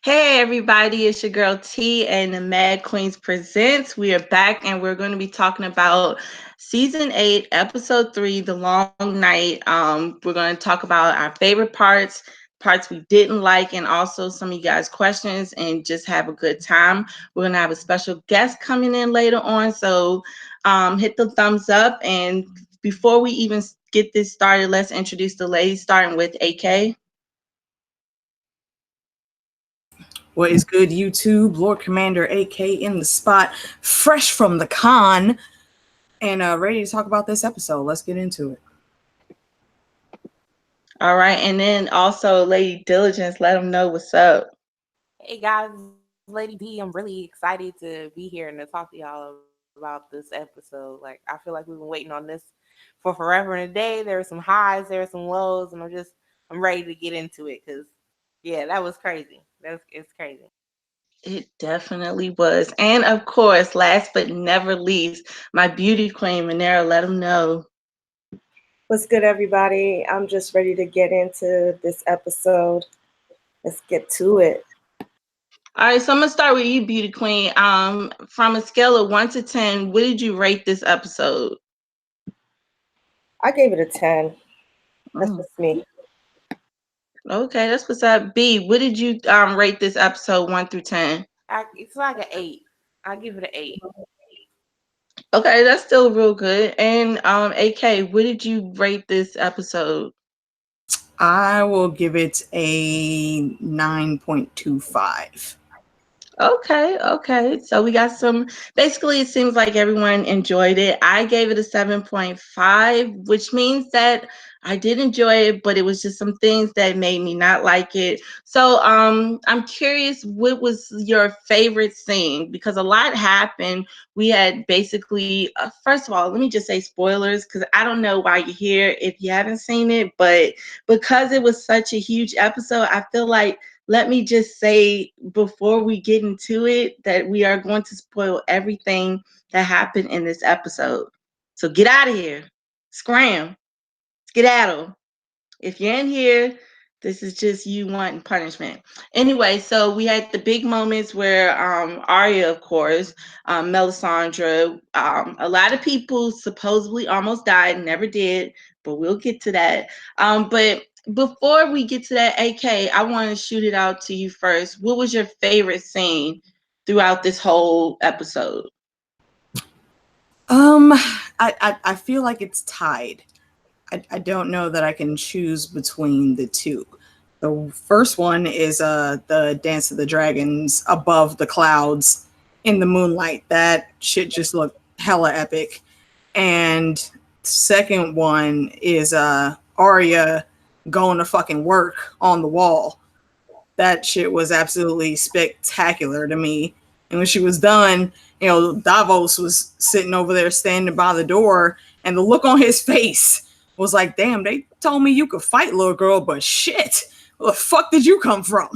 Hey everybody, it's your girl T and the Mad Queens Presents. We are back and we're going to be talking about season 8, episode 3, The Long Night. We're going to talk about our favorite parts we didn't like, and also some of you guys' questions and just have a good time. We're going to have a special guest coming in later on, so hit the thumbs up. And before we even get this started, let's introduce the ladies, starting with AK. What is good, YouTube? Lord Commander AK in the spot, fresh from the con, and ready to talk about this episode. Let's get into it. All right, and then also Lady Diligence, let them know what's up. Hey guys, Lady D. I'm really excited to be here and to talk to y'all about this episode. Like, I feel like we've been waiting on this for forever and a day. There were some highs, there were some lows, and I'm ready to get into it because, yeah, that was crazy. It's crazy. It definitely was. And of course, last but never least, my beauty queen, Monero, let them know. What's good, everybody? I'm just ready to get into this episode. Let's get to it. All right, so I'm gonna start with you, beauty queen. From a scale of 1 to 10, what did you rate this episode? I gave it a 10. That's just me. Okay, that's what's up. B, what did you rate this episode 1 through 10? It's like an 8. I give it an 8. Okay, that's still real good. And AK, what did you rate this episode? I will give it a 9.25. Okay. So we got some, basically, it seems like everyone enjoyed it. I gave it a 7.5, which means that I did enjoy it, but it was just some things that made me not like it. So I'm curious, what was your favorite scene? Because a lot happened. We had basically, first of all, let me just say spoilers, because I don't know why you're here if you haven't seen it, but because it was such a huge episode, I feel like, let me just say before we get into it that we are going to spoil everything that happened in this episode. So get out of here. Scram. Skedaddle. If you're in here, this is just you wanting punishment. Anyway, so we had the big moments where Arya, of course, Melisandre, a lot of people supposedly almost died, never did, but we'll get to that. But before we get to that, AK, I want to shoot it out to you first. What was your favorite scene throughout this whole episode? I feel like it's tied. I don't know that I can choose between the two. The first one is the Dance of the Dragons above the clouds in the moonlight. That shit just looked hella epic. And second one is Arya going to fucking work on the wall. That shit was absolutely spectacular to me. And when she was done, Davos was sitting over there standing by the door, and the look on his face was like, damn, they told me you could fight, little girl, but shit, where the fuck did you come from?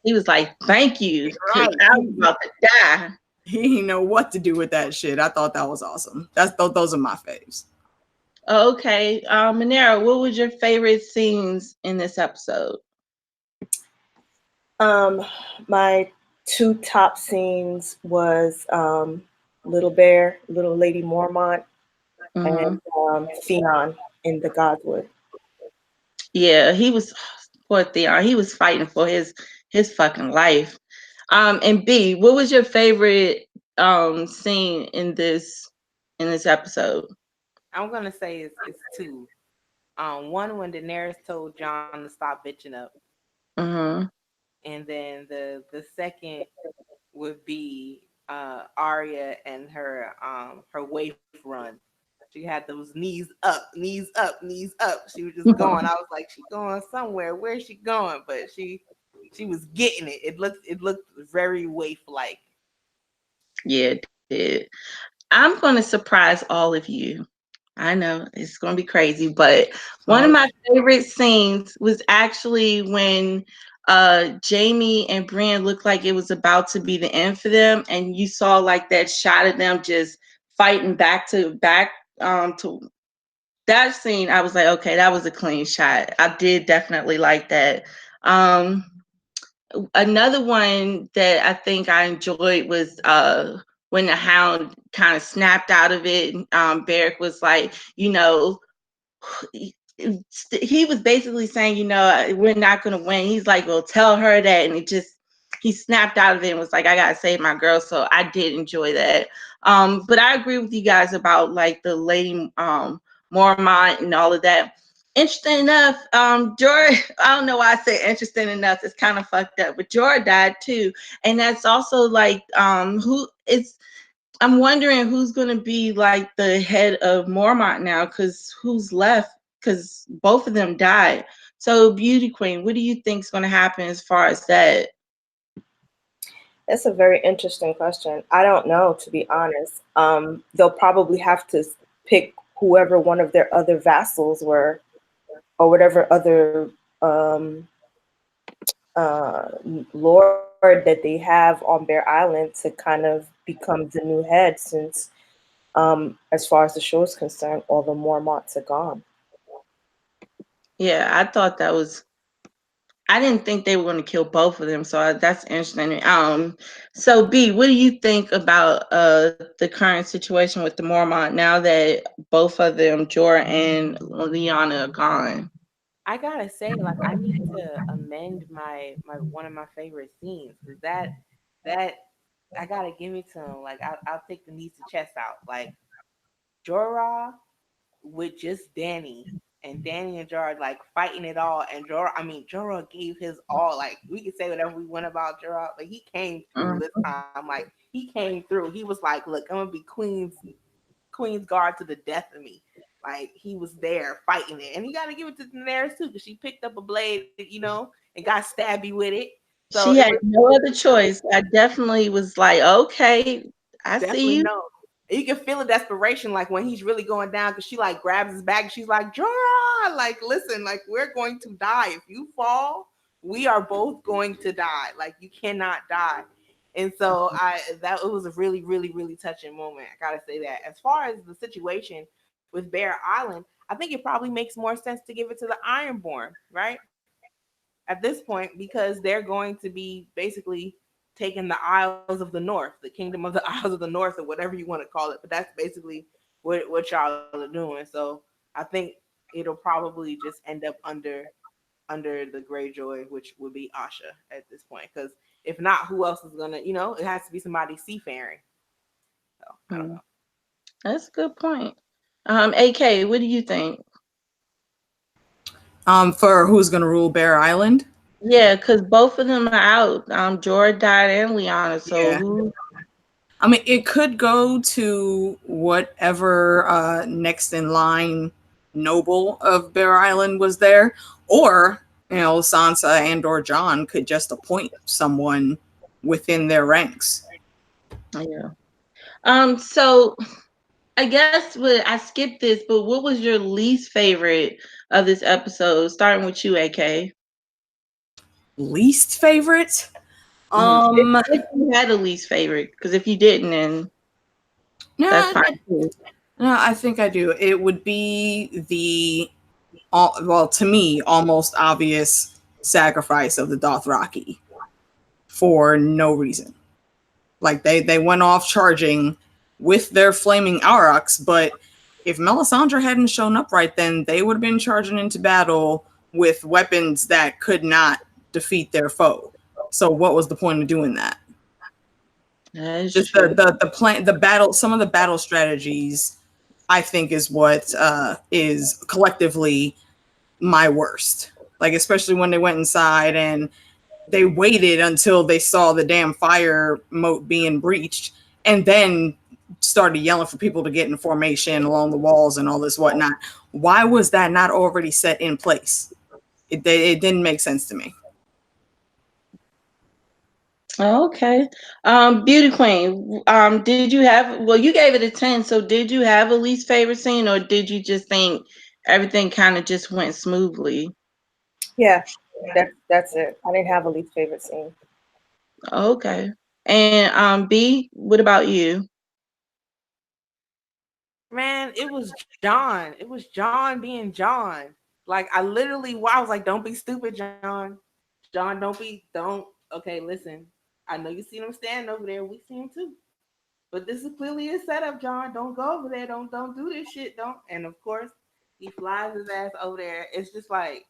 He was like, thank you, because Right. I was about to die. He didn't know what to do with that shit. I thought that was awesome. Those are my faves. Okay. Monero, what was your favorite scenes in this episode? My two top scenes was Little Bear, Little Lady Mormont, and Theon in the Godswood. Yeah, he was, poor Theon. He was fighting for his fucking life. And B, what was your favorite scene in this episode? I'm going to say it's 2. One, when Daenerys told Jon to stop bitching up. Mm-hmm. And then the second would be Arya and her waif run. She had those knees up, knees up, knees up. She was just going. I was like, she going somewhere. Where's she going? But she was getting it. It looked very waif-like. Yeah, it did. I'm going to surprise all of you. I know it's going to be crazy, but one of my favorite scenes was actually when Jamie and Brienne looked like it was about to be the end for them, and you saw like that shot of them just fighting back to back. To that scene, I was like, okay, that was a clean shot. I did definitely like that. Another one that I think I enjoyed was when the hound kind of snapped out of it. Barrick was like, he he was basically saying, we're not going to win. He's like, well, tell her that. And he snapped out of it and was like, I got to save my girl. So I did enjoy that. But I agree with you guys about like the lady Mormont and all of that. Interesting enough, Jorah, I don't know why I say interesting enough. It's kind of fucked up, but Jorah died too. And that's also like, I'm wondering who's going to be like the head of Mormont now, because who's left? Because both of them died. So, Beauty Queen, what do you think is going to happen as far as that? That's a very interesting question. I don't know, to be honest. They'll probably have to pick whoever one of their other vassals were, or whatever other lord that they have on Bear Island to kind of become the new head, since as far as the show is concerned, all the Mormonts are gone. Yeah, I didn't think they were going to kill both of them, so that's interesting. So B, what do you think about the current situation with the Mormont now that both of them, Jorah and Lyanna, are gone? I gotta say, like, I need to amend my one of my favorite scenes, because that I gotta give it to him. Like, I'll take the knees to chest out. Like, Jorah with just Danny, and Danny and Jorah like fighting it all, and Jorah gave his all. Like, we can say whatever we want about Jorah, but he came through this time. Like, he came through. He was like, look, I'm gonna be Queen's guard to the death of me. Like, he was there fighting it, and you got to give it to Daenerys too, because she picked up a blade, and got stabby with it. So She it had was no other choice. I definitely was like, okay, I see definitely you. no. You can feel the desperation, like when he's really going down, because she like grabs his back and she's like, Jorah, like, listen, like, we're going to die. If you fall, we are both going to die. Like, you cannot die. And so it was a really, really, really touching moment. I gotta say that. As far as the situation with Bear Island, I think it probably makes more sense to give it to the Ironborn, right? At this point, because they're going to be basically taking the Isles of the North, the Kingdom of the Isles of the North, or whatever you want to call it. But that's basically what y'all are doing. So I think it'll probably just end up under the Greyjoy, which would be Asha at this point. Because if not, who else is gonna? It has to be somebody seafaring. So I don't know. That's a good point. AK, what do you think? For who's gonna rule Bear Island? Yeah, because both of them are out. Jorah died and Lyanna. So Yeah. who? I mean, it could go to whatever next in line noble of Bear Island was there, or Sansa and or Jon could just appoint someone within their ranks. Yeah. So I guess I skipped this, but what was your least favorite of this episode? Starting with you, AK. Least favorite? If you had a least favorite, because if you didn't, then that's No, fine too. no, I think I do. It would be well, to me, almost obvious sacrifice of the Dothraki for no reason. Like they went off charging with their flaming aurochs, but if Melisandre hadn't shown up right then, they would have been charging into battle with weapons that could not defeat their foe. So what was the point of doing that? That is Just true. the plan, the battle, some of the battle strategies, I think is what is collectively my worst. Like, especially when they went inside and they waited until they saw the damn fire moat being breached and then started yelling for people to get in formation along the walls and all this whatnot. Why was that not already set in place? It didn't make sense to me. Okay. Beauty Queen, did you have, well, you gave it a 10, so did you have a least favorite scene, or did you just think everything kind of just went smoothly? Yeah, that's it. I didn't have a least favorite scene. Okay. And B, what about you? Man, it was John. It was John being John. Like, I was like, don't be stupid, John. John, don't okay, listen, I know you see them standing over there. We see them too. But this is clearly a setup, John. Don't go over there. Don't do this shit. Don't. And of course, he flies his ass over there. It's just like,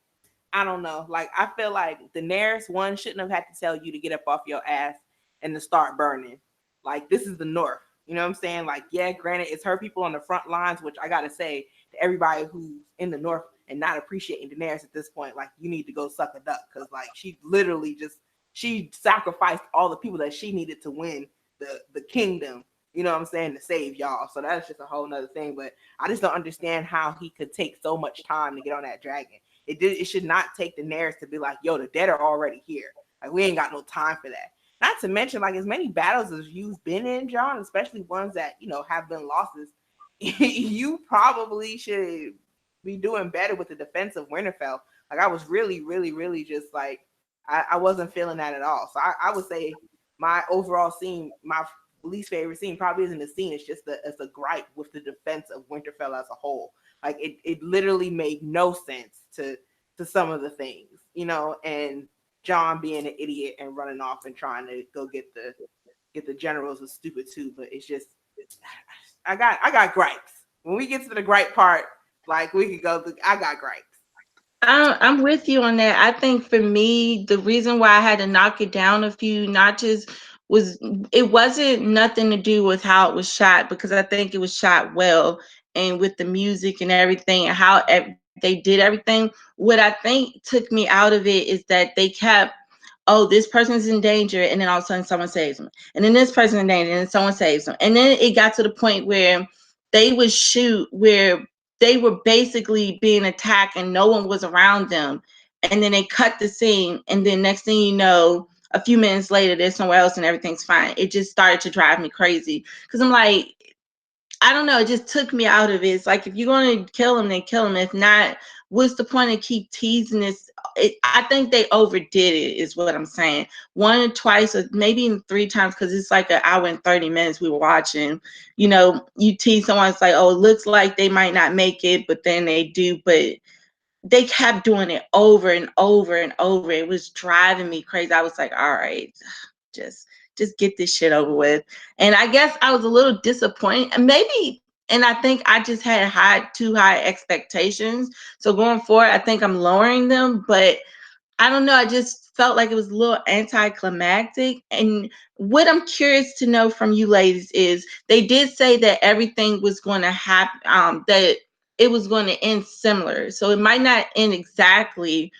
I don't know. Like, I feel like Daenerys, one, shouldn't have had to tell you to get up off your ass and to start burning. Like, this is the North. You know what I'm saying? Like, yeah, granted, it's her people on the front lines, which I gotta say to everybody who's in the North and not appreciating Daenerys at this point, like, you need to go suck a duck, because like she literally just she sacrificed all the people that she needed to win the kingdom. You know what I'm saying, to save y'all. So that's just a whole nother thing. But I just don't understand how he could take so much time to get on that dragon. It should not take Daenerys to be like, yo, the dead are already here. Like, we ain't got no time for that. Not to mention, like, as many battles as you've been in, John, especially ones that, you know, have been losses, you probably should be doing better with the defense of Winterfell. Like, I was really, really, really just like, I wasn't feeling that at all. So I would say my overall scene, my least favorite scene probably isn't the scene. It's just it's a gripe with the defense of Winterfell as a whole. Like, it literally made no sense to some of the things, you know, and John being an idiot and running off and trying to go get the generals was stupid too. But it's just, I got gripes. When we get to the gripe part, like, we could go. I got gripes. I'm with you on that. I think for me, the reason why I had to knock it down a few notches was it wasn't nothing to do with how it was shot, because I think it was shot well, and with the music and everything and how they did everything. What I think took me out of it is that they kept, oh, this person's in danger, and then all of a sudden someone saves them, and then this person's in danger, and then someone saves them, and then it got to the point where they would shoot where they were basically being attacked and no one was around them, and then they cut the scene, and then next thing you know, a few minutes later they're somewhere else and everything's fine. It just started to drive me crazy, because I'm like, I don't know, it just took me out of it. It's like, if you're going to kill him, then kill him. If not, what's the point of keep teasing this? I think they overdid it, is what I'm saying. One or twice, or maybe even three times, because it's like an hour and 30 minutes we were watching. You know, you tease someone, it's like, oh, it looks like they might not make it, but then they do. But they kept doing it over and over and over. It was driving me crazy. I was like, all right, just get this shit over with. And I guess I was a little disappointed, and maybe, and I think I just had too high expectations. So going forward, I think I'm lowering them, but I don't know, I just felt like it was a little anticlimactic. And what I'm curious to know from you ladies is, they did say that everything was going to happen, that it was going to end similar. So it might not end exactly,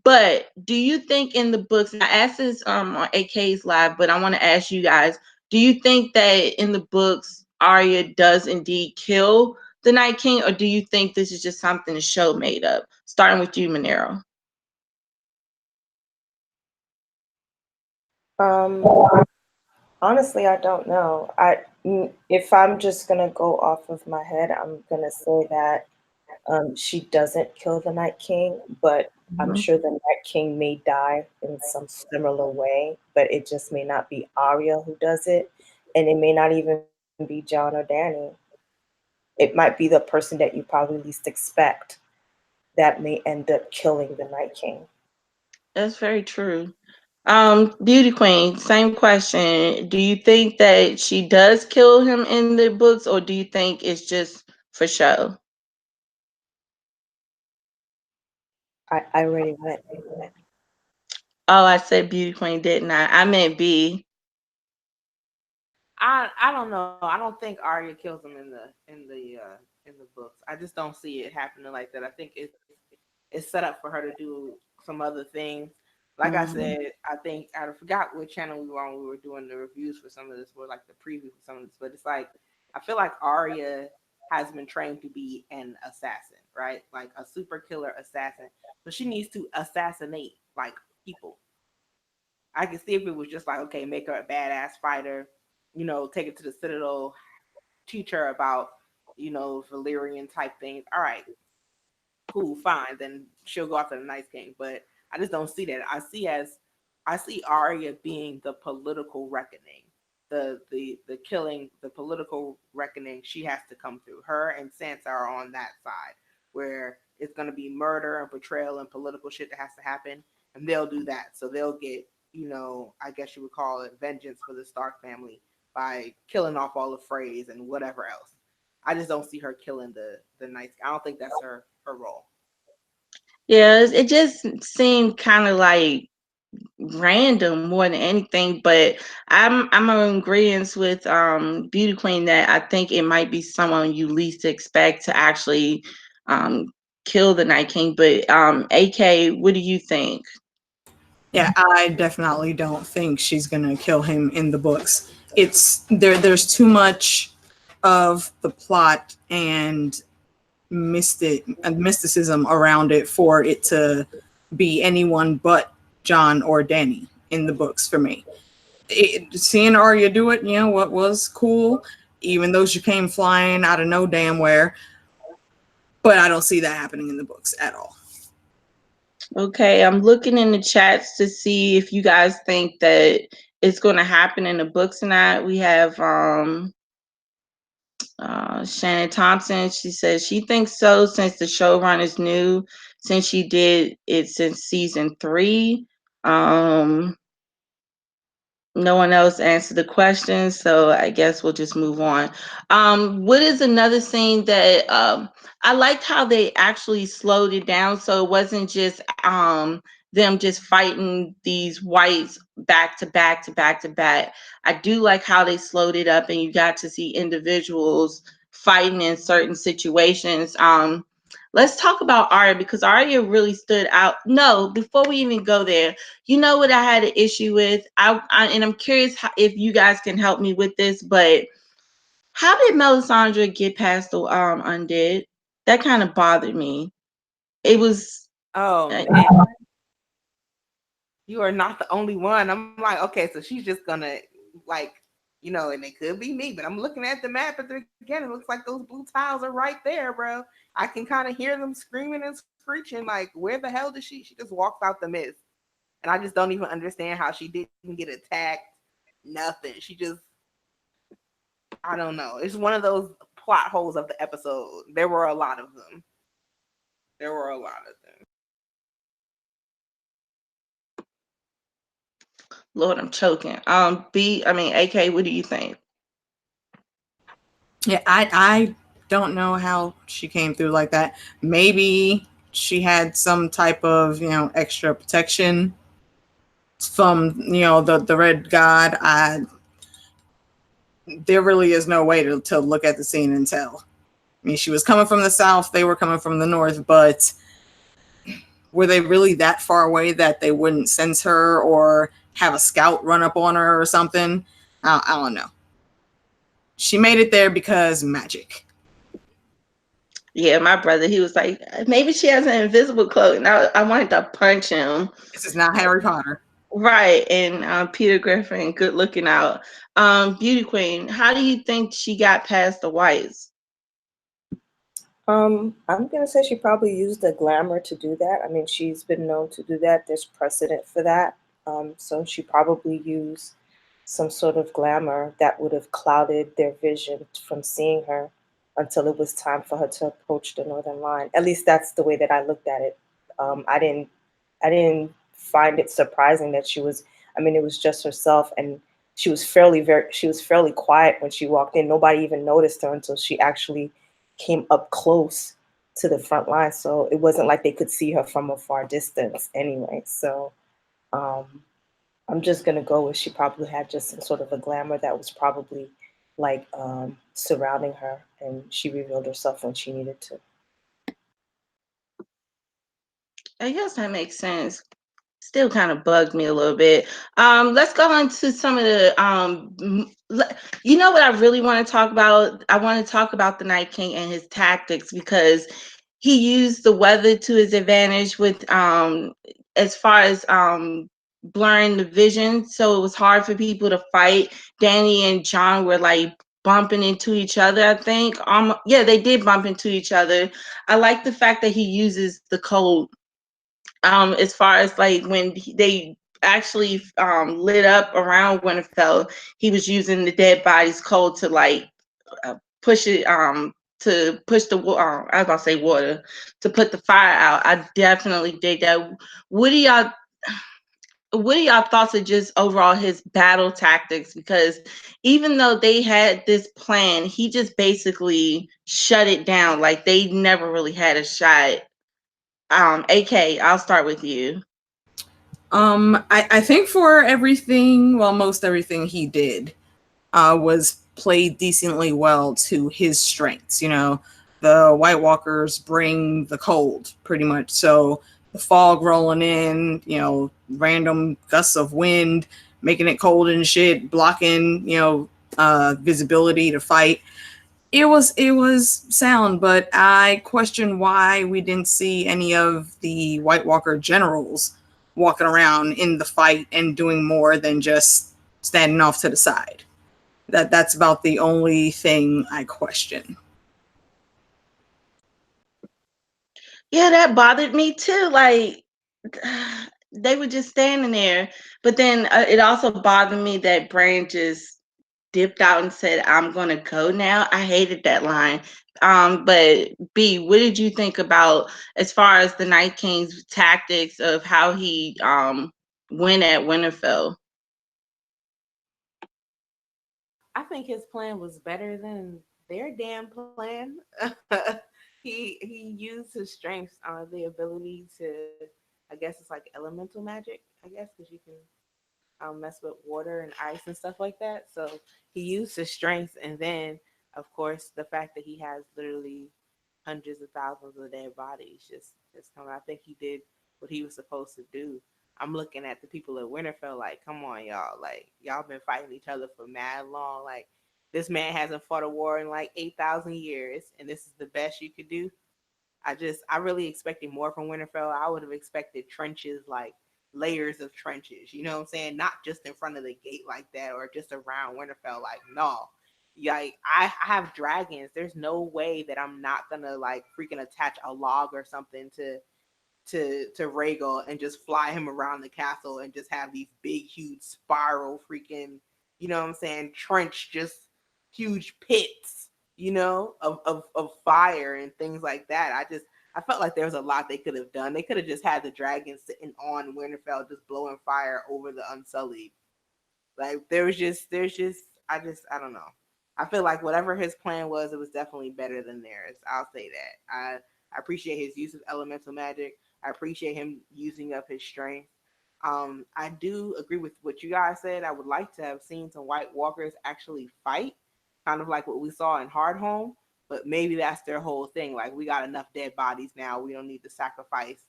but do you think in the books, and I asked this on AK's live, but I want to ask you guys, do you think that in the books Arya does indeed kill the Night King, or do you think this is just something the show made up? Starting with you, Monero. Honestly, I don't know. If I'm just gonna go off of my head, I'm gonna say that she doesn't kill the Night King, but I'm Mhm. sure the Night King may die in some similar way, but it just may not be Arya who does it, and it may not even be John or Danny. It might be the person that you probably least expect that may end up killing the Night King. That's very true. Beauty Queen, same question. Do you think that she does kill him in the books, or do you think it's just for show? I already went. Oh, I said Beauty Queen, didn't I? I meant B. I don't know. I don't think Arya kills him in the books. I just don't see it happening like that. I think it's set up for her to do some other things. Like I Mhm. said, I think I forgot what channel we were on. We were doing the reviews for some of this, or like the preview for some of this. But it's like, I feel like Arya has been trained to be an assassin, right? Like a super killer assassin. So she needs to assassinate like people. I can see if it was just like, okay, make her a badass fighter, you know, take it to the Citadel, teach her about, you know, Valyrian type things. All right, cool, fine. Then she'll go after the Night King. But I just don't see that. I see Arya being the political reckoning, the killing, the political reckoning. She has to come through. Her and Sansa are on that side where it's going to be murder and betrayal and political shit that has to happen, and they'll do that. So they'll get, you know, I guess you would call it vengeance for the Stark family by killing off all the Freys and whatever else. I just don't see her killing the Night King. I don't think that's her role. Yeah, it just seemed kind of like random more than anything, but I'm in agreement with Beauty Queen that I think it might be someone you least expect to actually um kill the Night King. But AK, what do you think? Yeah, I definitely don't think she's gonna kill him in the books. It's there's too much of the plot and mysticism around it for it to be anyone but John or Danny in the books for me. Seeing Arya do it, you know, what was cool, even though she came flying out of no damn where, but I don't see that happening in the books at all. Okay, I'm looking in the chats to see if you guys think that it's going to happen in the books or not. We have Shannon Thompson. She says she thinks so since the showrunners knew since she did it since season 3. No one else answered the question, so I guess we'll just move on. What is another scene that I liked how they actually slowed it down, so it wasn't just them just fighting these whites back to back to back to back. I do like how they slowed it up, and you got to see individuals fighting in certain situations. Let's talk about Arya because Arya really stood out. No, before we even go there, you know what I had an issue with? And I'm curious if you guys can help me with this, but how did Melisandre get past the undead? That kind of bothered me. It was Oh uh, man, you are not the only one. I'm like, okay, so she's just gonna like, you know, and it could be me, but I'm looking at the map at the beginning. It looks like those blue tiles are right there, bro. I can kind of hear them screaming and screeching. Like, where the hell did she? She just walks out the mist, and I just don't even understand how she didn't get attacked. Nothing. She just, I don't know. It's one of those plot holes of the episode. There were a lot of them. There were a lot of them. Lord, I'm choking. AK, what do you think? Yeah, I don't know how she came through like that. Maybe she had some type of, you know, extra protection from, you know, the red god. There really is no way to look at the scene and tell. I mean, she was coming from the south, they were coming from the north, but were they really that far away that they wouldn't sense her or have a scout run up on her or something? I don't know. She made it there because magic. Yeah, my brother, he was like, maybe she has an invisible cloak. And I wanted to punch him. This is not Harry Potter. Right. And Peter Griffin, good looking out. Beauty Queen, how do you think she got past the whites? I'm gonna say she probably used the glamour to do that. I mean, she's been known to do that. There's precedent for that. So she probably used some sort of glamour that would have clouded their vision from seeing her until it was time for her to approach the Northern Line. At least that's the way that I looked at it. I didn't find it surprising that she was. I mean, it was just herself, and she was fairly quiet when she walked in. Nobody even noticed her until she actually came up close to the front line. So it wasn't like they could see her from a far distance anyway. So um, I'm just gonna go with she probably had just some sort of a glamour that was probably like surrounding her, and she revealed herself when she needed to. I guess that makes sense. Still kind of bugged me a little bit. Let's go on to some of the you know what I really want to talk about? I want to talk about the Night King and his tactics because he used the weather to his advantage with as far as blurring the vision, so it was hard for people to fight. Danny and John were like bumping into each other, I think. Yeah, they did bump into each other. I like the fact that he uses the cold as far as like when they actually lit up around Winterfell, he was using the dead body's cold to like push it to push the I was about to say water to put the fire out. I definitely did that. What do y'all what are y'all thoughts of just overall his battle tactics? Because even though they had this plan, he just basically shut it down. Like they never really had a shot. AK, I'll start with you. I think for everything, well, most everything he did was played decently well to his strengths. You know, the White Walkers bring the cold pretty much. So the fog rolling in, you know, random gusts of wind, making it cold and shit, blocking, you know, visibility to fight. It was sound, but I question why we didn't see any of the White Walker generals walking around in the fight and doing more than just standing off to the side. That's about the only thing I question. Yeah, that bothered me too. Like they were just standing there. But then it also bothered me that Bran just dipped out and said, "I'm gonna go now." I hated that line. But B, what did you think about as far as the Night King's tactics of how he went at Winterfell? I think his plan was better than their damn plan. He used his strengths, the ability to, I guess it's like elemental magic, I guess, because you can mess with water and ice and stuff like that. So he used his strengths, and then of course the fact that he has literally hundreds of thousands of dead bodies just coming. I think he did what he was supposed to do. I'm looking at the people at Winterfell like, come on, y'all. Like, y'all been fighting each other for mad long. Like, this man hasn't fought a war in like 8,000 years, and this is the best you could do. I really expected more from Winterfell. I would have expected trenches, like layers of trenches. You know what I'm saying? Not just in front of the gate like that, or just around Winterfell. Like, no. Like, I have dragons. There's no way that I'm not gonna like freaking attach a log or something to Rhaegal and just fly him around the castle and just have these big, huge spiral freaking, you know what I'm saying, trench, just huge pits, you know, of fire and things like that. I felt like there was a lot they could have done. They could have just had the dragons sitting on Winterfell just blowing fire over the Unsullied. Like I don't know. I feel like whatever his plan was, it was definitely better than theirs. I'll say that. I appreciate his use of elemental magic. I appreciate him using up his strength. I do agree with what you guys said. I would like to have seen some White Walkers actually fight, kind of like what we saw in Hardhome. But maybe that's their whole thing. Like, we got enough dead bodies now. We don't need to sacrifice,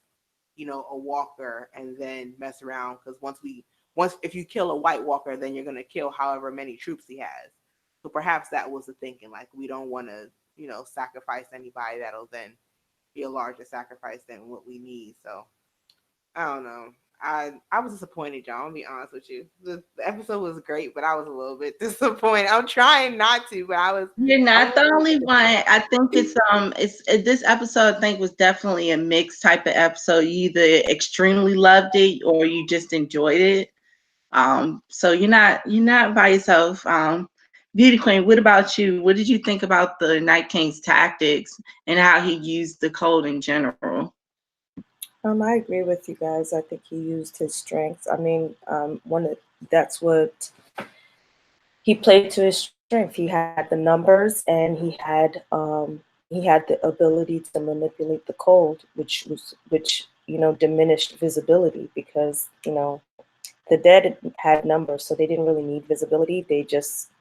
a walker and then mess around, because once if you kill a White Walker, then you're gonna kill however many troops he has. So perhaps that was the thinking. Like, we don't want to, sacrifice anybody that'll then be a larger sacrifice than what we need. So I don't know. I was disappointed, John. I'll be honest with you. The episode was great, but I was a little bit disappointed. I'm trying not to, but You're I not the was only one. I think it's this episode I think was definitely a mixed type of episode. You either extremely loved it or you just enjoyed it. So you're not by yourself. Beauty Queen, what about you? What did you think about the Night King's tactics and how he used the code in general? I agree with you guys. I think he used his strengths. I mean, that's what he played to his strength. He had the numbers, and he had the ability to manipulate the cold, which diminished visibility, because the dead had numbers, so they didn't really need visibility.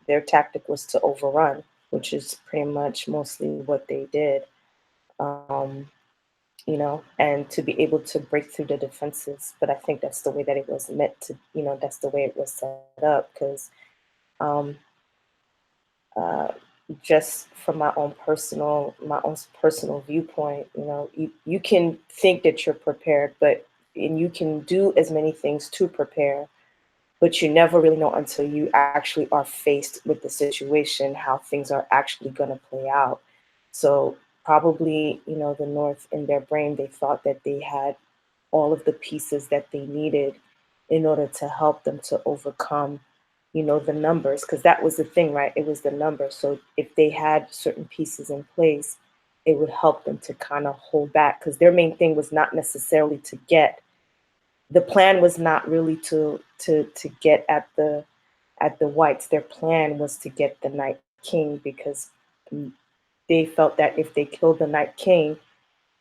Their tactic was to overrun, which is pretty much mostly what they did. Um, and to be able to break through the defenses. But I think that's the way that it was meant to, that's the way it was set up. Because um, uh, just from my own personal viewpoint, you can think that you're prepared, and you can do as many things to prepare, but you never really know until you actually are faced with the situation how things are actually going to play out. So probably, the North, in their brain, they thought that they had all of the pieces that they needed in order to help them to overcome, the numbers, because that was the thing, right? It was the numbers. So if they had certain pieces in place, it would help them to kind of hold back, because their main thing was not necessarily to get the plan was not really to get at the whites. Their plan was to get the Night King, because they felt that if they killed the Night King,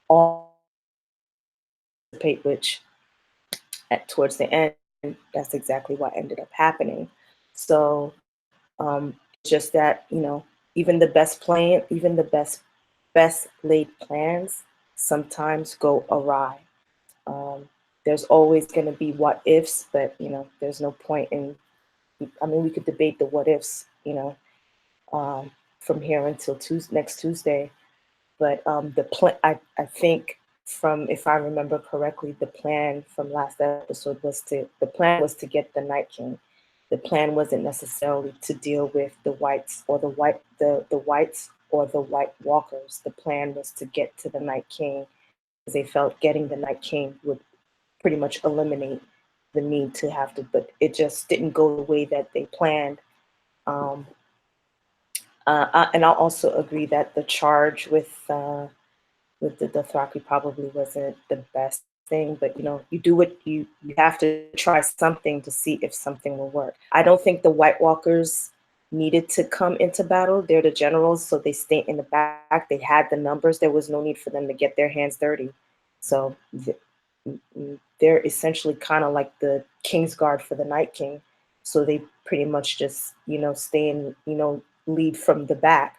all which towards the end, that's exactly what ended up happening. So just that, you know, even the best laid plans sometimes go awry. There's always going to be what ifs, but you know, there's no point in. I mean, we could debate the what ifs, you know, from here until next Tuesday. But I think, from, if I remember correctly, the plan from last episode was to get the Night King. The plan wasn't necessarily to deal with the whites or the whites or the White Walkers. The plan was to get to the Night King, because they felt getting the Night King would pretty much eliminate the need to have to. But it just didn't go the way that they planned. And I'll also agree that the charge with the Dothraki probably wasn't the best thing, but you know, you do what you have to try something to see if something will work. I don't think the White Walkers needed to come into battle. They're the generals, so they stay in the back. They had the numbers. There was no need for them to get their hands dirty. So they're essentially kind of like the Kingsguard for the Night King. So they pretty much just, you know, stay in, you know, lead from the back.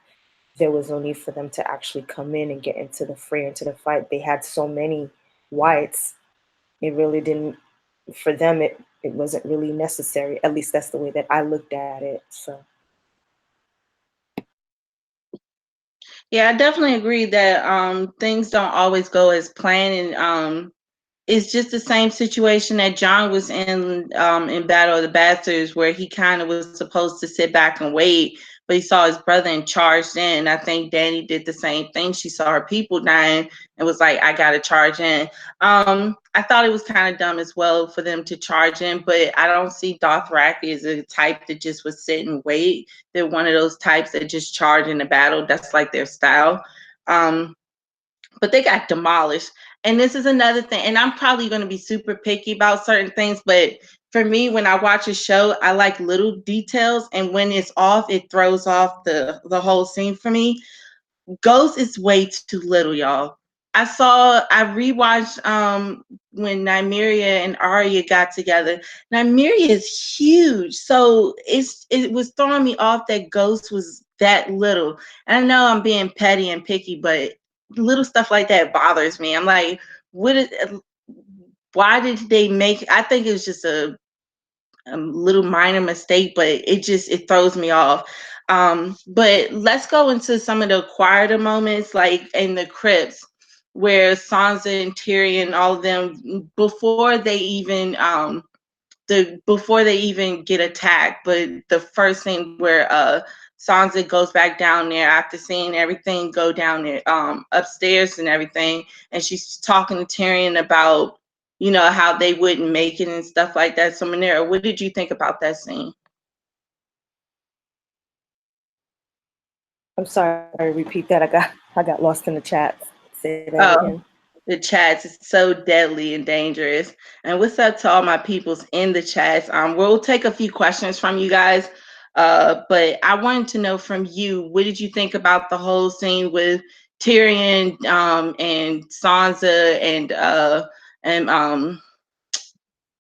There was no need for them to actually come in and get into the fray, into the fight. They had so many whites, it really didn't, for them, it wasn't really necessary. At least that's the way that I looked at it. So Yeah, I definitely agree that things don't always go as planned, and it's just the same situation that John was in Battle of the Bastards, where he kind of was supposed to sit back and wait, but he saw his brother and charged in. I think Dany did the same thing. She saw her people dying and was like, I got to charge in. I thought it was kind of dumb as well for them to charge in, but I don't see Dothraki as a type that just would sit and wait. They're one of those types that just charge in the battle. That's like their style. But they got demolished. And this is another thing, and I'm probably going to be super picky about certain things, but for me, when I watch a show, I like little details, and when it's off, it throws off the whole scene for me. Ghost is way too little, y'all. I rewatched when Nymeria and Arya got together. Nymeria is huge, so it was throwing me off that Ghost was that little. And I know I'm being petty and picky, but little stuff like that bothers me. I'm like, why did they make? I think it was just a little minor mistake, but it throws me off. But let's go into some of the quieter moments, like in the crypts, where Sansa and Tyrion, all of them, before they even get attacked. But the first thing where Sansa goes back down there after seeing everything go down there upstairs and everything, and she's talking to Tyrion about, you know, how they wouldn't make it and stuff like that. So Manara, what did you think about that scene? I'm sorry, repeat that. I got lost in the chat. Say that Oh, again. the chats is so deadly and dangerous. And what's up to all my peoples in the chats? We'll take a few questions from you guys. But I wanted to know from you, what did you think about the whole scene with Tyrion and Sansa and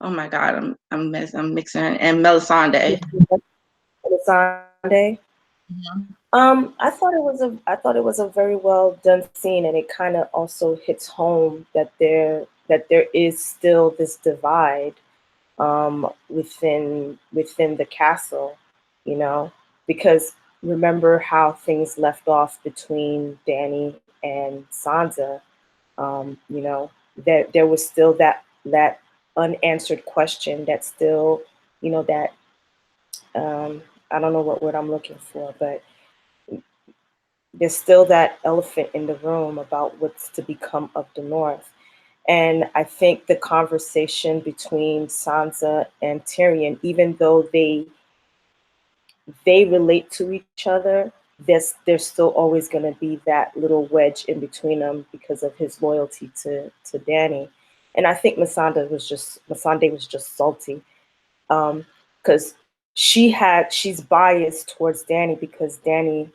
oh my God, I'm mixing and Melisandre. Sunday. I thought it was a very well done scene, and it kind of also hits home that there is still this divide within the castle, you know, because remember how things left off between Dany and Sansa. You know, there was still that unanswered question that still, you know, that I don't know what word I'm looking for, but there's still that elephant in the room about what's to become of the North. And I think the conversation between Sansa and Tyrion, even though they relate to each other, there's still always going to be that little wedge in between them because of his loyalty to Dany. And I think Missandei was just salty, because she's biased towards Danny because Danny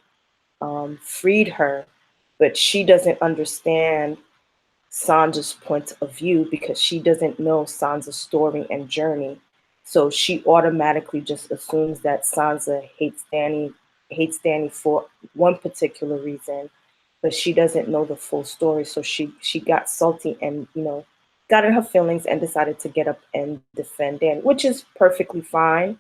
freed her, but she doesn't understand Sansa's point of view because she doesn't know Sansa's story and journey. So she automatically just assumes that Sansa hates Danny for one particular reason, but she doesn't know the full story. So she got salty and got in her feelings and decided to get up and defend Danny, which is perfectly fine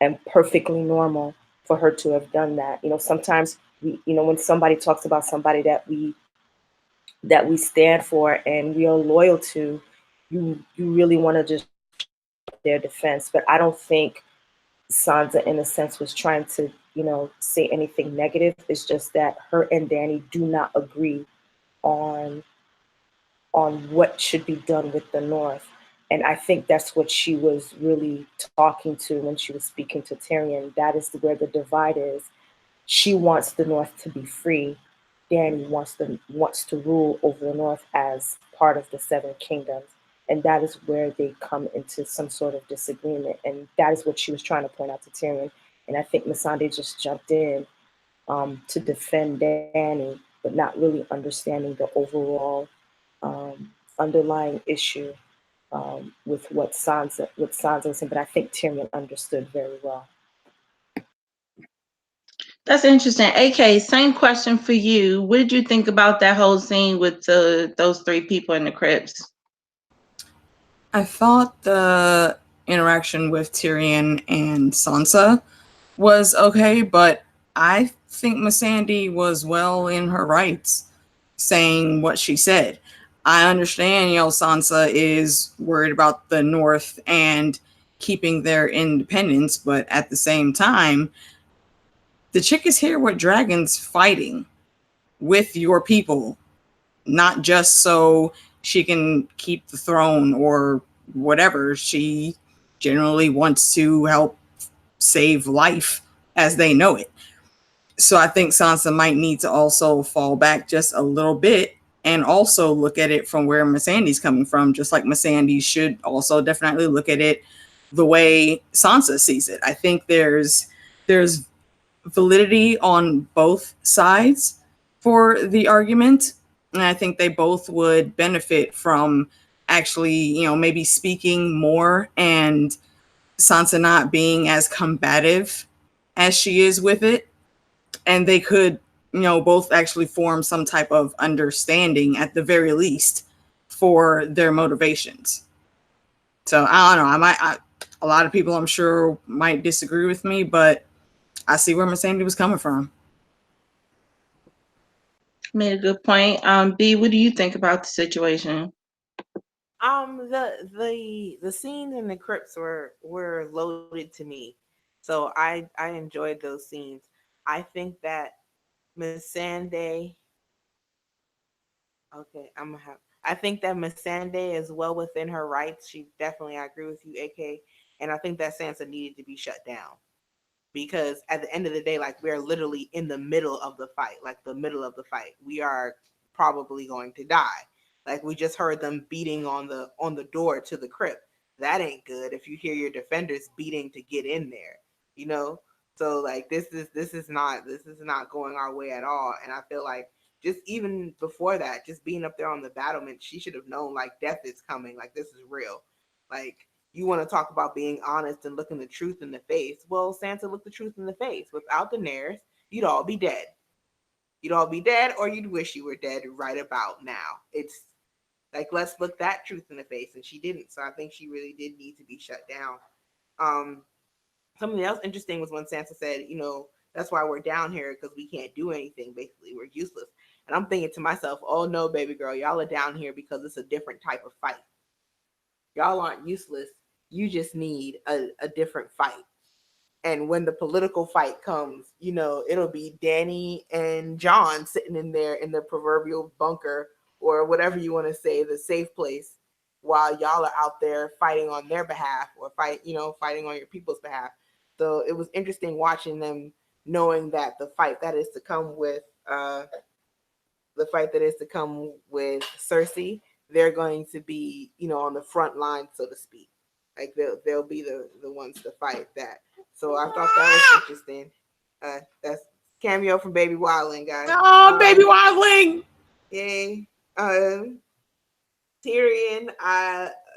and perfectly normal for her to have done that. Sometimes when somebody talks about somebody that we stand for and we are loyal to, you really want to just their defense. But I don't think Sansa, in a sense, was trying to say anything negative. It's just that her and Danny do not agree on what should be done with the North. And I think that's what she was really talking to when she was speaking to Tyrion. That is where the divide is. She wants the North to be free. Danny wants to rule over the North as part of the Seven Kingdoms. And that is where they come into some sort of disagreement. And that is what she was trying to point out to Tyrion. And I think Missandei just jumped in to defend Danny, but not really understanding the overall underlying issue with what Sansa was saying. But I think Tyrion understood very well. That's interesting. AK, same question for you. What did you think about that whole scene with those three people in the crypts? I thought the interaction with Tyrion and Sansa was okay, but I think Missandei was well in her rights saying what she said. I understand, Sansa is worried about the North and keeping their independence, but at the same time, the chick is here with dragons fighting with your people, not just so she can keep the throne or whatever. She generally wants to help save life as they know it. So I think Sansa might need to also fall back just a little bit and also look at it from where Missandei's coming from, just like Missandei should also definitely look at it the way Sansa sees it. I think there's validity on both sides for the argument, and I think they both would benefit from actually, maybe speaking more and Sansa not being as combative as she is with it. And they could, both actually form some type of understanding at the very least for their motivations. So I don't know. A lot of people I'm sure might disagree with me, but I see where Missandei was coming from. Made a good point. B, what do you think about the situation? The scenes in the crypts were loaded to me, so I enjoyed those scenes. I think that Missandei. Okay, I think that Missandei is well within her rights. She definitely. I agree with you, AK, and I think that Sansa needed to be shut down because at the end of the day, like we're literally in the middle of the fight, like the middle of the fight. We are probably going to die. Like we just heard them beating on the door to the crypt. That ain't good if you hear your defenders beating to get in there, you know? So like this is not going our way at all. And I feel like just even before that, just being up there on the battlement, she should have known like death is coming, like this is real. Like you want to talk about being honest and looking the truth in the face. Well, Sansa looked the truth in the face. Without Daenerys, you'd all be dead. You'd all be dead, or you'd wish you were dead right about now. It's like, let's look that truth in the face. And she didn't. So I think she really did need to be shut down. Something else interesting was when Sansa said, that's why we're down here, because we can't do anything. Basically, we're useless. And I'm thinking to myself, oh no, baby girl, y'all are down here because it's a different type of fight. Y'all aren't useless. You just need a different fight. And when the political fight comes, it'll be Danny and Jon sitting in there in the proverbial bunker or whatever you want to say, the safe place, while y'all are out there fighting on their behalf or fighting on your people's behalf. So it was interesting watching them, knowing that the fight that is to come with Cersei they're going to be, on the front line, so to speak. Like they'll be the ones to fight that. So I thought that was interesting. That's cameo from Baby Wildling, guys. Oh, Baby Wildling! Yay. Tyrion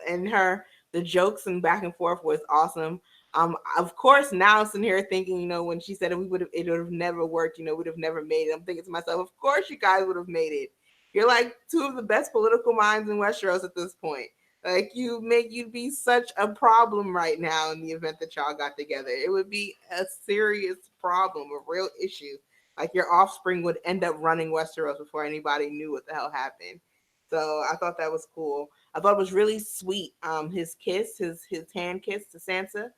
and her, the jokes and back and forth was awesome. Of course, now sitting here thinking, when she said it would have never worked, we'd have never made it. I'm thinking to myself, of course you guys would have made it. You're like two of the best political minds in Westeros at this point. Like you'd be such a problem right now in the event that y'all got together. It would be a serious problem, a real issue. Like your offspring would end up running Westeros before anybody knew what the hell happened. So I thought that was cool. I thought it was really sweet. His kiss, his hand kiss to Sansa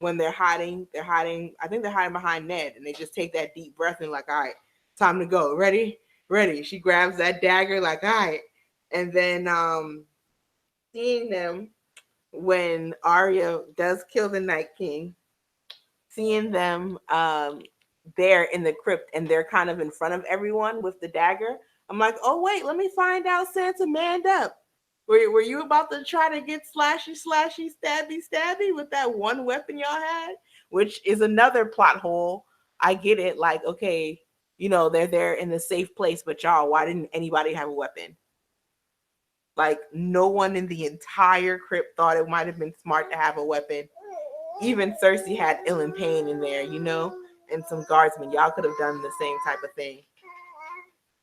when they're hiding. I think they're hiding behind Ned, and they just take that deep breath and like, all right, time to go. Ready? She grabs that dagger, like, all right. And then seeing them when Arya does kill the Night King, seeing them there in the crypt and they're kind of in front of everyone with the dagger. I'm like, oh wait, let me find out Sansa manned up. Were you about to try to get slashy, stabby with that one weapon y'all had? Which is another plot hole. I get it. Like, okay, they're there in the safe place, but y'all, why didn't anybody have a weapon? Like, no one in the entire crypt thought it might have been smart to have a weapon. Even Cersei had Ilyn Payne in there, and some guardsmen. Y'all could have done the same type of thing.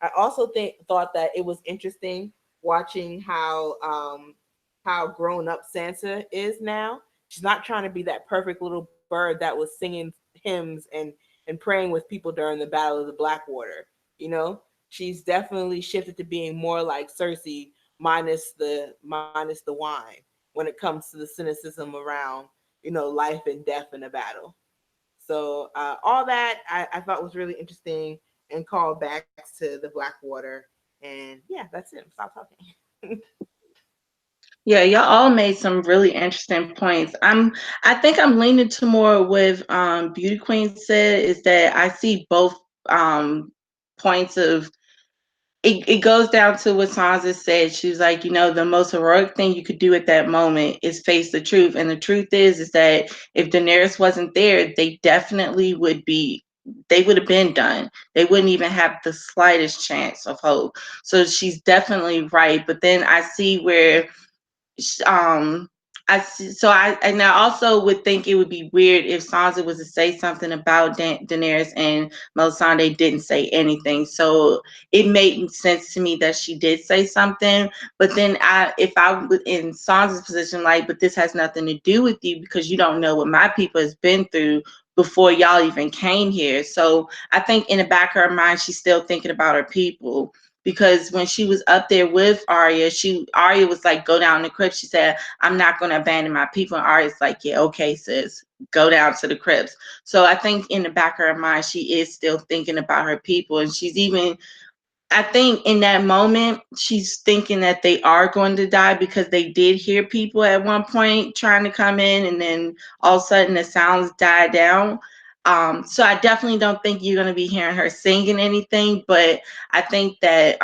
I also thought that it was interesting watching how grown up Sansa is now. She's not trying to be that perfect little bird that was singing hymns and praying with people during the Battle of the Blackwater. She's definitely shifted to being more like Cersei, minus the wine, when it comes to the cynicism around life and death in a battle. So all that I thought was really interesting and callbacks to the Blackwater. And yeah, that's it. Stop talking. Yeah, y'all all made some really interesting points. I think I'm leaning to more with Beauty Queen said, is that I see both points of it goes down to what Sansa said. She was like, the most heroic thing you could do at that moment is face the truth. And the truth is that if Daenerys wasn't there, they definitely they would have been done. They wouldn't even have the slightest chance of hope. So she's definitely right. But then I see where I see, so I also would think it would be weird if Sansa was to say something about Daenerys and Melisandre didn't say anything. So it made sense to me that she did say something. But then if I was in Sansa's position, like, but this has nothing to do with you because you don't know what my people has been through before y'all even came here. So I think in the back of her mind, she's still thinking about her people. Because when she was up there with Arya was like, go down the crypt. She said, I'm not going to abandon my people. And Arya's like, yeah, okay, sis, go down to the crypts. So I think in the back of her mind, she is still thinking about her people. And I think in that moment, she's thinking that they are going to die because they did hear people at one point trying to come in, and then all of a sudden the sounds died down. So I definitely don't think you're going to be hearing her singing anything, but I think that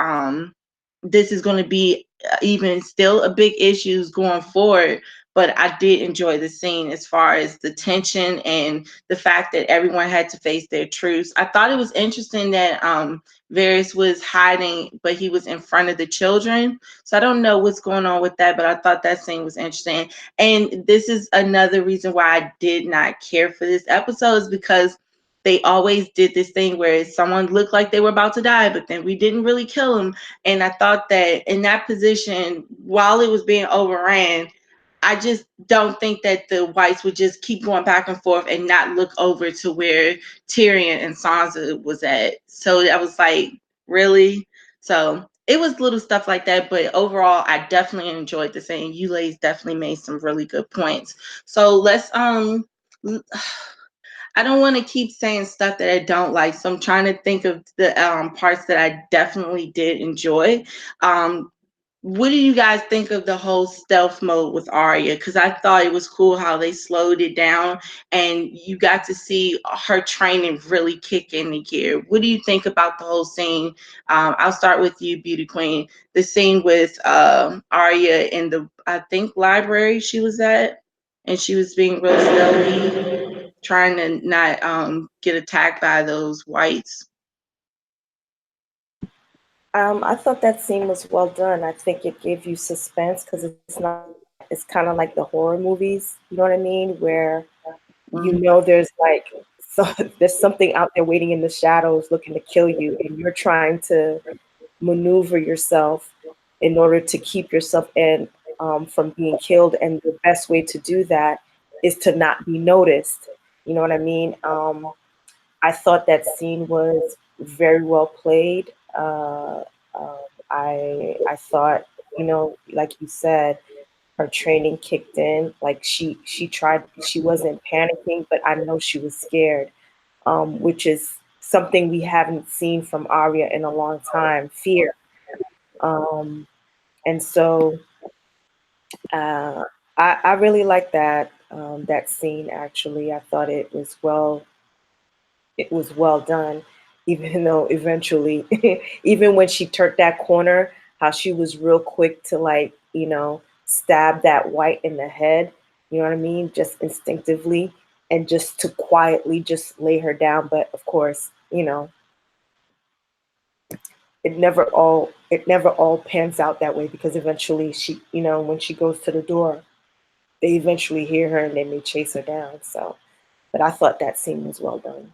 this is going to be even still a big issue going forward. But I did enjoy the scene as far as the tension and the fact that everyone had to face their truths. I thought it was interesting that Varys was hiding, but he was in front of the children. So I don't know what's going on with that, but I thought that scene was interesting. And this is another reason why I did not care for this episode, is because they always did this thing where someone looked like they were about to die, but then we didn't really kill them. And I thought that in that position, while it was being overran, I just don't think that the whites would just keep going back and forth and not look over to where Tyrion and Sansa was at. So I was like, really? So it was little stuff like that, but overall, I definitely enjoyed the scene. You ladies definitely made some really good points. So let's I don't want to keep saying stuff that I don't like, so I'm trying to think of the parts that I definitely did enjoy. what do you guys think of the whole stealth mode with Arya? Because I thought it was cool how they slowed it down and you got to see her training really kick into gear. What do you think about the whole scene? I'll start with you, Beauty Queen. The scene with Arya in the, I think, library she was at, and she was being real stealthy, trying to not get attacked by those whites. I thought that scene was well done. I think it gave you suspense because it's not. It's kind of like the horror movies. You know what I mean? Where you Mhm. know there's like so, there's something out there waiting in the shadows looking to kill you, and you're trying to maneuver yourself in order to keep yourself in from being killed. And the best way to do that is to not be noticed. You know what I mean? I thought that scene was very well played. Um, I thought, you know, like you said, her training kicked in. Like she tried. She wasn't panicking, but I know she was scared, which is something we haven't seen from Arya in a long time. Fear. Um, and so uh, I really like that scene. Actually, I thought it was well done, even though eventually, even when she turned that corner, how she was real quick to like, you know, stab that white in the head, you know what I mean? Just instinctively and just to quietly just lay her down. But of course, you know, it never all pans out that way because eventually she, you know, when she goes to the door, they eventually hear her and then they chase her down. So, but I thought that scene was well done.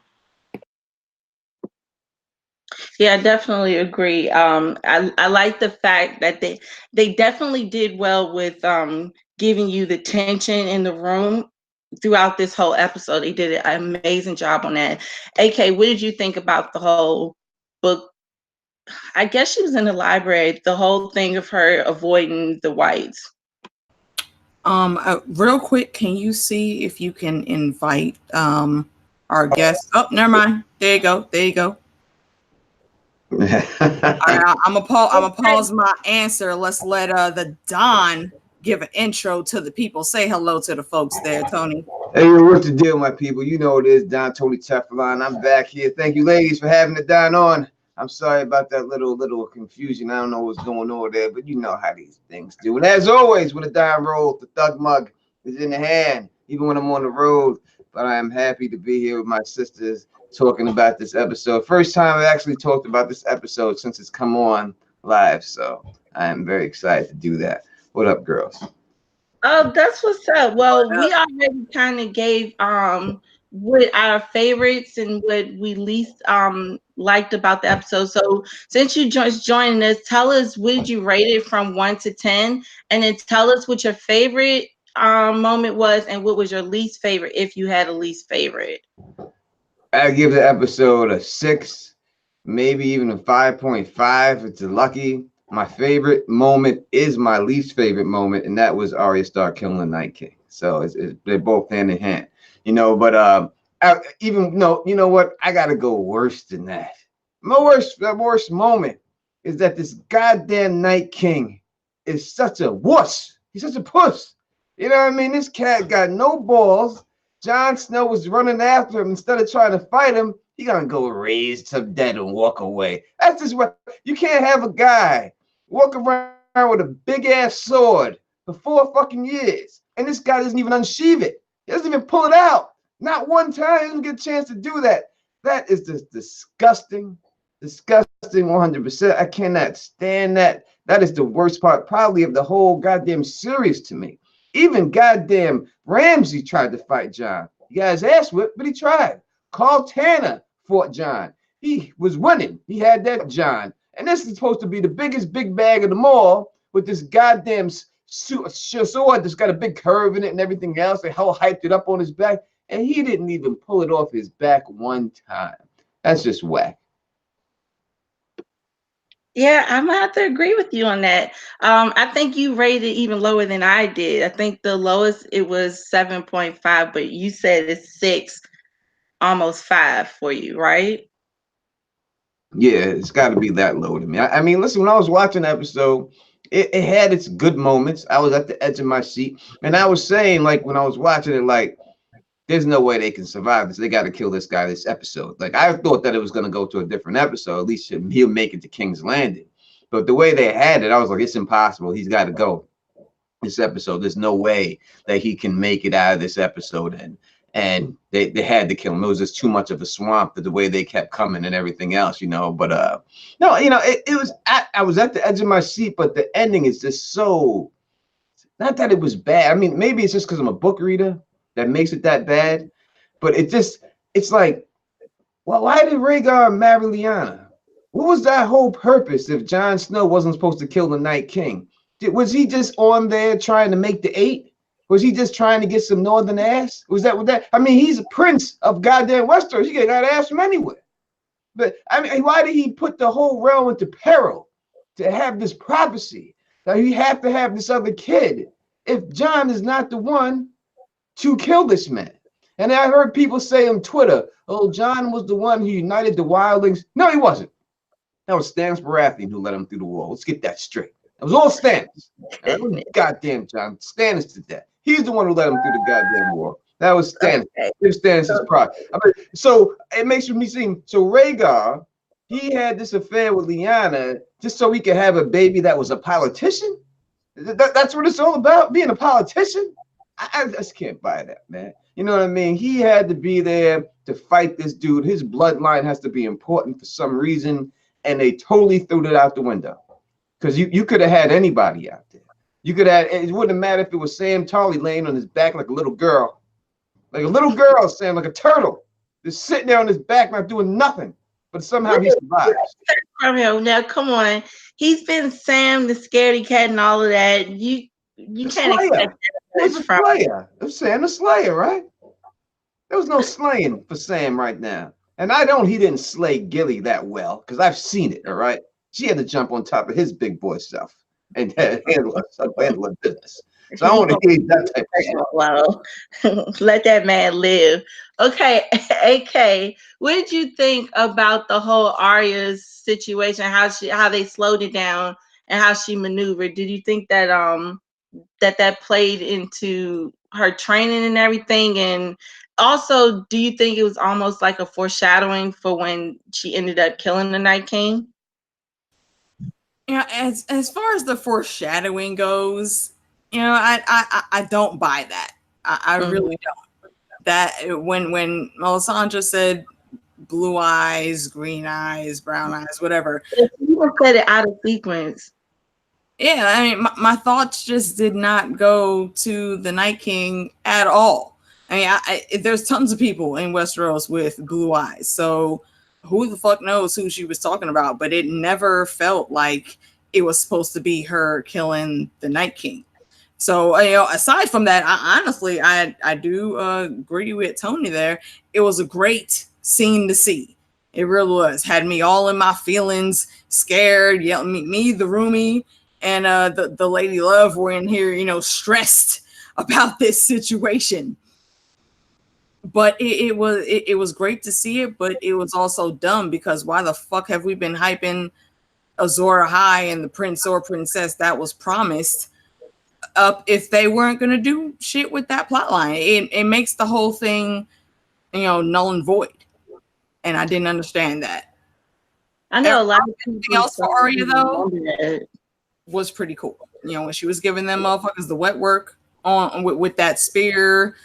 Yeah, I definitely agree. I like the fact that they definitely did well with giving you the tension in the room throughout this whole episode. They did an amazing job on that. AK, what did you think about the whole book? I guess she was in the library, the whole thing of her avoiding the whites. Real quick, can you see if you can invite our guest? Oh, never mind. There you go. There you go. All right, I'm gonna pause my answer. Let's let the Don give an intro to the people. Say hello to the folks there, Tony. Hey, what's the deal, my people? You know it is Don Tony Teflon. I'm back here. Thank you, ladies, for having the Don on. I'm sorry about that little confusion. I don't know what's going on there, but you know how these things do. And as always, when the Don rolls, the thug mug is in the hand, even when I'm on the road. But I am happy to be here with my sisters talking about this episode. First time I've actually talked about this episode since it's come on live, so I am very excited to do that. What up, girls? Oh, that's what's up. Well, we already kind of gave what our favorites and what we least liked about the episode. So since you just joining us, tell us what did you rate it from 1 to 10, and then tell us what your favorite moment was and what was your least favorite if you had a least favorite. I give the episode a 6, maybe even a 5.5. It's a lucky. My favorite moment is my least favorite moment, and that was Arya Stark killing the Night King. So they're both hand in hand, you know. But even no, you know what? I gotta go worse than that. My worst moment is that this goddamn Night King is such a wuss. He's such a puss. You know what I mean? This cat got no balls. Jon Snow was running after him. Instead of trying to fight him, he gonna go raise to dead and walk away. That's just what you can't have a guy walk around with a big ass sword for 4 fucking years, and this guy doesn't even unsheath it. He doesn't even pull it out. Not one time. He doesn't get a chance to do that. That is just disgusting, disgusting 100%. I cannot stand that. That is the worst part, probably, of the whole goddamn series to me. Even goddamn Ramsay tried to fight John. He got his ass whipped, but he tried. Carl Tanner fought John. He was winning. He had that John. And this is supposed to be the biggest big bag of them all with this goddamn sword that's got a big curve in it and everything else. They all hyped it up on his back. And he didn't even pull it off his back one time. That's just whack. Yeah, I'm gonna have to agree with you on that. I think you rated even lower than I did. I think the lowest it was 7.5, but you said it's 6, almost 5 for you, right? Yeah, it's got to be that low to me. I mean, listen, when I was watching the episode, it had its good moments. I was at the edge of my seat, and I was saying, like, when I was watching it, like, there's no way they can survive this. They got to kill this guy this episode. Like, I thought that it was going to go to a different episode. At least he'll make it to King's Landing. But the way they had it, I was like, it's impossible. He's got to go this episode. There's no way that he can make it out of this episode. And they had to kill him. It was just too much of a swamp, the way they kept coming and everything else, you know. But no, you know, it was I was at the edge of my seat, but the ending is just so, not that it was bad. I mean, maybe it's just because I'm a book reader that makes it that bad. But it's like, well, why did Rhaegar marry Lyanna? What was that whole purpose if Jon Snow wasn't supposed to kill the Night King? Was he just on there trying to make the 8? Was he just trying to get some northern ass? Was that what that? I mean, he's a prince of goddamn Westeros. You got ass from anywhere. But I mean, why did he put the whole realm into peril to have this prophecy that he have to have this other kid if Jon is not the one to kill this man? And I heard people say on Twitter, "Oh, Jon was the one who united the wildlings." No, he wasn't. That was Stannis Baratheon who led him through the wall. Let's get that straight. It was all Stannis. Goddamn Jon. Stannis did that. He's the one who led him through the goddamn wall. That was Stannis. Give Stannis his pride. I mean, so it makes me seem, so Rhaegar, he had this affair with Lyanna just so he could have a baby that was a politician? That's what it's all about, being a politician? I just can't buy that, man. You know what I mean? He had to be there to fight this dude. His bloodline has to be important for some reason, and they totally threw it out the window. Because you could have had anybody out there. You could have, it wouldn't have mattered if it was Sam Tarly laying on his back like a little girl. Like a little girl, Sam, like a turtle. Just sitting there on his back, not doing nothing. But somehow he survives. Now, come on. He's been Sam, the scaredy cat, and all of that. You can't expect that from him. It was Sam the Slayer, right? There was no slaying for Sam right now. And he didn't slay Gilly that well, because I've seen it, all right? She had to jump on top of his big boy stuff and handle business. So I don't want to hear that type of stuff. Well, let that man live. Okay, AK, what did you think about the whole Arya's situation? How they slowed it down and how she maneuvered? Did you think that that played into her training and everything? And also, do you think it was almost like a foreshadowing for when she ended up killing the Night King? Yeah, as far as the foreshadowing goes, you know, I don't buy that. I really don't. That when Melisandre said blue eyes, green eyes, brown eyes, whatever. You said it out of sequence. Yeah, I mean, my thoughts just did not go to the Night King at all. I mean, there's tons of people in Westeros with blue eyes, so who the fuck knows who she was talking about? But it never felt like it was supposed to be her killing the Night King. So, you know, aside from that, I do agree with Tony there. It was a great scene to see. It really was. Had me all in my feelings, scared, yelling, me, the roomie, and the Lady Love were in here, you know, stressed about this situation. But it was great to see it, but it was also dumb because why the fuck have we been hyping Azor Ahai and the prince or princess that was promised up if they weren't going to do shit with that plot line? It makes the whole thing, you know, null and void. And I didn't understand that. I know a lot of everything else for Arya though was pretty cool. You know, when she was giving them motherfuckers the wet work on with that spear,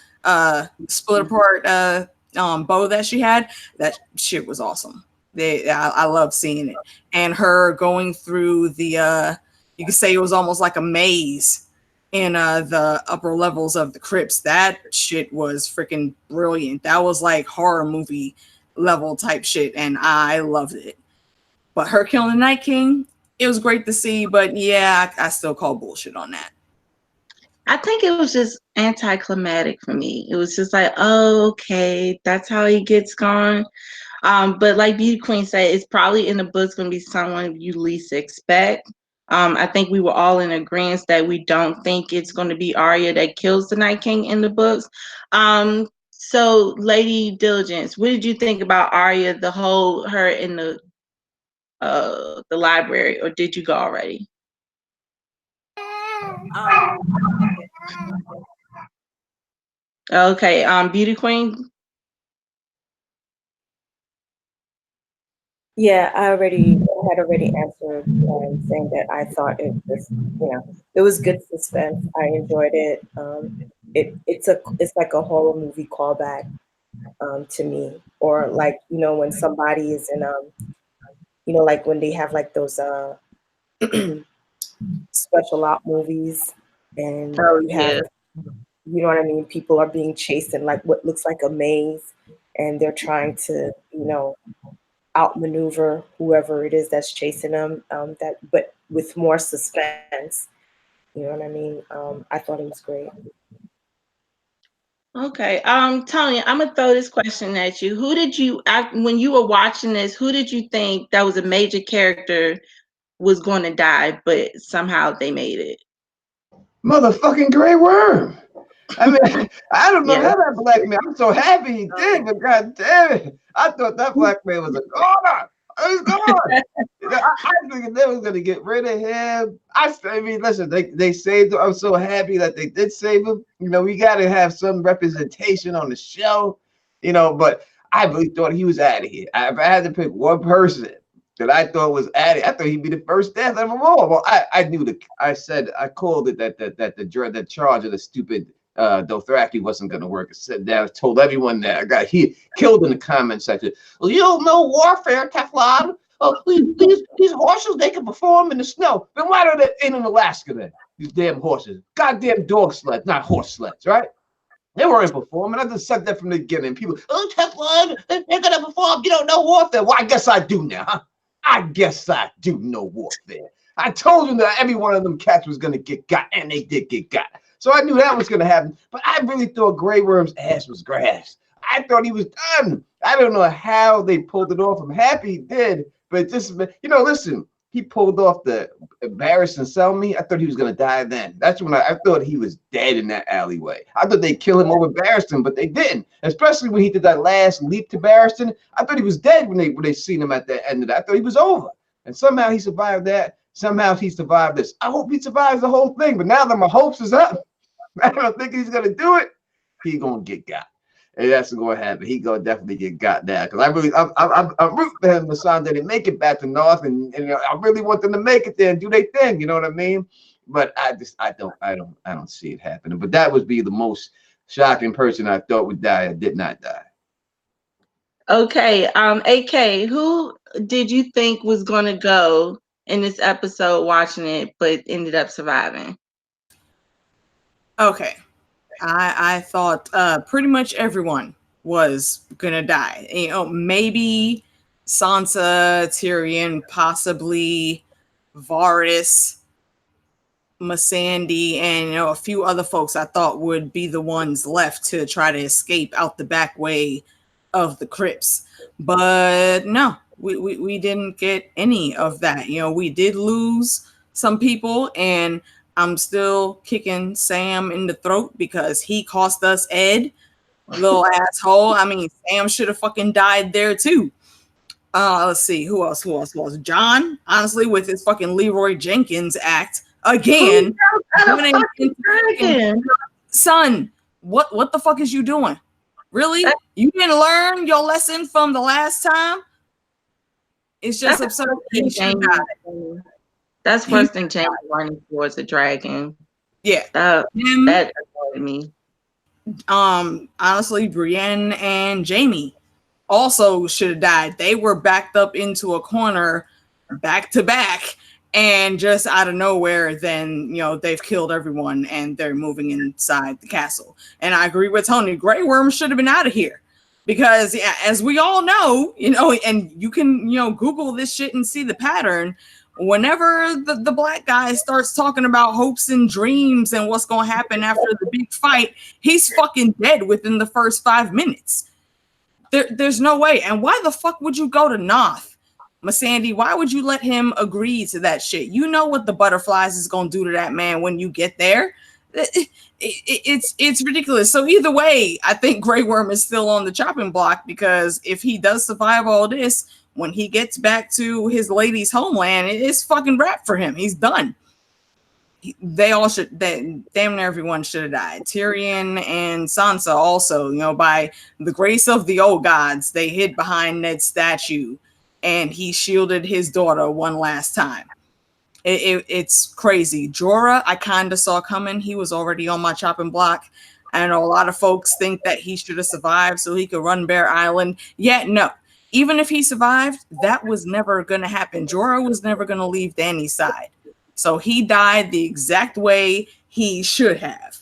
split apart bow that she had, that shit was awesome. I love seeing it. And her going through the you could say it was almost like a maze in the upper levels of the crypts. That shit was freaking brilliant. That was like horror movie level type shit, and I loved it. But her killing the Night King, it was great to see, but yeah, I still call bullshit on that. I think it was just anticlimactic for me. It was just like, oh, okay, that's how he gets gone. But like Beauty Queen said, it's probably in the books going to be someone you least expect. I think we were all in agreement that we don't think it's going to be Arya that kills the Night King in the books. So, Lady Diligence, what did you think about Arya, her in the library, or did you go already? Okay, Beauty Queen. Yeah, I had already answered saying that I thought it was, it was good suspense. I enjoyed it. It's like a horror movie callback to me, or like when somebody is in like when they have like those special op movies, and Oh you have yeah. what I mean. People are being chased in like what looks like a maze, and they're trying to outmaneuver whoever it is that's chasing them. But with more suspense. You know what I mean? I thought it was great. Okay. Tony, I'm gonna throw this question at you. Who did you when you were watching this? Who did you think that was a major character was going to die, but somehow they made it? Motherfucking Grey Worm. I mean, I don't know Yeah. how that black man. I'm so happy he did, but god damn it, I thought that black man was a goner. He's gone. I figured they was gonna get rid of him. I mean, listen, they saved him. I'm so happy that they did save him. We got to have some representation on the show. But I really thought he was out of here. If I had to pick one person that I thought was out of I thought he'd be the first death of them all. Well, I knew I called it that the charge of the stupid Dothraki wasn't going to work. I said that. I told everyone that. I got killed in the comment section. Well, you don't know warfare, Teflon. Oh, these horses, they can perform in the snow. Then why don't they in Alaska then? These damn horses. Goddamn dog sleds, not horse sleds, right? They weren't performing. I just said that from the beginning. People, oh, Teflon, they're going to perform. You don't know warfare. Well, I guess I do now, huh? I guess I do know warfare. I told you that every one of them cats was going to get got, and they did get got. So I knew that was going to happen. But I really thought Grey Worm's ass was grass. I thought he was done. I don't know how they pulled it off. I'm happy he did. But just, listen, he pulled off the embarrass and sell me. I thought he was going to die then. That's when I thought he was dead in that alleyway. I thought they'd kill him over Barristan, but they didn't. Especially when he did that last leap to Barristan. I thought he was dead when they seen him at the end of that. I thought he was over. And somehow he survived that. Somehow he survived this. I hope he survives the whole thing. But now that my hopes is up, I don't think he's going to do it. He's going to get got. And that's going to happen. He gonna definitely get got down because I'm rooting for him. The son that they make it back to North, and I really want them to make it there and do their thing. You know what I mean? But I don't see it happening. But that would be the most shocking person I thought would die and did not die. Okay. AK, who did you think was going to go in this episode watching it, but ended up surviving? Okay. I thought pretty much everyone was gonna die. Maybe Sansa, Tyrion, possibly Varys, Missandei, and a few other folks I thought would be the ones left to try to escape out the back way of the crypts. But no, we didn't get any of that. We did lose some people, and I'm still kicking Sam in the throat because he cost us Ed, little asshole. I mean, Sam should have fucking died there too. Let's see, who else? John, honestly, with his fucking Leroy Jenkins act again. Son, what the fuck is you doing? Really? You didn't learn your lesson from the last time? It's just absurd. He should die. That's worse than Jaime running towards a dragon. Yeah. That annoyed me. Honestly, Brienne and Jaime also should have died. They were backed up into a corner back to back, and just out of nowhere, then they've killed everyone and they're moving inside the castle. And I agree with Tony. Grey Worm should have been out of here. Because as we all know, and you can, Google this shit and see the pattern. Whenever the black guy starts talking about hopes and dreams and what's going to happen after the big fight, he's fucking dead within the first 5 minutes. There's no way. And why the fuck would you go to Noth? Missandei, why would you let him agree to that shit? You know what the butterflies is going to do to that man when you get there. It's ridiculous. So either way, I think Grey Worm is still on the chopping block, because if he does survive all this, when he gets back to his lady's homeland, it's fucking wrapped for him. He's done. they all should, damn near everyone should have died. Tyrion and Sansa also, you know, by the grace of the old gods, they hid behind Ned's statue and he shielded his daughter one last time. It's crazy. Jorah, I kind of saw coming. He was already on my chopping block. I know a lot of folks think that he should have survived so he could run Bear Island. Yet, no. Even if he survived, that was never going to happen. Jorah was never going to leave Dany's side. So he died the exact way he should have.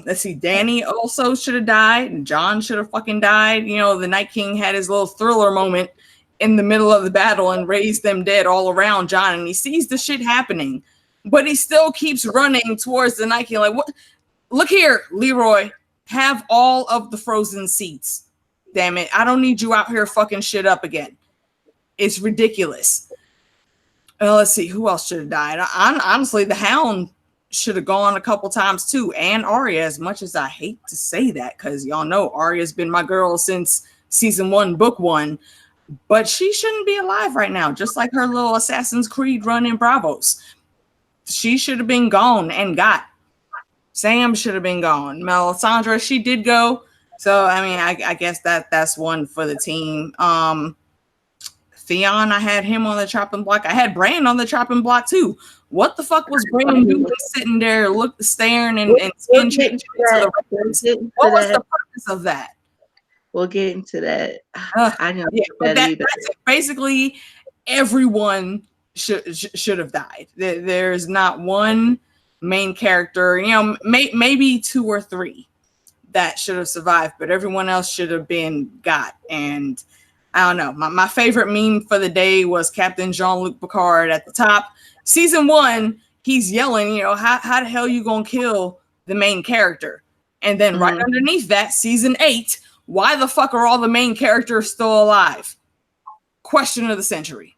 Let's see, Dany also should have died, and Jon should have fucking died. You know, the Night King had his little thriller moment in the middle of the battle and raised them dead all around Jon, and he sees the shit happening, but he still keeps running towards the Night King. Like, what? Look here, Leroy, have all of the frozen seats. Damn it, I don't need you out here fucking shit up again. It's ridiculous. Let's see, who else should have died? Honestly, the Hound should have gone a couple times too, and Arya, as much as I hate to say that, because y'all know Arya's been my girl since season 1, book 1, but she shouldn't be alive right now, just like her little Assassin's Creed run in Bravos. She should have been gone and got. Sam should have been gone. Melisandre, she did go, so I mean, I guess that's one for the team. Theon, I had him on the chopping block. I had Bran on the chopping block too. What the fuck was Bran doing sitting there, staring and skin changing to the records? What was the purpose of that? We'll get into that. I didn't but that's basically everyone should have died. There's not one main character, you know, maybe 2 or 3 that should have survived, but everyone else should have been got. And I don't know. My favorite meme for the day was Captain Jean-Luc Picard at the top. Season 1, he's yelling, you know, how the hell you gonna kill the main character? And then right underneath that, season 8, why the fuck are all the main characters still alive? Question of the century.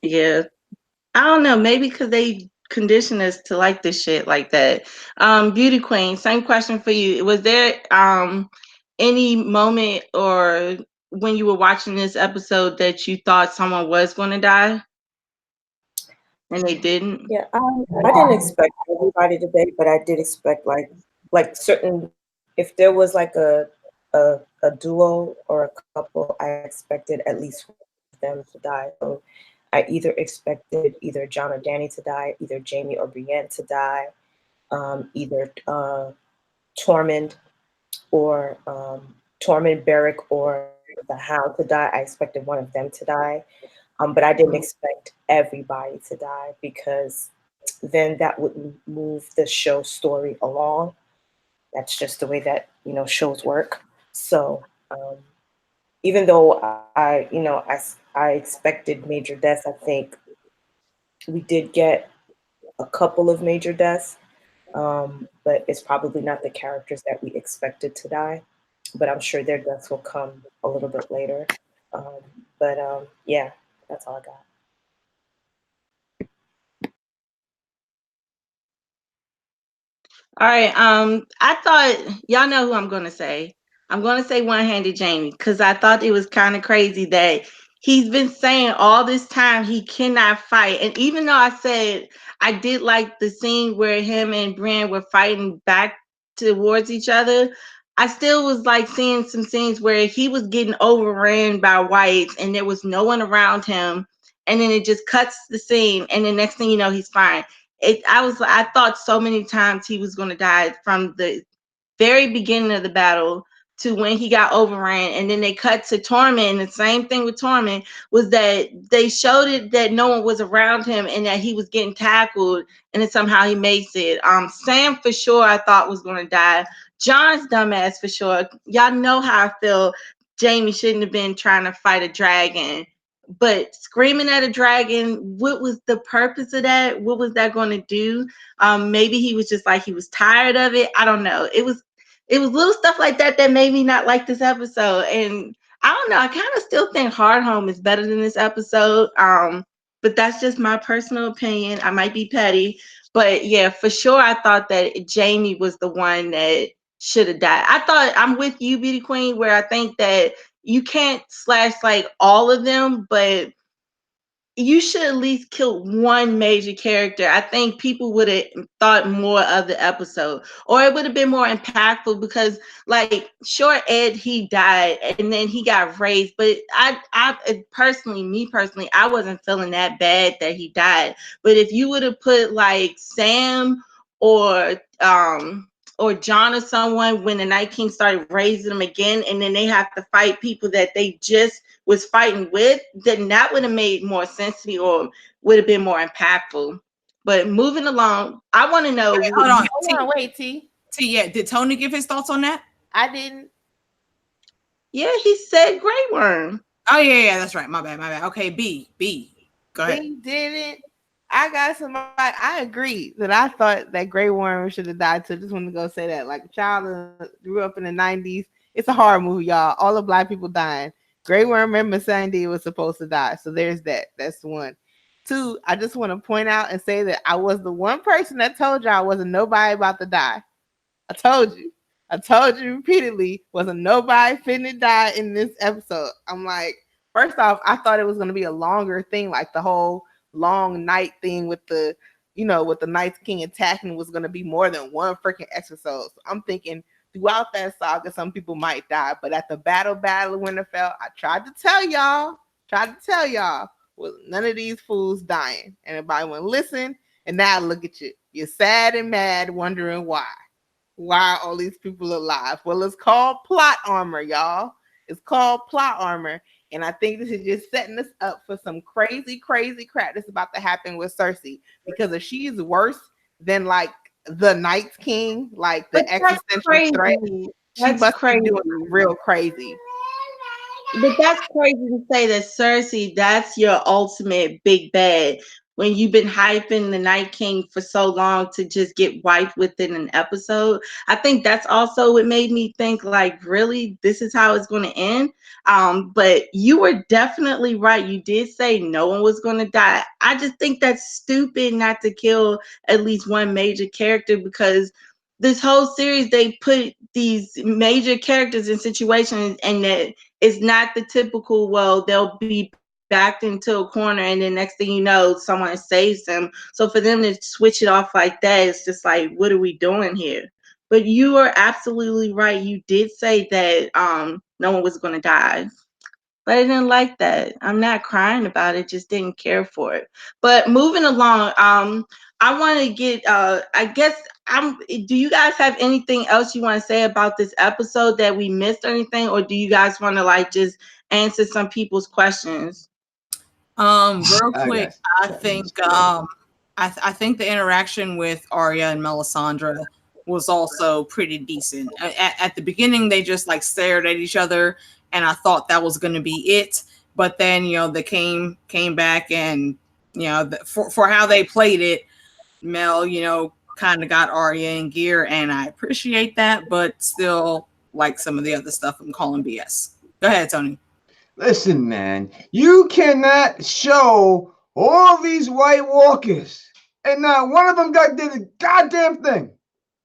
Yeah. I don't know. Maybe because they condition us to like this shit like that. Beauty Queen, same question for you. Was there any moment or when you were watching this episode that you thought someone was going to die and they didn't? Yeah, I didn't expect everybody to die, but I did expect like certain. If there was like a duo or a couple, I expected at least one of them to die. So I either expected either Jon or Dany to die, either Jaime or Brienne to die, either Tormund or Beric or the Hound to die. I expected one of them to die, but I didn't expect everybody to die because then that would move the show story along. That's just the way that, you know, shows work. So even though I expected major deaths, I think we did get a couple of major deaths, but it's probably not the characters that we expected to die. But I'm sure their deaths will come a little bit later. Yeah, that's all I got. All right. I thought y'all know who I'm gonna say. I'm gonna say one-handed Jamie because I thought it was kind of crazy that he's been saying all this time he cannot fight. And even though I said I did like the scene where him and Brienne were fighting back towards each other, I still was like seeing some scenes where he was getting overran by whites and there was no one around him. And then it just cuts the scene, and the next thing you know, he's fine. I thought so many times he was going to die from the very beginning of the battle to when he got overran, and then they cut to Tormund. And the same thing with Tormund was that they showed it that no one was around him and that he was getting tackled, and then somehow he makes it. Sam for sure I thought was going to die. John's dumbass for sure. Y'all know how I feel. Jamie shouldn't have been trying to fight a dragon. But screaming at a dragon, what was the purpose of that? What was that going to do? Maybe he was just like he was tired of it. I don't know. It was little stuff like that that made me not like this episode. And I don't know. I kind of still think Hard Home is better than this episode. But that's just my personal opinion. I might be petty, but yeah, for sure, I thought that Jamie was the one that should have died. I thought I'm with you, Beauty Queen, where I think that you can't slash like all of them, but you should at least kill one major character. I think people would have thought more of the episode, or it would have been more impactful because, like, sure, Ed, he died and then he got raised, but I personally, me personally, I wasn't feeling that bad that he died. But if you would have put like Sam or John or someone when the Night King started raising them again, and then they have to fight people that they just was fighting with, then that would have made more sense to me, or would have been more impactful. But moving along, I want to know Wait, what hold on. Hold on, wait, T. Yeah, did Tony give his thoughts on that? I didn't. Yeah, he said Grey Worm. Oh yeah, that's right. My bad. Okay, B. Go ahead. They didn't. I got somebody. I agree that I thought that Grey Worm should have died too. Just want to go say that. Like a child grew up in the 90s. It's a horror movie, y'all. All the black people dying. Grey Worm and Miss Sandy was supposed to die. So there's that. That's one. Two, I just want to point out and say that I was the one person that told y'all wasn't nobody about to die. I told you repeatedly, wasn't nobody finna die in this episode. I'm like, first off, I thought it was gonna be a longer thing, like the whole long night thing with the, with the Night King attacking was gonna be more than one freaking episode. So I'm thinking throughout that saga, some people might die, but at the battle of Winterfell, I tried to tell y'all, well, none of these fools dying, and everybody wouldn't listen. And now look at you, you're sad and mad, wondering why. Why are all these people alive? Well, it's called plot armor, y'all. It's called plot armor. And I think this is just setting us up for some crazy, crazy crap that's about to happen with Cersei. Because if she's worse than like the Night King, like the existential threat, she must be doing real crazy. But that's crazy to say that Cersei, that's your ultimate big bad. When you've been hyping the Night King for so long to just get wiped within an episode. I think that's also what made me think, like, really, this is how it's going to end. But you were definitely right. You did say no one was going to die. I just think that's stupid not to kill at least one major character, because this whole series, they put these major characters in situations, and that it's not the typical, well, they'll be backed into a corner and then next thing you know, someone saves them. So for them to switch it off like that, it's just like, what are we doing here? But you are absolutely right. You did say that no one was going to die. But I didn't like that. I'm not crying about it, just didn't care for it. But moving along, I want to get I guess do you guys have anything else you want to say about this episode that we missed or anything, or do you guys want to like just answer some people's questions? Real quick, I think I think the interaction with Arya and Melisandre was also pretty decent. At the beginning, they just like stared at each other, and I thought that was going to be it. But then, they came back, and for how they played it, Mel, kind of got Arya in gear, and I appreciate that. But still, like some of the other stuff, I'm calling BS. Go ahead, Tony. Listen, man, you cannot show all these White Walkers and not one of them did a goddamn thing.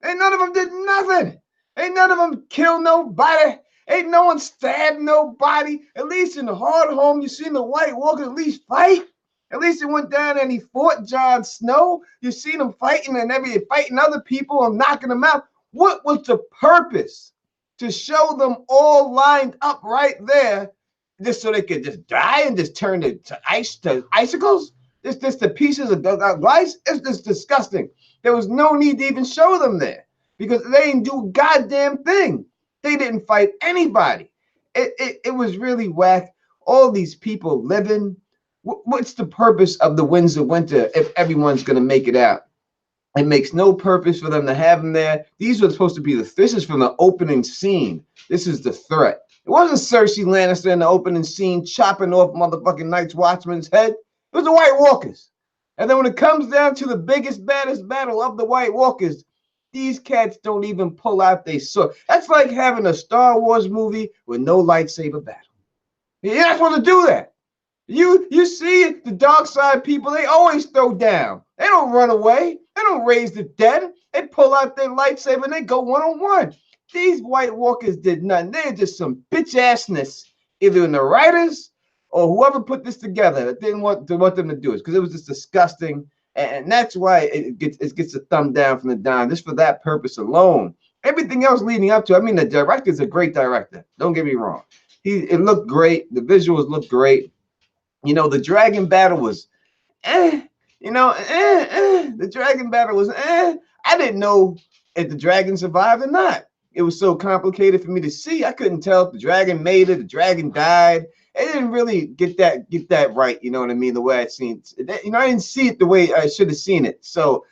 Ain't none of them did nothing. Ain't none of them killed nobody. Ain't no one stabbed nobody. At least in the Hard Home, you seen the White Walkers at least fight. At least it went down and he fought Jon Snow. You seen him fighting and fighting other people and knocking them out. What was the purpose? To show them all lined up right there, just so they could just die and just turn to icicles? Just the pieces of ice? It's just disgusting. There was no need to even show them there because they didn't do a goddamn thing. They didn't fight anybody. It was really whack. All these people living. What's the purpose of the Winds of Winter if everyone's going to make it out? It makes no purpose for them to have them there. These were supposed to be this is from the opening scene. This is the threat. It wasn't Cersei Lannister in the opening scene chopping off motherfucking Night's Watchman's head. It was the White Walkers. And then when it comes down to the biggest, baddest battle of the White Walkers, these cats don't even pull out their sword. That's like having a Star Wars movie with no lightsaber battle. You're not supposed to do that. You see it, the dark side people, they always throw down. They don't run away. They don't raise the dead. They pull out their lightsaber and they go one-on-one. These White Walkers did nothing. They're just some bitch-assness, either in the writers or whoever put this together didn't want them to do it because it was just disgusting. And that's why it gets a thumb down from the Don, just for that purpose alone. Everything else leading up to, I mean, the director's a great director. Don't get me wrong. It looked great. The visuals looked great. You know, the dragon battle was, the dragon battle was, I didn't know if the dragon survived or not. It was so complicated for me to see. I couldn't tell if the dragon made it, the dragon died. I didn't really get that right. You know what I mean? The way I seen it. You know, I didn't see it the way I should have seen it. So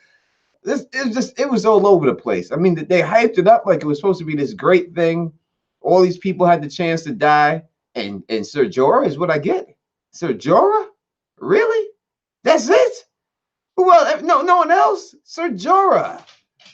it was all over the place. I mean, they hyped it up like it was supposed to be this great thing. All these people had the chance to die, and Ser Jorah is what I get. Ser Jorah? Really? That's it? Well, no one else. Ser Jorah.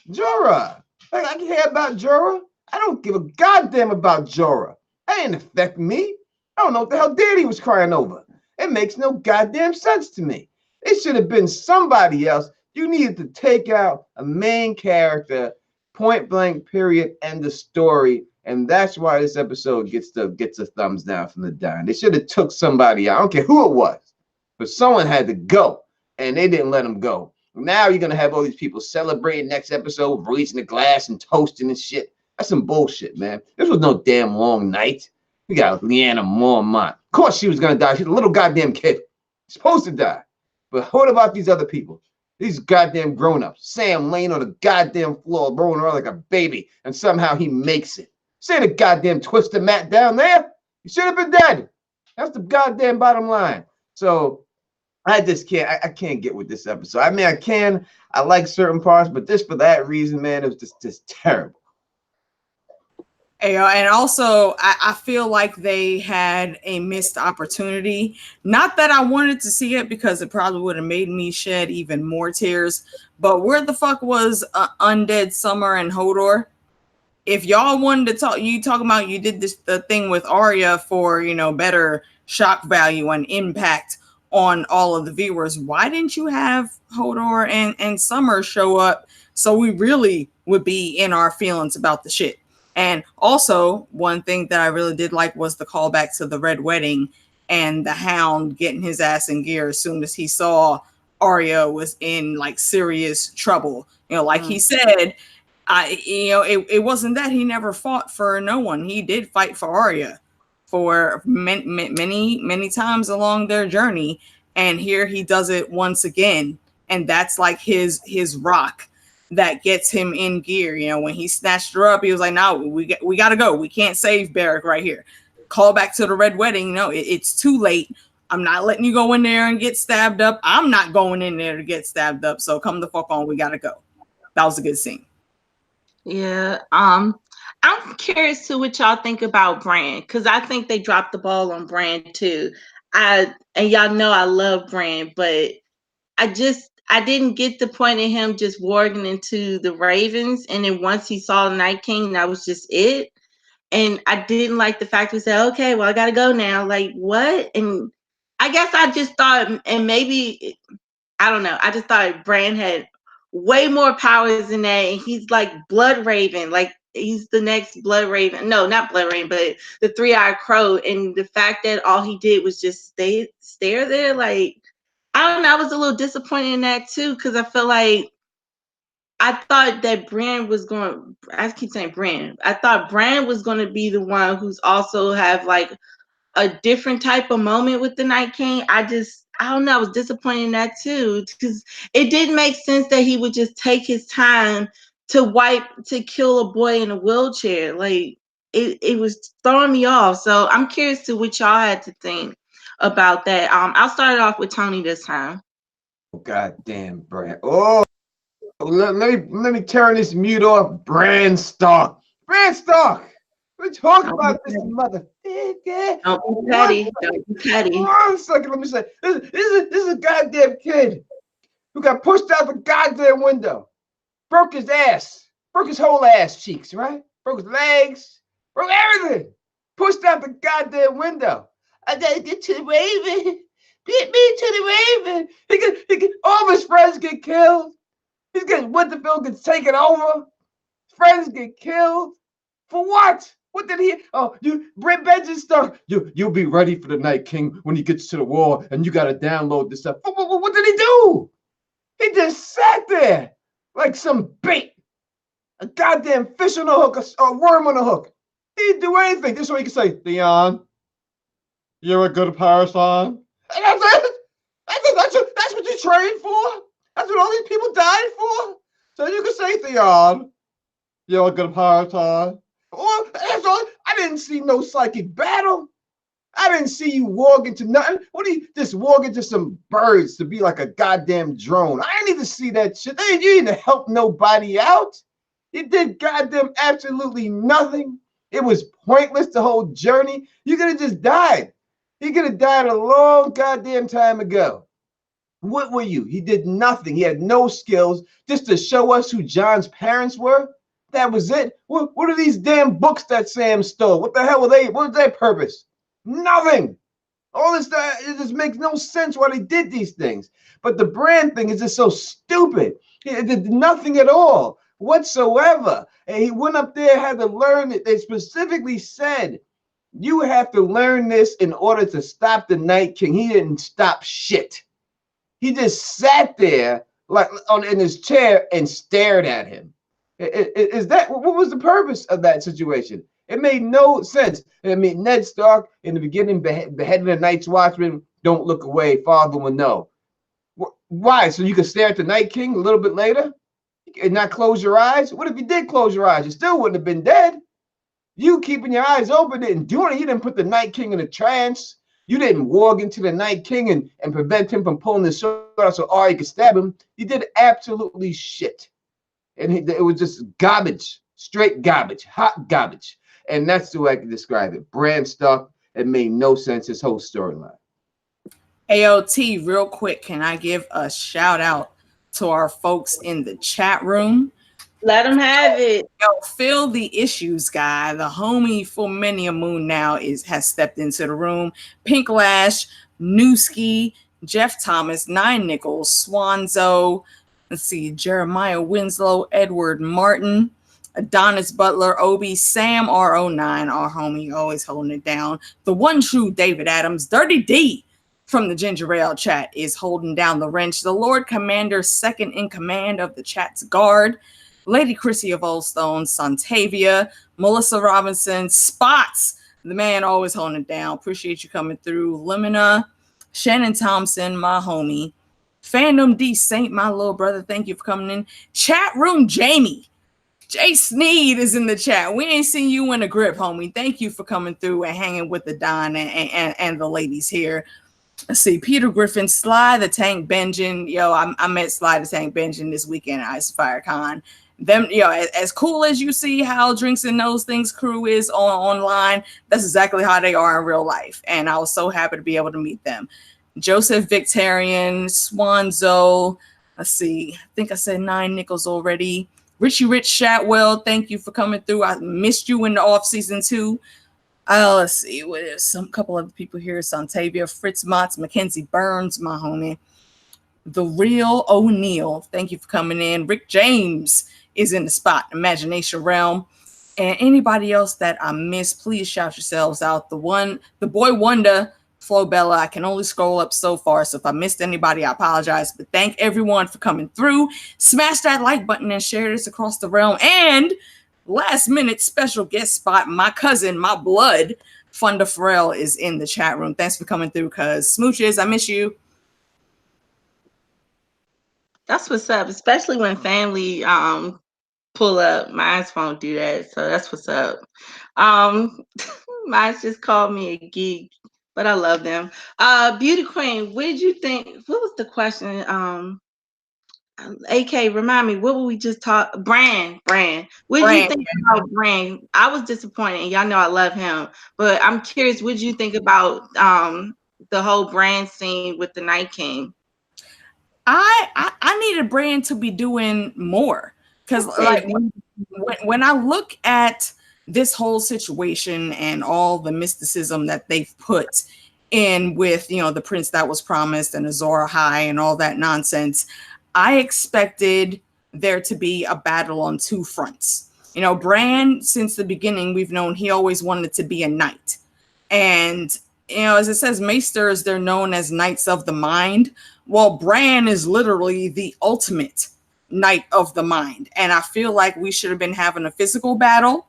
Jorah. Like, I care about Jorah. I don't give a goddamn about Jorah. That didn't affect me. I don't know what the hell Danny was crying over. It makes no goddamn sense to me. It should have been somebody else. You needed to take out a main character, point blank, period, end of story. And that's why this episode gets a thumbs down from the Don. They should have took somebody out. I don't care who it was, but someone had to go, and they didn't let him go. Now you're gonna have all these people celebrating next episode, raising the glass and toasting and shit. That's some bullshit, man. This was no damn long night. We got Leanna Mormont. Of course she was gonna die. She's a little goddamn kid. Supposed to die. But what about these other people? These goddamn grown-ups. Sam laying on the goddamn floor, rolling around like a baby, and somehow he makes it. Say the goddamn twister mat down there. You should have been dead. That's the goddamn bottom line. So I just can't. I can't get with this episode. I mean, I like certain parts, but just for that reason, man, it was just terrible. And also, I feel like they had a missed opportunity. Not that I wanted to see it because it probably would have made me shed even more tears. But where the fuck was Undead Summer and Hodor? If y'all wanted to talk, you talking about you did the thing with Arya for, you know, better shock value and impact on all of the viewers. Why didn't you have Hodor and Summer show up so we really would be in our feelings about the shit? And also, one thing that I really did like was the callback to the Red Wedding and the Hound getting his ass in gear as soon as he saw Arya was in like serious trouble. You know, like he said, it wasn't that he never fought for no one. He did fight for Arya for many times along their journey, and here he does it once again, and that's like his rock that gets him in gear. You know, when he snatched her up, he was like, "No, we gotta go. We can't save Beric right here." Call back to the Red Wedding. No, it's too late. I'm not letting you go in there and get stabbed up. I'm not going in there to get stabbed up. So come the fuck on. We gotta go. That was a good scene. Yeah. I'm curious to what y'all think about Bran, because I think they dropped the ball on Bran too. And y'all know I love Bran, but I didn't get the point of him just warging into the Ravens, and then once he saw the Night King, that was just it. And I didn't like the fact he said, "Okay, well, I gotta go now." Like, what? And I guess I just thought, and maybe I don't know. I just thought Bran had way more powers than that, and he's like Blood Raven, like he's the next Blood Raven. No, not Blood Raven, but the Three-Eyed Crow. And the fact that all he did was just stare there, like, I don't know. I was a little disappointed in that too, because I feel like I thought that Bran was going. I keep saying Bran. I thought Bran was going to be the one who's also have like a different type of moment with the Night King. I don't know. I was disappointed in that too, because it didn't make sense that he would just take his time to kill a boy in a wheelchair. Like it was throwing me off. So I'm curious to what y'all had to think about that. I'll start it off with Tony this time. Goddamn Bran. Oh, let me turn this mute off. Bran Stark. Bran Stark. We're talking about this mother. Don't be petty. Don't be petty. One second, let me say. This is a goddamn kid who got pushed out the goddamn window. Broke his ass. Broke his whole ass cheeks, right? Broke his legs. Broke everything. Pushed out the goddamn window. I gotta get to the Raven. Get me to the Raven. He get all of his friends get killed. Winterfell gets taken over. Friends get killed. For what? What did he? Oh, you Brent Benjamin stuff. You'll be ready for the Night King when he gets to the war, and you gotta download this stuff. What did he do? He just sat there like some bait, a goddamn fish on a hook, a worm on a hook. He didn't do anything. This way he can say, Theon, you're a good person. And that's it. That's what you trained for. That's what all these people died for. So you can say, Theon, you're a good person. Or that's all. I didn't see no psychic battle. I didn't see you walk into nothing. What do you just walk into some birds to be like a goddamn drone? I didn't even see that shit. You didn't help nobody out. You did goddamn absolutely nothing. It was pointless the whole journey. You could have just died. He could have died a long goddamn time ago. What were you? He did nothing. He had no skills just to show us who John's parents were. That was it. What are these damn books that Sam stole? What the hell were they? What was their purpose? Nothing. All this stuff, it just makes no sense why they did these things. But the brand thing is just so stupid. It did nothing at all whatsoever. And he went up there, had to learn it. They specifically said, you have to learn this in order to stop the Night King. He didn't stop shit. He just sat there like in his chair and stared at him. Is that what was the purpose of that situation? It made no sense. I mean, Ned Stark in the beginning beheading the Night's Watchman. Don't look away. Father will know. Why? So you could stare at the Night King a little bit later and not close your eyes? What if you did close your eyes? You still wouldn't have been dead. You keeping your eyes open didn't do it. You didn't put the Night King in a trance. You didn't walk into the Night King and prevent him from pulling his sword out so Arya could stab him. You did absolutely shit. And it was just garbage, straight garbage, hot garbage. And that's the way I can describe it. Brand stuff. It made no sense, his whole storyline. AOT, real quick, can I give a shout out to our folks in the chat room? Let them have it. Yo, Phil the Issues guy, the homie for many a moon now has stepped into the room. Pink Lash, Newski, Jeff Thomas, Nine Nichols, Swanzo, let's see, Jeremiah Winslow, Edward Martin, Adonis Butler, Obi, Sam R09, our homie, always holding it down. The one true David Adams, Dirty D from the Ginger Ale chat is holding down the wrench. The Lord Commander, second in command of the chat's guard. Lady Chrissy of Oldstone, Santavia, Melissa Robinson, Spots, the man always holding it down. Appreciate you coming through. Lemina, Shannon Thompson, my homie. Fandom D Saint, my little brother, thank you for coming in. Chat room Jamie. Jay Sneed is in the chat. We ain't seen you in a grip, homie. Thank you for coming through and hanging with the Don and the ladies here. Let's see, Peter Griffin, Sly the Tank Benjamin. Yo, I met Sly the Tank Benjamin this weekend at Icefire Con. Them, yo, as cool as you see how Drinks and Those Things crew is online, that's exactly how they are in real life. And I was so happy to be able to meet them. Joseph Victorian, Swanzo. Let's see, I think I said Nine Nichols already. Richie Rich Shatwell, thank you for coming through. I missed you in the off season too. Let's see, what is some couple of people here? Santavia, Fritz Motts, Mackenzie Burns, my homie. The Real O'Neill, thank you for coming in. Rick James is in the spot, Imagination Realm. And anybody else that I missed, please shout yourselves out. The Boy Wonder, Flo Bella. I can only scroll up so far, so if I missed anybody, I apologize. But thank everyone for coming through. Smash that like button and share this across the realm. And last minute special guest spot, my cousin, my blood, Funda Farrell is in the chat room. Thanks for coming through, cuz smooches, I miss you. That's what's up, especially when family pull up. Mine won't do that, so that's what's up. Mine just called me a geek, but I love them. Beauty Queen, what did you think? What was the question? AK, remind me, what were we just talk? Brand. What did you think about Brand? I was disappointed, and y'all know I love him, but I'm curious, what did you think about the whole Brand scene with the Night King? I needed Brand to be doing more, because like when I look at this whole situation and all the mysticism that they've put in with, you know, the prince that was promised and Azor Ahai and all that nonsense, I expected there to be a battle on two fronts. You know, Bran, since the beginning, we've known he always wanted to be a knight. And, you know, as it says, maesters, they're known as knights of the mind. Well, Bran is literally the ultimate knight of the mind. And I feel like we should have been having a physical battle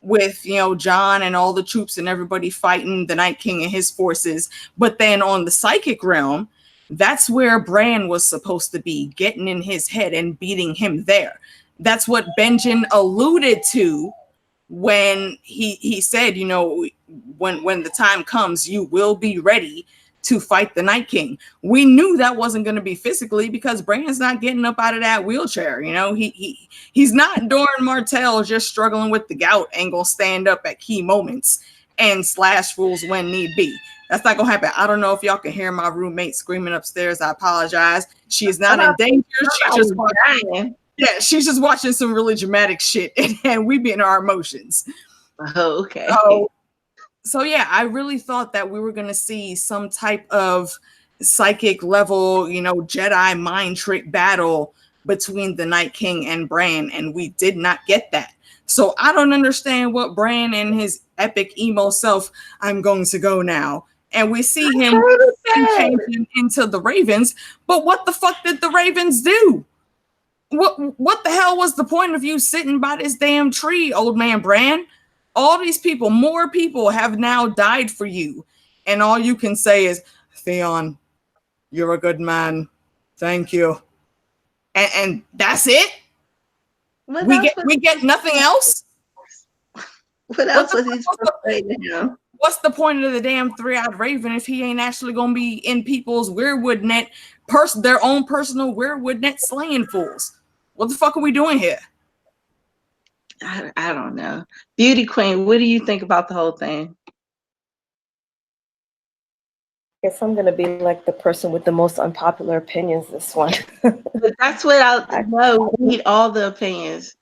with, you know, Jon and all the troops and everybody fighting the Night King and his forces. But then on the psychic realm, that's where Bran was supposed to be, getting in his head and beating him there. That's what Benjen alluded to when he said, you know, when the time comes, you will be ready to fight the Night King. We knew that wasn't going to be physically because Bran's not getting up out of that wheelchair. You know, he's not Doran Martell just struggling with the gout and gonna stand up at key moments and slash fools when need be. That's not gonna happen. I don't know if y'all can hear my roommate screaming upstairs. I apologize. She is not in danger. She's just watching. Yeah, she's just watching some really dramatic shit, and we be in our emotions. Oh, okay. So yeah, I really thought that we were going to see some type of psychic level, you know, Jedi mind trick battle between the Night King and Bran, and we did not get that. So I don't understand what Bran and his epic emo self, I'm going to go now. And we see him changing into the Ravens, but what the fuck did the Ravens do? What the hell was the point of you sitting by this damn tree, old man Bran? All these people, more people have now died for you. And all you can say is, Theon, you're a good man. Thank you. And that's it? We get nothing else? What else was he supposed to say to him? What's the point of the damn three-eyed raven if he ain't actually going to be in people's weirwood net, their own personal weirwood net slaying fools? What the fuck are we doing here? I don't know. Beauty Queen, what do you think about the whole thing? Guess I'm gonna be like the person with the most unpopular opinions this one. But that's what I know. We need all the opinions.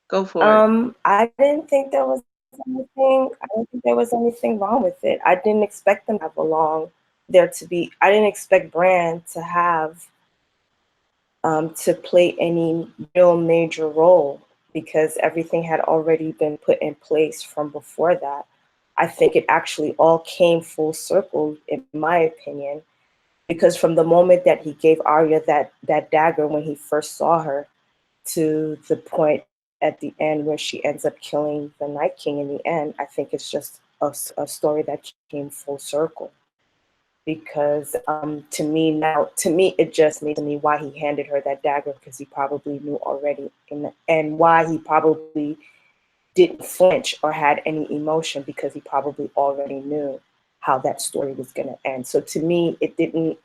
Go for it. I didn't think there was anything. I don't think there was anything wrong with it. I didn't expect them to have along there to be. I didn't expect Bran to have to play any real major role because everything had already been put in place from before that. I think it actually all came full circle, in my opinion, because from the moment that he gave Arya that dagger when he first saw her to the point at the end where she ends up killing the Night King in the end, I think it's just a story that came full circle. Because to me, it just made me why he handed her that dagger, because he probably knew already, and why he probably didn't flinch or had any emotion, because he probably already knew how that story was going to end. So to me, I didn't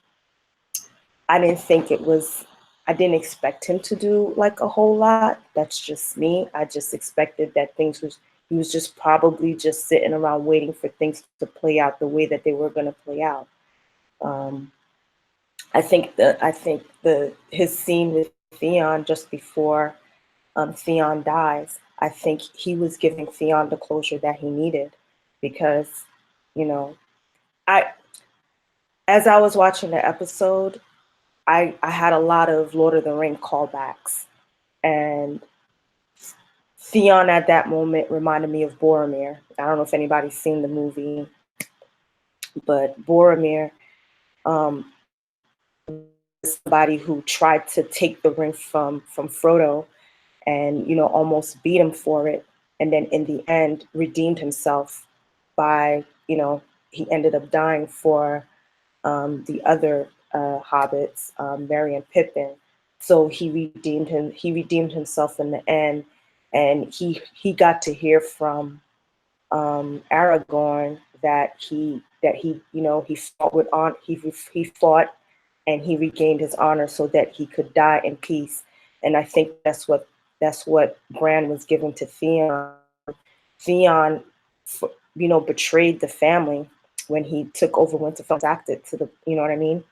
expect him to do like a whole lot. That's just me. I just expected that he was just probably just sitting around waiting for things to play out the way that they were going to play out. I think his scene with Theon just before Theon dies, I think he was giving Theon the closure that he needed, because, you know, as I was watching the episode, I had a lot of Lord of the Rings callbacks, and Theon at that moment reminded me of Boromir. I don't know if anybody's seen the movie, but Boromir, somebody who tried to take the ring from Frodo and, you know, almost beat him for it. And then in the end, redeemed himself by, you know, he ended up dying for the other hobbits, Merry and Pippin. So he redeemed himself in the end. And he got to hear from Aragorn that he you know, he fought with he fought and he regained his honor so that he could die in peace. And I think that's what Bran was given to Theon. Theon, you know, betrayed the family when he took over Winterfell, acted to the, you know what I mean?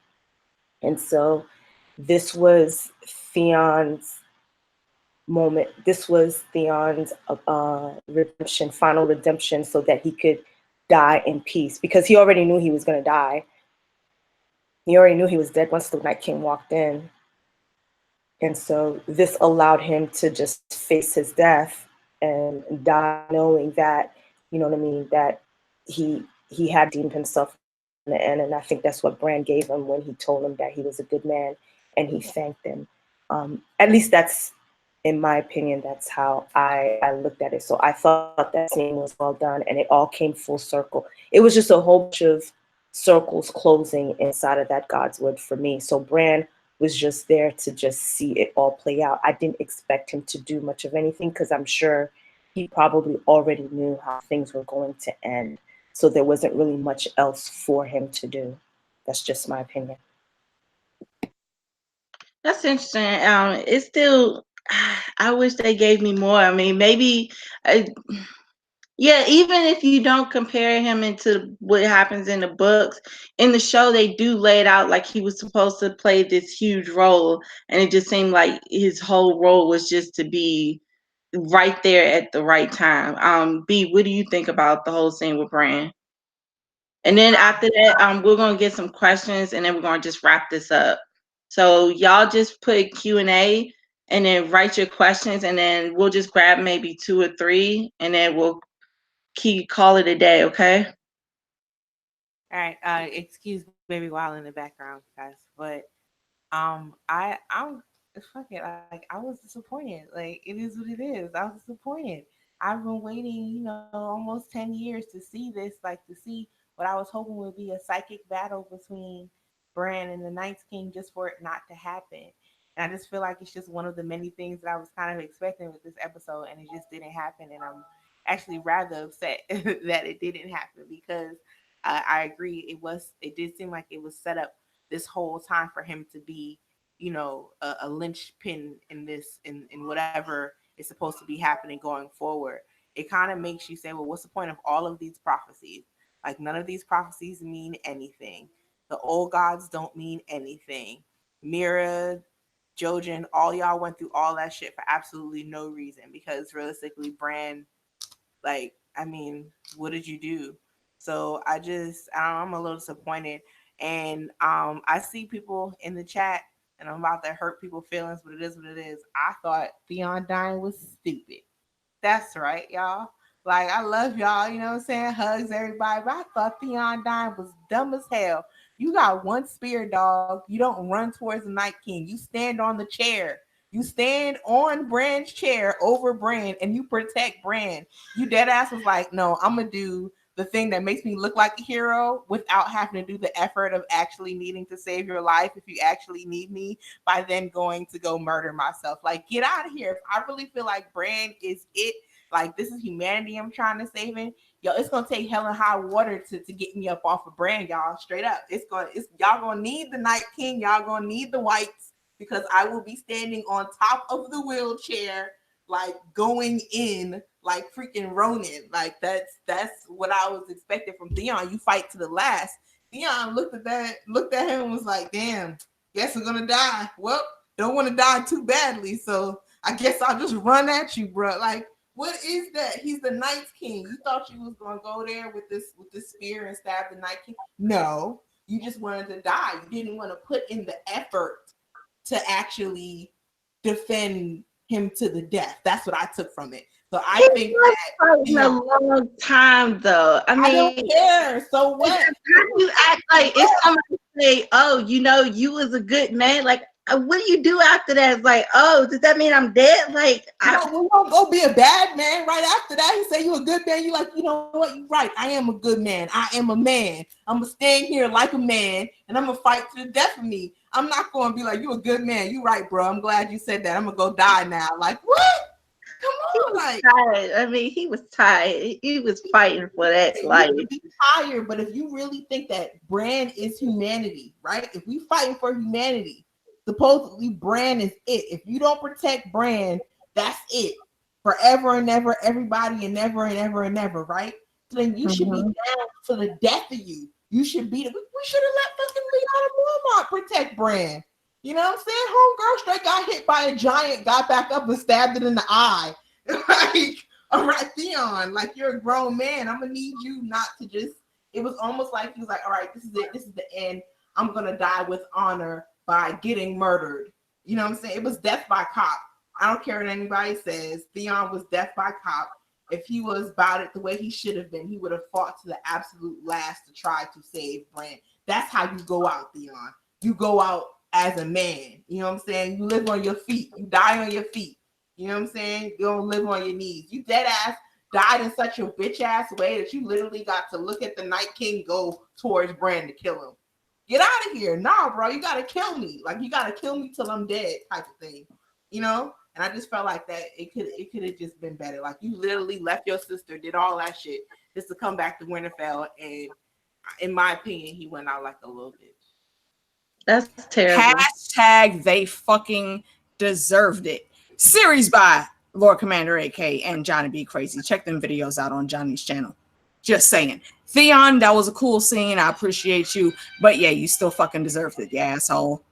And so this was Theon's moment. This was Theon's redemption, final redemption, so that he could die in peace, because he already knew he was going to die. He already knew he was dead once the Night King walked in. And so this allowed him to just face his death and die knowing that, you know what I mean, that he had deemed himself in the end. And I think that's what Bran gave him when he told him that he was a good man and he thanked him. At least that's, in my opinion, that's how I looked at it. So I thought that scene was well done and it all came full circle. It was just a whole bunch of circles closing inside of that God's word for me. So Bran was just there to just see it all play out. I didn't expect him to do much of anything because I'm sure he probably already knew how things were going to end. So there wasn't really much else for him to do. That's just my opinion. That's interesting. It's still, I wish they gave me more. I mean, maybe, yeah, even if you don't compare him into what happens in the books, in the show, they do lay it out like he was supposed to play this huge role. And it just seemed like his whole role was just to be right there at the right time. B, what do you think about the whole scene with Bran? And then after that, we're gonna get some questions, and then we're gonna just wrap this up. So y'all just put Q&A, and then write your questions, and then we'll just grab maybe 2 or 3, and then we'll call it a day. Okay? All right. Excuse baby while in the background, guys. But I'm fuck it. Like I was disappointed. Like it is what it is. I was disappointed. I've been waiting, almost 10 years to see this, like to see what I was hoping would be a psychic battle between Bran and the Night's King, just for it not to happen. And I just feel like it's just one of the many things that I was kind of expecting with this episode, and it just didn't happen. And I'm actually rather upset that it didn't happen because I agree. It did seem like it was set up this whole time for him to be, a linchpin in this, in whatever is supposed to be happening going forward. It kind of makes you say, well, what's the point of all of these prophecies? Like none of these prophecies mean anything. The old gods don't mean anything. Mira, Jojen, all y'all went through all that shit for absolutely no reason, because realistically, Bran, like, I mean, what did you do? So I'm a little disappointed. And I see people in the chat, and I'm about to hurt people's feelings, but it is what it is. I thought Theon dying was stupid. That's right, y'all. Like, I love y'all, you know what I'm saying? Hugs, everybody. But I thought Theon dying was dumb as hell. You got one spear, dog. You don't run towards the Night King. You stand on the chair. You stand on Bran's chair over Bran, and you protect Bran. You dead ass was like, no, I'm going to do the thing that makes me look like a hero without having to do the effort of actually needing to save your life if you actually need me, by then going to go murder myself. Like, get out of here. If I really feel like Bran is it, like this is humanity I'm trying to save it, yo, it's gonna take hell and high water to get me up off of Bran, y'all. Straight up. It's y'all gonna need the Night King, y'all gonna need the whites, because I will be standing on top of the wheelchair, like going in like freaking Ronin. Like that's what I was expecting from Theon. You fight to the last. Theon looked at him and was like, damn, guess we're gonna die. Well, don't want to die too badly, so I guess I'll just run at you, bro. Like, what is that? He's the Night's King. You thought you was gonna go there with this spear and stab the Night King? No, you just wanted to die. You didn't want to put in the effort to actually defend him to the death. That's what I took from it. So I think that in a long time, though. I mean, I don't care. So what? You act like if somebody say, "Oh, you was a good man," like, what do you do after that? It's like, "Oh, does that mean I'm dead?" Like, we won't go be a bad man right after that. He say you a good man. You like, you know what? You're right. I am a good man. I am a man. I'm gonna stand here like a man, and I'm gonna fight to the death of me. I'm not gonna be like, you a good man. You right, bro. I'm glad you said that. I'm gonna go die now. Like, what? Come on, like, tired. I mean, he was tired. He was fighting for that life. Tired, but if you really think that Bran is humanity, right? If we fighting for humanity, supposedly Bran is it. If you don't protect Bran, that's it. Forever and ever, everybody, and never and ever and ever, right? So then you should be down for the death of you. You should be. We should have let fucking Lyanna Mormont protect Bran. You know what I'm saying? Homegirl straight got hit by a giant, got back up and stabbed it in the eye. Like, all right, Theon, like, you're a grown man. I'm gonna need you not to just. It was almost like he was like, all right, this is it. This is the end. I'm gonna die with honor by getting murdered. You know what I'm saying? It was death by cop. I don't care what anybody says. Theon was death by cop. If he was about it the way he should have been, he would have fought to the absolute last to try to save Bran. That's how you go out, Theon. You go out as a man. You know what I'm saying? You live on your feet. You die on your feet. You know what I'm saying? You don't live on your knees. You dead ass died in such a bitch ass way that you literally got to look at the Night King go towards Bran to kill him. Get out of here. Nah, bro, you gotta kill me. Like, you gotta kill me till I'm dead type of thing. You know? And I just felt like that it could have just been better. Like, you literally left your sister, did all that shit just to come back to Winterfell, and in my opinion, he went out like a little bitch. That's terrible. Hashtag they fucking deserved it. Series by Lord Commander AK and Johnny B Crazy. Check them videos out on Johnny's channel. Just saying. Theon, that was a cool scene. I appreciate you. But yeah, you still fucking deserved it, you asshole.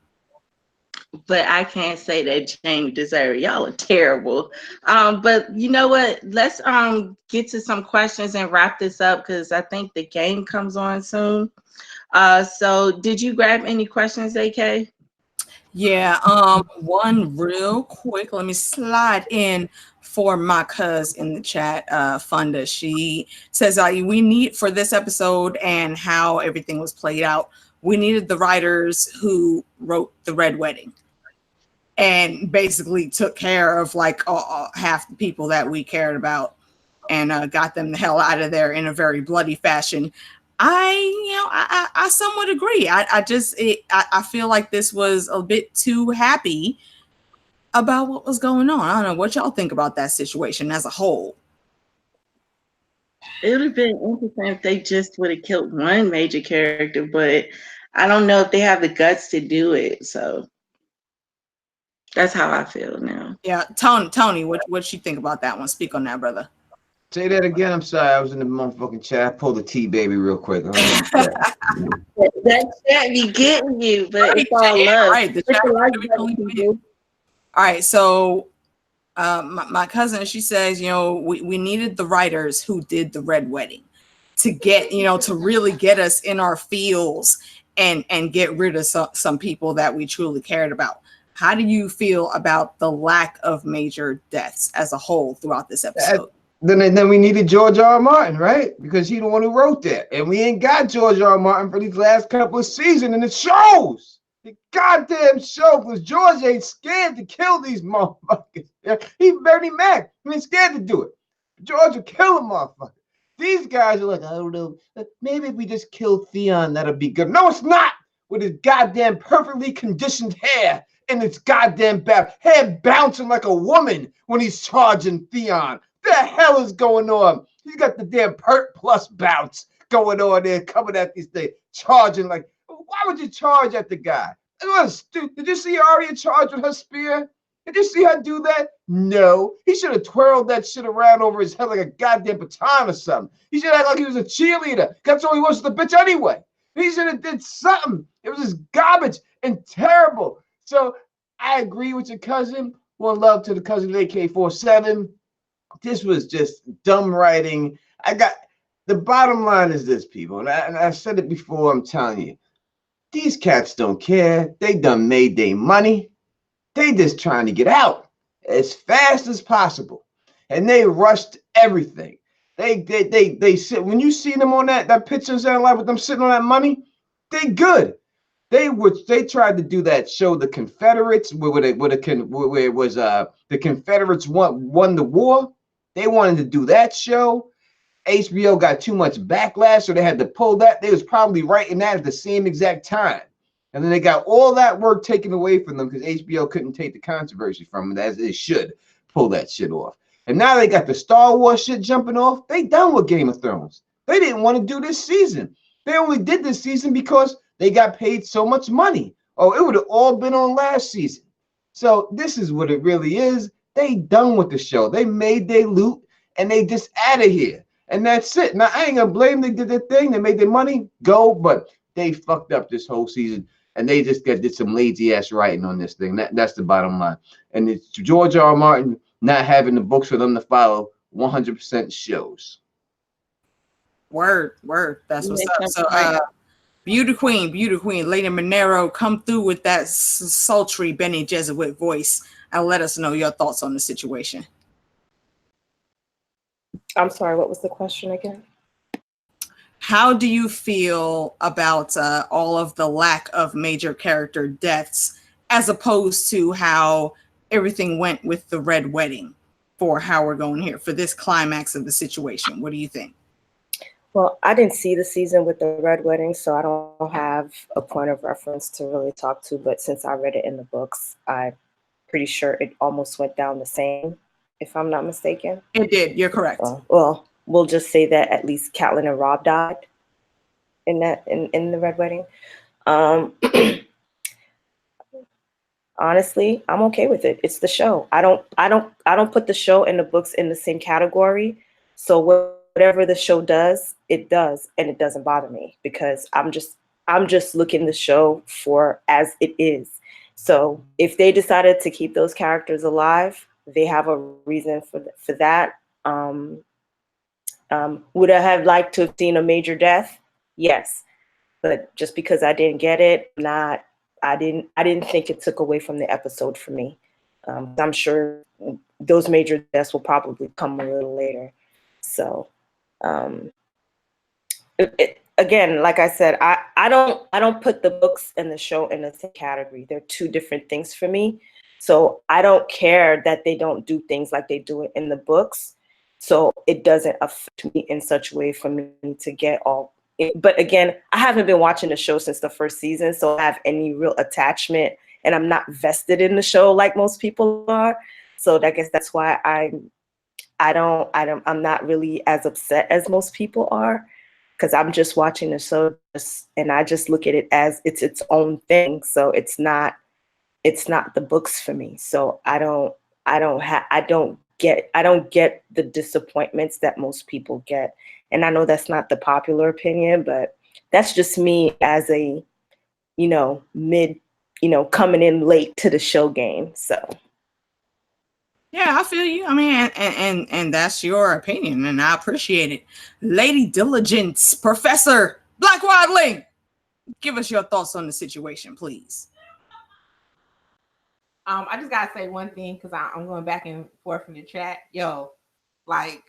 But I can't say that Jamie deserved it. Y'all are terrible. But you know what? Let's get to some questions and wrap this up because I think the game comes on soon. So did you grab any questions, AK? Yeah, one real quick. Let me slide in for my cuz in the chat, Funda. She says, we need for this episode and how everything was played out, we needed the writers who wrote The Red Wedding and basically took care of like half the people that we cared about and got them the hell out of there in a very bloody fashion. I somewhat agree. I feel like this was a bit too happy about what was going on. I don't know what y'all think about that situation as a whole. It would have been interesting if they just would have killed one major character, but I don't know if they have the guts to do it. So that's how I feel now. Yeah, Tony, what you think about that one? Speak on that, brother. Say that again. I'm sorry. I was in the motherfucking chat. I pulled the T baby real quick. That chat be getting you, but it's all love. Right. All right. So my cousin, she says, we needed the writers who did The Red Wedding to get, to really get us in our feels and get rid of some people that we truly cared about. How do you feel about the lack of major deaths as a whole throughout this episode? Then we needed George R. Martin, right? Because he the one who wrote that. And we ain't got George R. Martin for these last couple of seasons, and it shows. The goddamn show, because George ain't scared to kill these motherfuckers. He's very mad. He ain't scared to do it. George will kill a motherfucker. These guys are like, I don't know. Maybe if we just kill Theon, that'll be good. No, it's not. With his goddamn perfectly conditioned hair and its goddamn hair bouncing like a woman when he's charging Theon. The hell is going on? He's got the damn Pert Plus bounce going on there, coming at these things, charging like, why would you charge at the guy? Did you see Arya charge with her spear? Did you see her do that? No. He should have twirled that shit around over his head like a goddamn baton or something. He should act like he was a cheerleader. That's all he was, the bitch anyway. He should have did something. It was just garbage and terrible. So I agree with your cousin. One love to the cousin AK-47. This was just dumb writing. The bottom line is this, people, and I said it before, I'm telling you, these cats don't care. They done made their money. They just trying to get out as fast as possible. And they rushed everything. They sit, when you see them on that pictures and like with them sitting on that money, they good. They tried to do that show, The Confederates, where it was the Confederates won the war. They wanted to do that show. HBO got too much backlash, so they had to pull that. They was probably writing that at the same exact time. And then they got all that work taken away from them because HBO couldn't take the controversy from it as it should pull that shit off. And now they got the Star Wars shit jumping off. They done with Game of Thrones. They didn't want to do this season. They only did this season because they got paid so much money. Oh, it would have all been on last season. So this is what it really is. They done with the show. They made their loot and they just out of here. And that's it. Now, I ain't going to blame them. They did their thing. They made their money. Go. But they fucked up this whole season. And they just did some lazy-ass writing on this thing. That's the bottom line. And it's George R. R. Martin not having the books for them to follow 100% shows. Word. That's what's up. So Beauty Queen, Lady Monero, come through with that sultry Benny Jesuit voice and let us know your thoughts on the situation. I'm sorry, what was the question again? How do you feel about all of the lack of major character deaths, as opposed to how everything went with the Red Wedding for how we're going here for this climax of the situation? What do you think? Well, I didn't see the season with the Red Wedding, so I don't have a point of reference to really talk to. But since I read it in the books, I'm pretty sure it almost went down the same, if I'm not mistaken. It did. You're correct. Well, we'll just say that at least Catelyn and Robb died in the Red Wedding. Honestly, I'm okay with it. It's the show. I don't put the show and the books in the same category. So whatever the show does, it does, and it doesn't bother me because I'm just looking the show for as it is. So if they decided to keep those characters alive, they have a reason for that. Would I have liked to have seen a major death? Yes, but just because I didn't get it, I didn't think it took away from the episode for me. I'm sure those major deaths will probably come a little later. So, again, like I said, I don't put the books and the show in the same category. They're two different things for me. So I don't care that they don't do things like they do it in the books. So it doesn't affect me in such a way for me to get all. But again, I haven't been watching the show since the first season, so I have any real attachment, and I'm not vested in the show like most people are. So I guess that's why I'm not really as upset as most people are, because I'm just watching the show and I just look at it as it's its own thing. So it's not the books for me. So I don't get the disappointments that most people get. And I know that's not the popular opinion, but that's just me as a, coming in late to the show game. So. Yeah, I feel you. I mean, and that's your opinion, and I appreciate it. Lady Diligence, Professor Black Wadling, give us your thoughts on the situation, please. I just gotta say one thing because I'm going back and forth in the chat. Yo, like,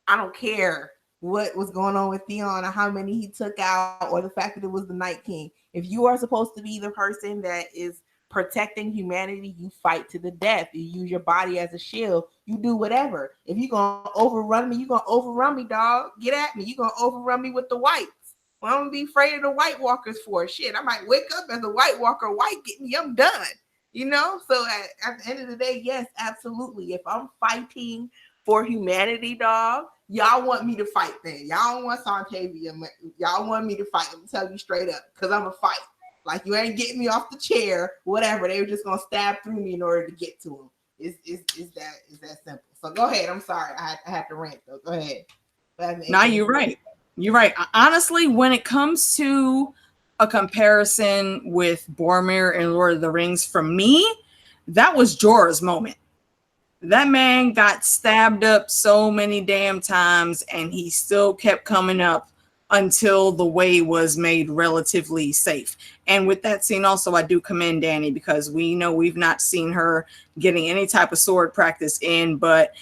I don't care what was going on with Theon or how many he took out or the fact that it was the Night King. If you are supposed to be the person that is protecting humanity, you fight to the death. You use your body as a shield. You do whatever. If you're gonna overrun me, you're gonna overrun me, dog. Get at me. You're gonna overrun me with the whites. Well, I'm gonna be afraid of the White Walkers for shit. I might wake up as a White Walker, white get me, I'm done. So at the end of the day, yes, absolutely. If I'm fighting for humanity, dog, y'all want me to fight then. Y'all don't want Santavia. Y'all want me to fight. I'm tell you straight up, because I'm a fight. Like, you ain't getting me off the chair, whatever. They were just gonna stab through me in order to get to him. Is that simple? So go ahead. I'm sorry. I had to rant though. Go ahead. No, you're right. You're right. Honestly, when it comes to a comparison with Boromir and Lord of the Rings, for me, that was Jorah's moment. That man got stabbed up so many damn times, and he still kept coming up until the way was made relatively safe. And with that scene also, I do commend Dany, because we know we've not seen her getting any type of sword practice in, but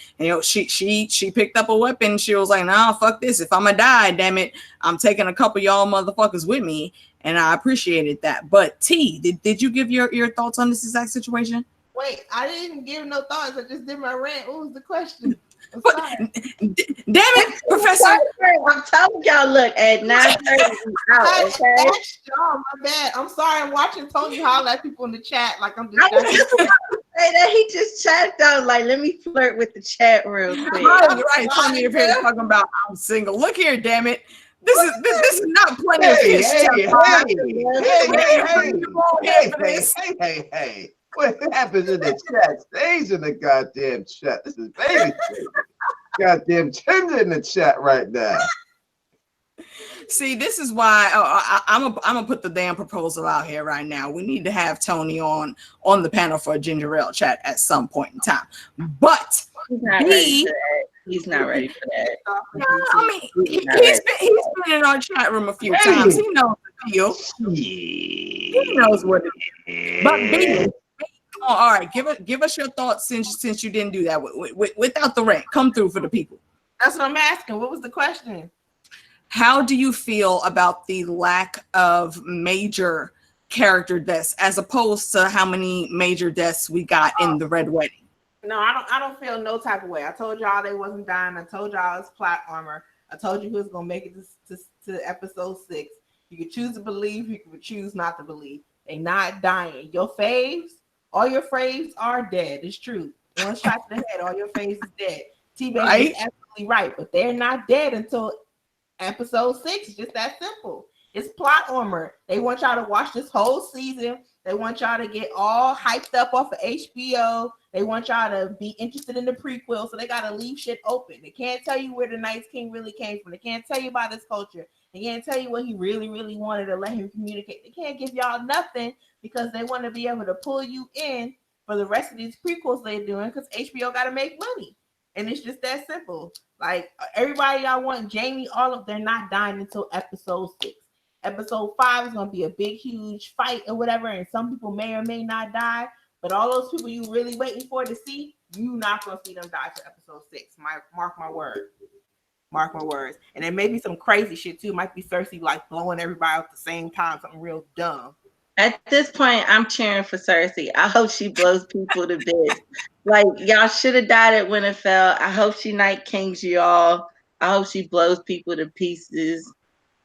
she picked up a weapon. She was like, nah, fuck this. If I'm gonna die, damn it, I'm taking a couple y'all motherfuckers with me. And I appreciated that. But T, did you give your thoughts on this exact situation? Wait, I didn't give no thoughts. I just did my rant. What was the question? Damn it, Professor! I'm telling y'all, look, at 9:30 out, okay? My bad. I'm sorry. I'm watching Tony holler at people in the chat like I'm just. Say that he just chatted out. Like, let me flirt with the chat real quick. Right. Tony up here talking about I'm single. Look here, damn it. This is not plenty of fish. Hey. What happens in the chat stays in the goddamn chat. This is baby. Goddamn tender in the chat right now. See, this is why I'm gonna put the damn proposal out here right now. We need to have Tony on the panel for a ginger ale chat at some point in time. But he's not ready for that. No, I mean, he's been in our chat room a few times. He knows the feel. He knows what it is. But B, all right, give us your thoughts since you didn't do that without the rant. Come through for the people. That's what I'm asking. What was the question? How do you feel about the lack of major character deaths as opposed to how many major deaths we got in the Red Wedding? No, I don't feel no type of way. I told y'all they wasn't dying. I told y'all it's plot armor. I told you who was gonna make it to episode 6. You could choose to believe, you could choose not to believe. They not dying. Your faves, all your faves are dead. It's true. One shot to the head, all your faves is dead. T-Baby is absolutely right, but they're not dead until episode 6. It's just that simple. It's plot armor. They want y'all to watch this whole season. They want y'all to get all hyped up off of HBO. They want y'all to be interested in the prequel, so they got to leave shit open. They can't tell you where the Night's King really came from. They can't tell you about his culture. They can't tell you what he really, really wanted to let him communicate. They can't give y'all nothing because they want to be able to pull you in for the rest of these prequels they're doing because HBO got to make money. And it's just that simple. Like, everybody y'all want Jamie, they're not dying until episode 6. Episode 5 is going to be a big, huge fight or whatever, and some people may or may not die. But all those people you really waiting for to see, you not going to see them die till episode 6. Mark my word. Mark my words. And there may be some crazy shit, too. It might be Cersei, like, blowing everybody out at the same time. Something real dumb. At this point, I'm cheering for Cersei. I hope she blows people to bits. Like, y'all should have died at Winterfell. I hope she Night Kings y'all. I hope she blows people to pieces.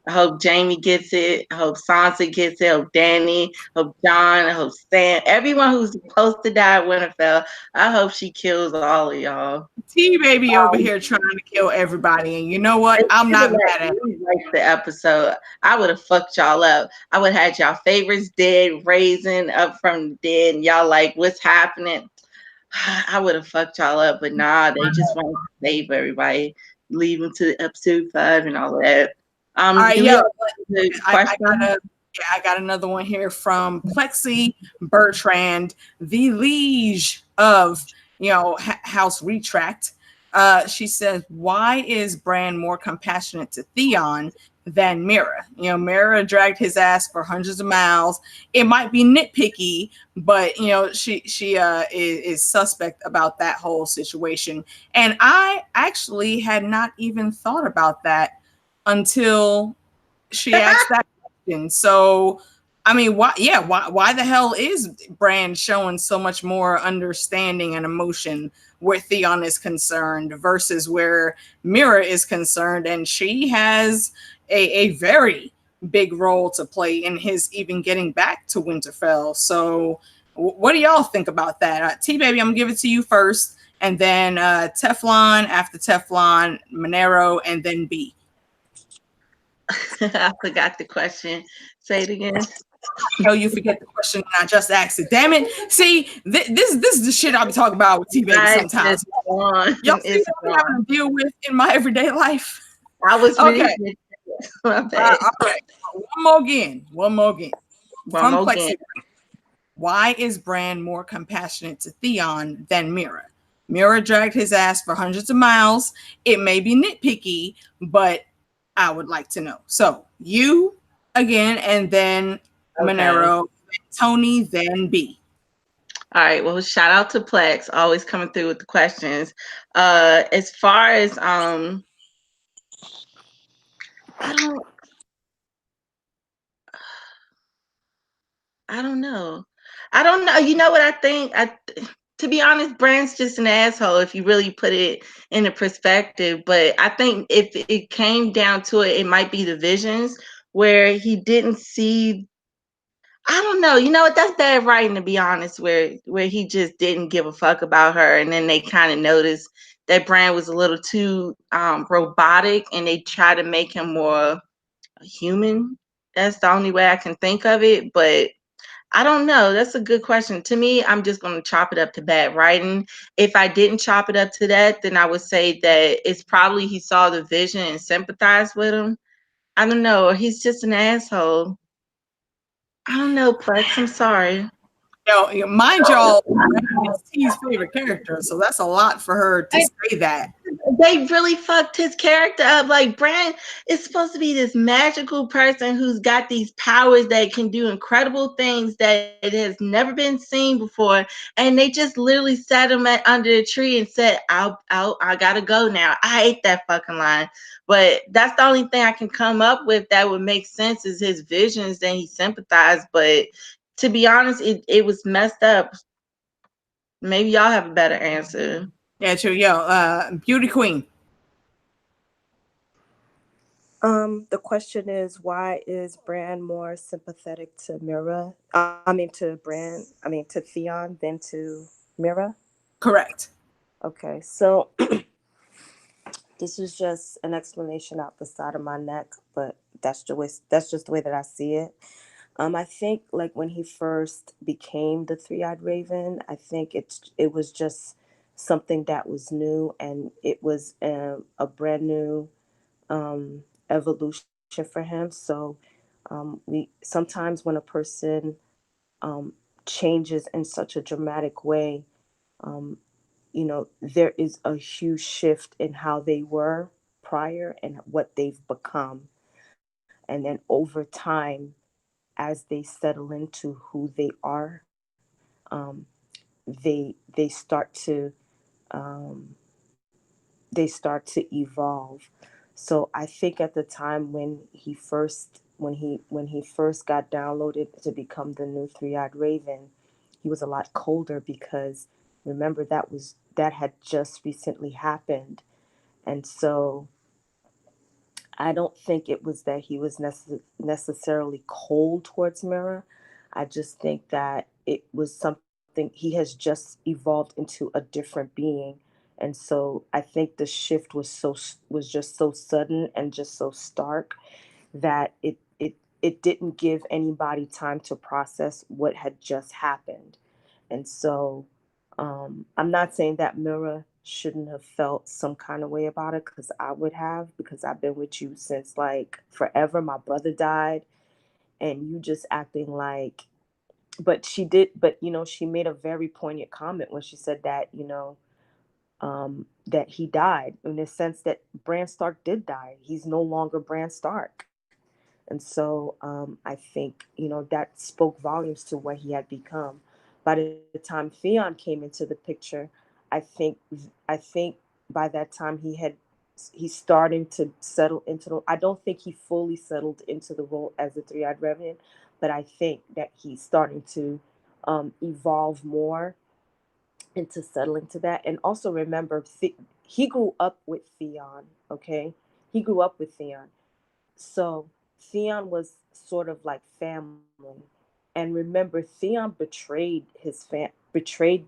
I hope Jamie gets it. I hope Sansa gets it. I hope Dany. I hope Jon. I hope Sam. Everyone who's supposed to die at Winterfell, I hope she kills all of y'all. T-Baby over here trying to kill everybody, and you know what? I'm not mad at it. Like the episode, I would have fucked y'all up. I would have had y'all favorites dead, raising up from the dead, and y'all like, what's happening? I would have fucked y'all up, but nah, they just want to save everybody, leave them to episode 5 and all that. All right, I got another one here from Plexi Bertrand, the liege of House Retract. She says, "Why is Bran more compassionate to Theon than Mira? Mira dragged his ass for hundreds of miles. It might be nitpicky, but she is suspect about that whole situation." And I actually had not even thought about that until she asked that question. So, I mean, why the hell is Bran showing so much more understanding and emotion where Theon is concerned versus where Mira is concerned? And she has a very big role to play in his even getting back to Winterfell. So what do y'all think about that? T-Baby, I'm gonna give it to you first, and then Teflon, after Teflon, Monero, and then B. I forgot the question. Say it again. No, you forget the question and I just asked it. Damn it. See, this is the shit I be talking about with T-Baby sometimes. Y'all see what I'm having to deal with in my everyday life? I was okay. My bad. All right. One more again. From Plexi. Why is Bran more compassionate to Theon than Mira? Mira dragged his ass for hundreds of miles. It may be nitpicky, but I would like to know. So you again, and then Monero, Tony, then B. All right. Well, shout out to Plex, always coming through with the questions. As far as I don't know. You know what I think? To be honest, Bran's just an asshole if you really put it into perspective. But I think if it came down to it, it might be the visions where he didn't see. I don't know. You know what? That's bad writing, to be honest, where he just didn't give a fuck about her. And then they kind of noticed that Bran was a little too robotic, and they try to make him more human. That's the only way I can think of it. But I don't know. That's a good question. To me, I'm just going to chop it up to bad writing. If I didn't chop it up to that, then I would say that it's probably he saw the vision and sympathized with him. I don't know. Or he's just an asshole. I don't know, Plex. I'm sorry. Mind y'all, it's T's favorite character, so that's a lot for her to say that. they really fucked his character up. Like Bran is supposed to be this magical person who's got these powers that can do incredible things that has never been seen before, and they just literally sat him under a tree and said, I gotta go now." I hate that fucking line, but that's the only thing I can come up with that would make sense is his visions. Then he sympathized, but to be honest, it was messed up. Maybe y'all have a better answer. Yeah, true. Yo, Beauty Queen. The question is, why is Bran more sympathetic to Mira? To Theon than to Mira? Correct. Okay, so this is just an explanation out the side of my neck, but that's just the way that I see it. I think like when he first became the three-eyed raven, I think it was just something that was new, and it was a brand new evolution for him. So we sometimes when a person changes in such a dramatic way, um, there is a huge shift in how they were prior and what they've become. And then over time, as they settle into who they are, um, they start to um, evolve. So I think at the time when he first got downloaded to become the new three-eyed raven, he was a lot colder because remember that had just recently happened. And so I don't think it was that he was necessarily cold towards Mira. I just think that it was something he has just evolved into a different being, and so I think the shift was just so sudden and just so stark that it didn't give anybody time to process what had just happened. And so I'm not saying that Mira shouldn't have felt some kind of way about it, because I would have, because I've been with you since like forever. My brother died, and you just acting like, but she made a very poignant comment when she said that, that he died, in the sense that Bran Stark did die. He's no longer Bran Stark. And so I think, that spoke volumes to what he had become. By the time Theon came into the picture, I think I think by that time he's starting to settle into the, I don't think he fully settled into the role as a three-eyed revenant, but I think that he's starting to evolve more into settling to that. And also remember, he grew up with Theon, okay? He grew up with Theon. So Theon was sort of like family. And remember, Theon betrayed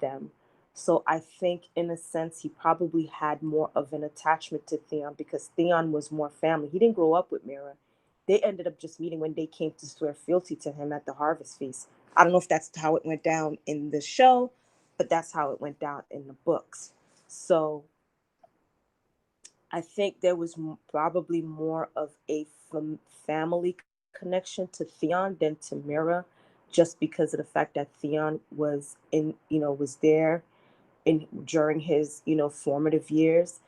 them. So I think in a sense he probably had more of an attachment to Theon because Theon was more family. He didn't grow up with Mira. They ended up just meeting when they came to swear fealty to him at the harvest feast. I don't know if that's how it went down in the show, but that's how it went down in the books. So I think there was probably more of a family connection to Theon than to Mira, just because of the fact that Theon was there during his, formative years,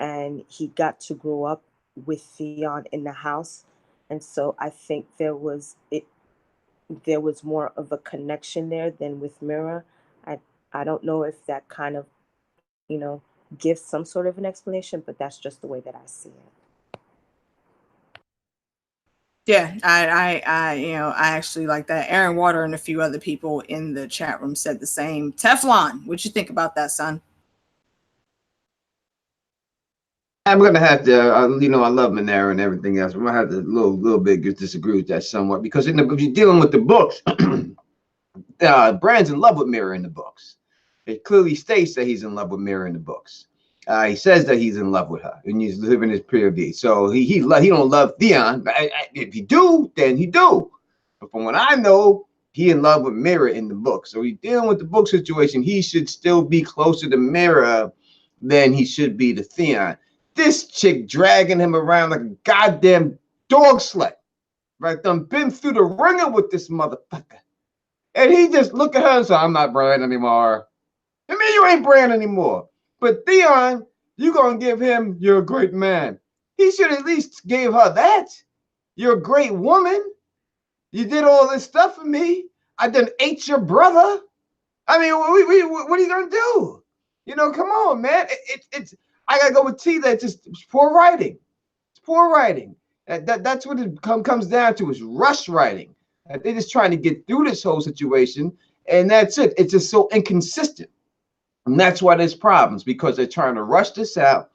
and he got to grow up with Theon in the house. And so I think there was more of a connection there than with Mira. I don't know if that kind of, gives some sort of an explanation, but that's just the way that I see it. Yeah, I actually like that. Aaron Water and a few other people in the chat room said the same. Teflon, what you think about that, son? I'm gonna have to, I love Monero and everything else. I'm gonna have to little bit disagree with that somewhat because if you're dealing with the books, Bran's in love with Mira in the books. It clearly states that he's in love with Mira in the books. He says that he's in love with her and he's living his POV. So he don't love Theon. If he do, then he do. But from what I know, he in love with Mira in the book. So he's dealing with the book situation. He should still be closer to Mira than he should be to Theon. This chick dragging him around like a goddamn dog sled. Right? Done been through the ringer with this motherfucker. And he just look at her and say, I'm not Bran anymore. I mean, you ain't Bran anymore. But Theon, You gonna give him you're a great man. He should at least gave her that. You're a great woman. You did all this stuff for me. I done ate your brother. I mean, what are you gonna do? Come on, man. It's I gotta go with T. That just it's poor writing. It's poor writing. That's what it comes down to is rush writing. They're just trying to get through this whole situation, and that's it. It's just so inconsistent, and that's why there's problems because they're trying to rush this out.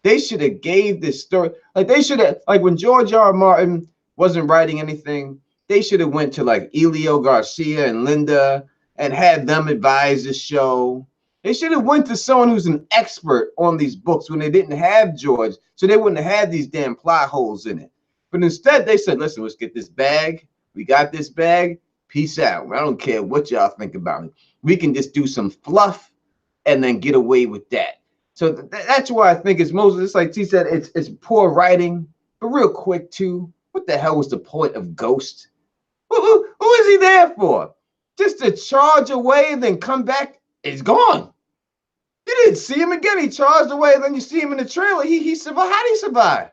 They should have gave this story like they should have like when George R. R. Martin wasn't writing anything. They should have went to like Elio Garcia and Linda and had them advise the show. They should have went to someone who's an expert on these books when they didn't have George, so they wouldn't have had these damn plot holes in it. But instead, they said, "Listen, let's get this bag. We got this bag. Peace out. I don't care what y'all think about it. We can just do some fluff and then get away with that." So that's why I think it's mostly, it's like T said, it's poor writing. But real quick, too, what the hell was the point of Ghost? Who is he there for? Just to charge away and then come back? It's gone. You didn't see him again. He charged away, and then you see him in the trailer. He survived. How did he survive?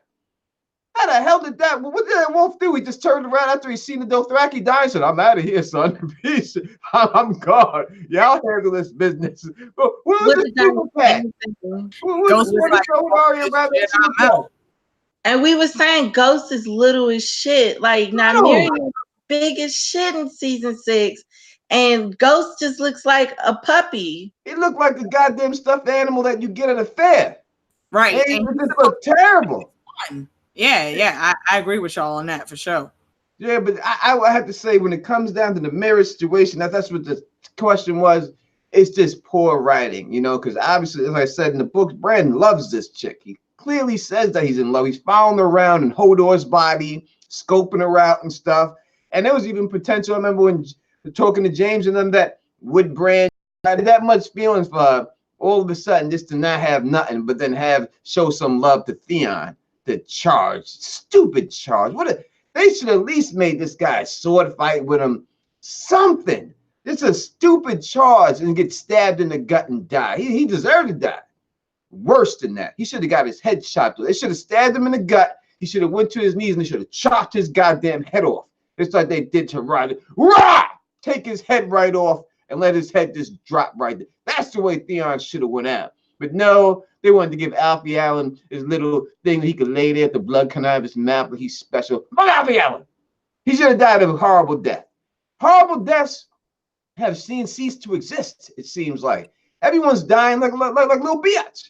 How the hell did that? What did that wolf do? He just turned around after he seen the Dothraki die and said, "I'm out of here, son. Peace. I'm gone. Y'all handle this business." What was the super cat? What was And we were saying Ghost is little as shit. Like Nymeria is big as shit in season 6. And Ghost just looks like a puppy. He looked like a goddamn stuffed animal that you get at a fair. Right. And it just looked terrible. Yeah. I agree with y'all on that for sure. Yeah, but I have to say, when it comes down to the marriage situation, that's what the question was. It's just poor writing, because obviously, as I said in the book, Brandon loves this chick. He clearly says that he's in love. He's following her around in Hodor's body, scoping her out and stuff. And there was even potential. I remember when talking to James and them that would Brand had that much feelings for her, all of a sudden just to not have nothing, but then show some love to Theon. The charge, stupid charge. They should at least made this guy sword fight with him. Something. It's a stupid charge and get stabbed in the gut and die. He deserved to die. Worse than that. He should have got his head chopped. They should have stabbed him in the gut. He should have went to his knees and they should have chopped his goddamn head off. It's like they did to Roddy. Rah! Take his head right off and let his head just drop right there. That's the way Theon should have went out. But no, they wanted to give Alfie Allen his little thing that he could lay there at the blood coming out of his mouth, but he's special. Fuck Alfie Allen. He should have died of a horrible death. Horrible deaths have ceased to exist, it seems like. Everyone's dying like little bitch.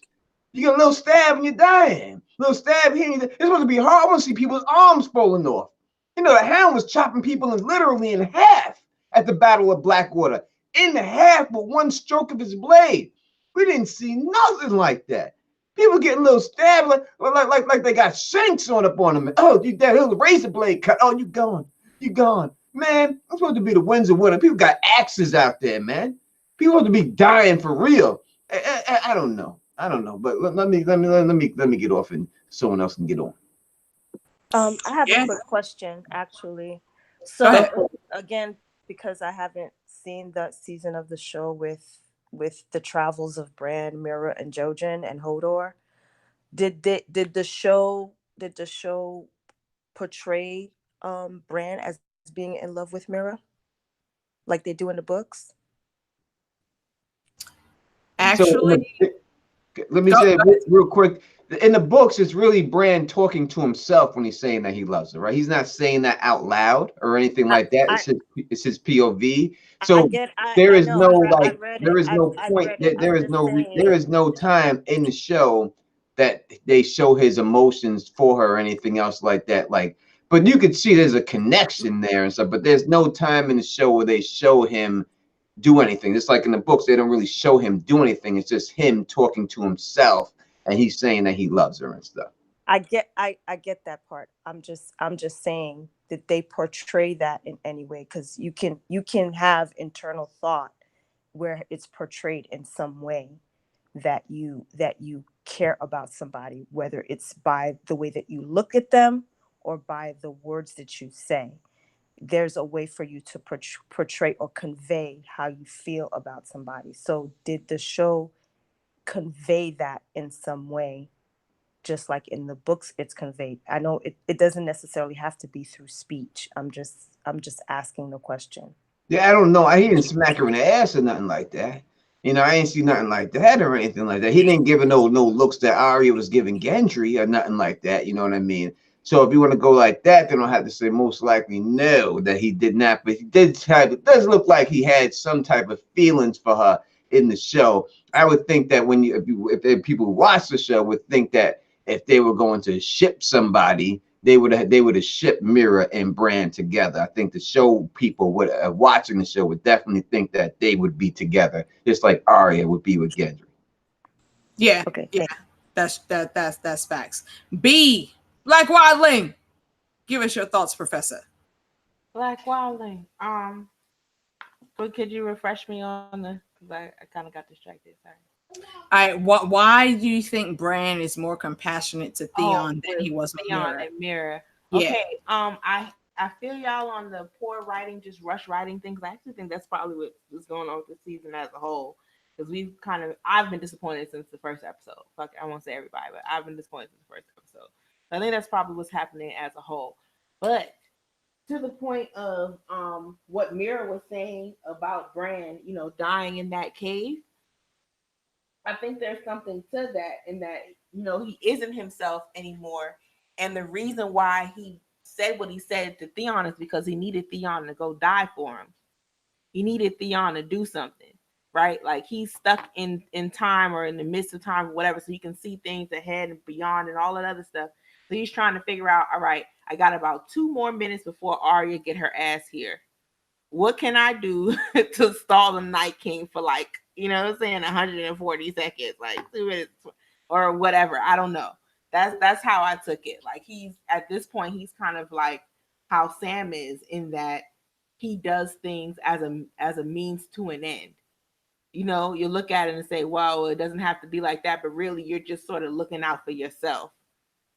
You get a little stab and you're dying. Little stab here. It's supposed to be hard. I want to see people's arms falling off. The Hound was chopping people literally in half at the Battle of Blackwater. In half with one stroke of his blade. We didn't see nothing like that. People getting a little stabbed like they got shanks on them. Oh, you dead. Here's a razor blade cut. Oh, you gone. You gone. Man, I'm supposed to be the Windsor winner. People got axes out there, man. People have to be dying for real. I don't know. But let me get off and someone else can get on. I have a quick question, actually. So again, because I haven't seen that season of the show with the travels of Bran, Mira, and Jojen and Hodor, did the show portray Bran as being in love with Mira, like they do in the books? Actually, so, let me say real quick. In the books, it's really Bran talking to himself when he's saying that he loves her, right? He's not saying that out loud or anything like that. It's his POV. So there is no point. There is no time in the show that they show his emotions for her or anything else like that. But you could see there's a connection there and stuff. But there's no time in the show where they show him do anything. Just like in the books, they don't really show him do anything. It's just him talking to himself. And he's saying that he loves her and stuff. I get that part. I'm just saying that they portray that in any way, because you can have internal thought where it's portrayed in some way that you care about somebody, whether it's by the way that you look at them or by the words that you say. There's a way for you to portray or convey how you feel about somebody. So did the show convey that in some way, just like in the books it's conveyed. I know it doesn't necessarily have to be through speech. I'm just asking the question. Yeah, I don't know. He didn't smack her in the ass or nothing like that. I ain't see nothing like that or anything like that. He didn't give her no looks that Arya was giving Gendry or nothing like that. You know what I mean? So if you want to go like that, then I'll have to say most likely no, that he did not. But he did have. It does look like he had some type of feelings for her in the show. I would think that if people who watch the show would think that if they were going to ship somebody, they would have shipped Mira and Bran together. I think the show people would watching the show would definitely think that they would be together, just like Arya would be with Gendry. Yeah, Okay. yeah, that's facts. B, Black Wildling, give us your thoughts, Professor. Black Wildling. But could you refresh me on the? Because I kind of got distracted. Sorry. Why do you think Bran is more compassionate to Theon than he was with Theon Mira? and Mira? Yeah. Okay. I feel y'all on the poor writing, just rush writing things. I actually think that's probably what was going on with the season as a whole. Because I've been disappointed since the first episode. Fuck, I won't say everybody, but I've been disappointed since the first episode. So I think that's probably what's happening as a whole. But to the point of what Mira was saying about Bran, dying in that cave. I think there's something to that, in that, he isn't himself anymore. And the reason why he said what he said to Theon is because he needed Theon to go die for him. He needed Theon to do something, right? Like he's stuck in time or in the midst of time or whatever, so he can see things ahead and beyond and all that other stuff. So he's trying to figure out, all right, I got about 2 more minutes before Arya get her ass here. What can I do to stall the Night King for 140 seconds, 2 minutes or whatever? I don't know. That's how I took it. Like he's at this point, he's kind of like how Sam is, in that he does things as a means to an end. You look at it and say, well, it doesn't have to be like that, but really you're just sort of looking out for yourself.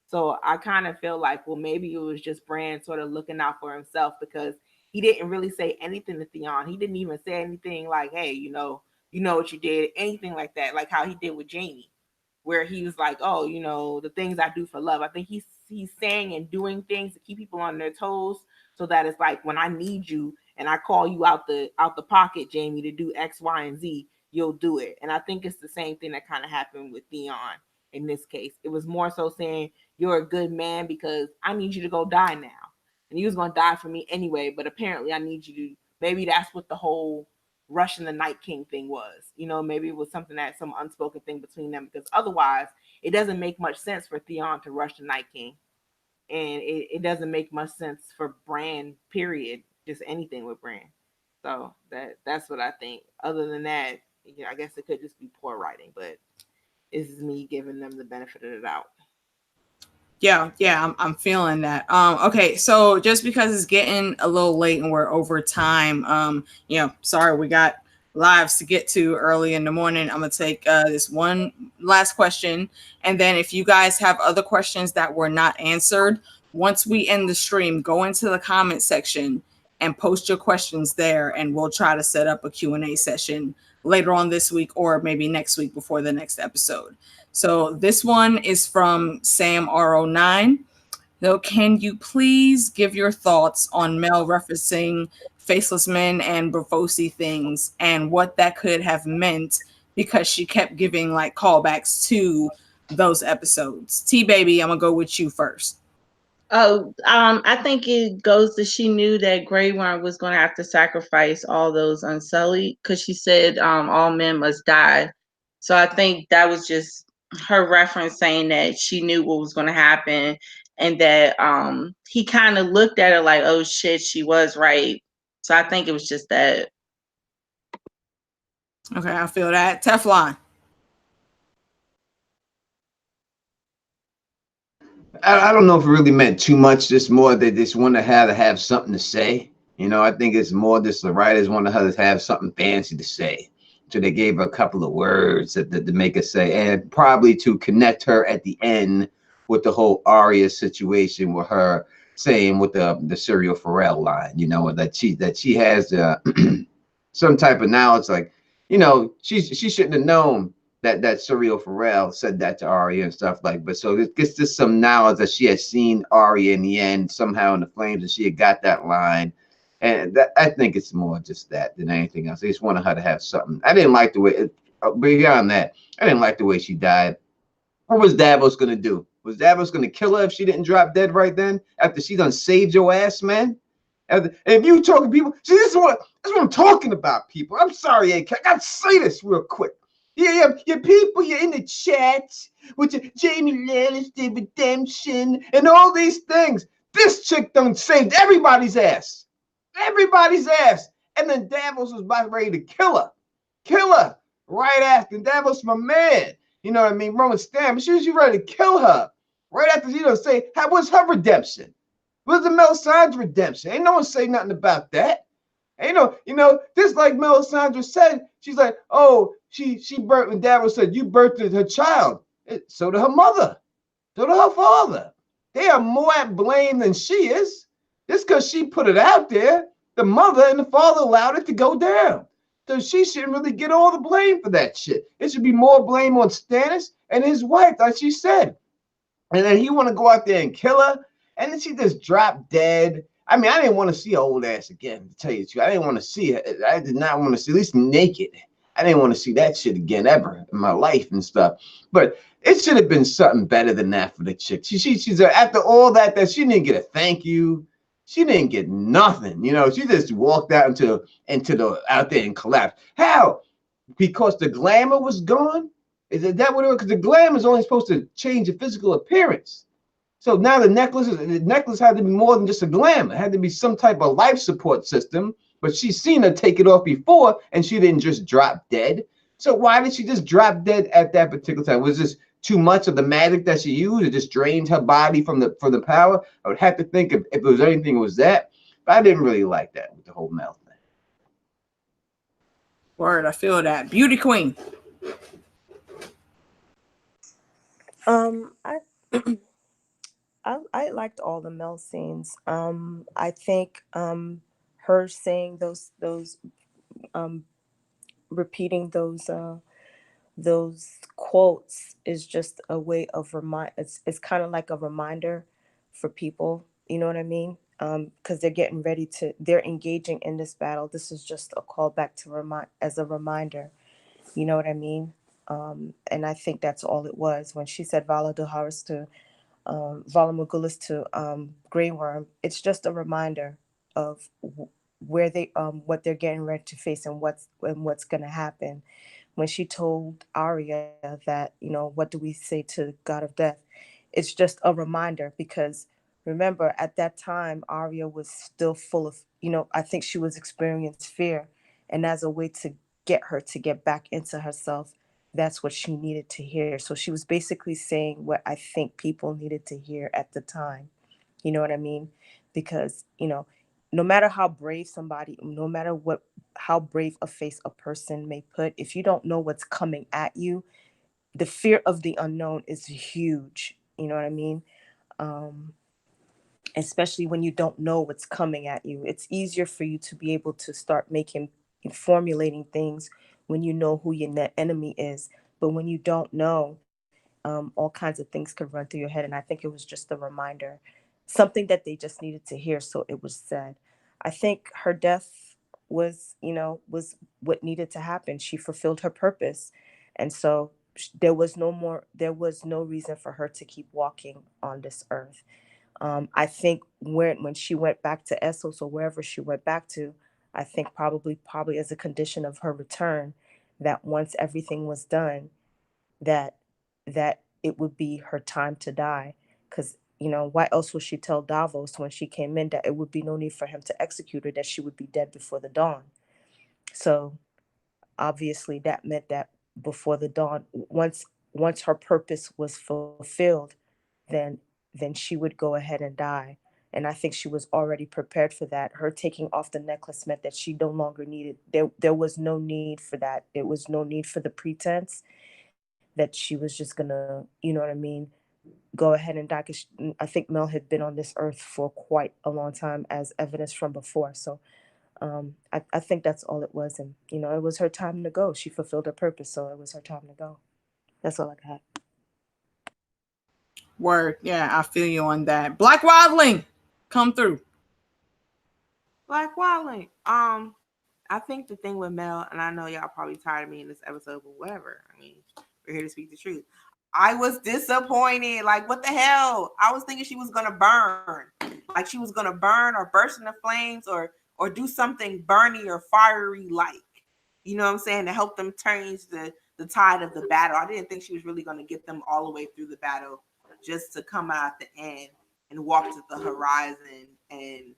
So I kind of feel like, well, maybe it was just Bran sort of looking out for himself, because he didn't really say anything to Theon. He didn't even say anything like, hey, you know what you did, anything like that, like how he did with Jaime, where he was like, oh, the things I do for love. I think he's saying and doing things to keep people on their toes, so that it's like, when I need you and I call you out the pocket, Jaime, to do X, Y, and Z, you'll do it. And I think it's the same thing that kind of happened with Theon in this case. It was more so saying, you're a good man because I need you to go die now. And he was going to die for me anyway, but apparently I need you to, maybe that's what the whole rushing the Night King thing was. Maybe it was something that some unspoken thing between them, because otherwise it doesn't make much sense for Theon to rush the Night King. And it doesn't make much sense for Bran, period. Just anything with Bran. So that's what I think. Other than that, I guess it could just be poor writing, but this is me giving them the benefit of the doubt. Yeah, I'm feeling that. Okay, so just because it's getting a little late and we're over time, sorry, we got lives to get to early in the morning. I'm gonna take this one last question, and then if you guys have other questions that were not answered, once we end the stream, go into the comment section and post your questions there, and we'll try to set up a Q&A session later on this week or maybe next week before the next episode. So this one is from Sam R09. So can you please give your thoughts on Mel referencing Faceless Men and Brafosi things and what that could have meant, because she kept giving callbacks to those episodes? T-Baby, I'm going to go with you first. Oh, I think it goes that she knew that Grey Worm was going to have to sacrifice all those Unsullied, because she said all men must die. So I think that was just her reference, saying that she knew what was going to happen, and that he kind of looked at her like, oh shit, she was right. So I think it was just that. Okay, I feel that. Teflon. I don't know if it really meant too much. Just more they just wanted her to have something to say. I think it's more just the writers wanted her to have something fancy to say. So they gave her a couple of words to make her say, and probably to connect her at the end with the whole Arya situation, with her saying with the Serial Pharrell line, that she has some type of knowledge, like, she shouldn't have known that Surreal Pharrell said that to Arya and stuff like. But so it gets just some knowledge that she had seen Arya in the end somehow in the flames, and she had got that line. And that, I think it's more just that than anything else. I just wanted her to have something. I didn't like the way. Beyond that, I didn't like the way she died. What was Davos gonna do? Was Davos gonna kill her if she didn't drop dead right then after she done saved your ass, man? And if you talking people, see, this is what I'm talking about, people. I'm sorry, AK. I gotta say this real quick. Yeah, your people, you're in the chat with your Jamie Lannister redemption and all these things. This chick done saved everybody's ass. Everybody's ass. And then Davos was about ready to kill her. Kill her right after. Davos, my man. You know what I mean? Roman Stam. She was ready to kill her. Right after you don't say, how was her redemption? What's the Melisandre redemption? Ain't no one say nothing about that. Ain't no, just like Melisandre said, she's like, oh, she birthed, and Davos said, you birthed her child. So did her mother. So did her father. They are more at blame than she is. Just because she put it out there, the mother and the father allowed it to go down. So she shouldn't really get all the blame for that shit. It should be more blame on Stannis and his wife, like she said. And then he want to go out there and kill her, and then she just dropped dead. I mean, I didn't want to see her old ass again, to tell you the truth. I didn't want to see her. I did not want to see, at least naked. I didn't want to see that shit again ever in my life and stuff. But it should have been something better than that for the chick. She's after all that she didn't get a thank you. She didn't get nothing. She just walked out into the out there and collapsed. How? Because the glamour was gone? Is that what it was? Because the glamour is only supposed to change your physical appearance. So now the necklace had to be more than just a glamour. It had to be some type of life support system. But she's seen her take it off before, and she didn't just drop dead. So why did she just drop dead at that particular time? Was this too much of the magic that she used? It just drained her body from the power. I would have to think if it was anything, it was that. But I didn't really like that with the whole Mel thing. Word, I feel that. Beauty queen. I I liked all the Mel scenes. I think her saying those um repeating those quotes is just a way of it's kind of like a reminder for people, you know what I mean? Because they're engaging in this battle. This is just a callback to remind as a reminder, you know what I mean? And I think that's all it was when she said Vala de Harris to Vala Morgulis to Grey Worm. It's just a reminder of where they what they're getting ready to face and what's going to happen. When she told Arya that, what do we say to God of Death? It's just a reminder because remember at that time Arya was still full of, I think she was experiencing fear, and as a way to get her to get back into herself, that's what she needed to hear. So she was basically saying what I think people needed to hear at the time. You know what I mean? Because, no matter how brave somebody, no matter how brave a face a person may put, if you don't know what's coming at you, the fear of the unknown is huge. You know what I mean? Um, Especially when you don't know what's coming at you. It's easier for you to be able to start formulating things when you know who your enemy is. But when you don't know, all kinds of things could run through your head. And I think it was just a reminder, something that they just needed to hear. So it was said. I think her death was what needed to happen. She fulfilled her purpose. And so there was no reason for her to keep walking on this earth. I think when she went back to Essos or wherever she went back to, I think probably as a condition of her return, that once everything was done, that it would be her time to die. Because why else would she tell Davos when she came in that it would be no need for him to execute her, that she would be dead before the dawn? So obviously that meant that before the dawn, once her purpose was fulfilled, then she would go ahead and die. And I think she was already prepared for that. Her taking off the necklace meant that she no longer needed, there was no need for that. There was no need for the pretense that she was just gonna, you know what I mean, go ahead and die. Because I think Mel had been on this earth for quite a long time, as evidence from before. So I think that's all it was. And, it was her time to go. She fulfilled her purpose. So it was her time to go. That's all I got. Word. Yeah, I feel you on that. Black Wildling, come through. Black Wildling. I think the thing with Mel, and I know y'all probably tired of me in this episode, but whatever. I mean, we're here to speak the truth. I was disappointed. Like, what the hell? I was thinking she was gonna burn. Like she was gonna burn or burst into flames or do something burny or fiery like. You know what I'm saying? To help them change the tide of the battle. I didn't think she was really gonna get them all the way through the battle just to come out at the end and walk to the horizon and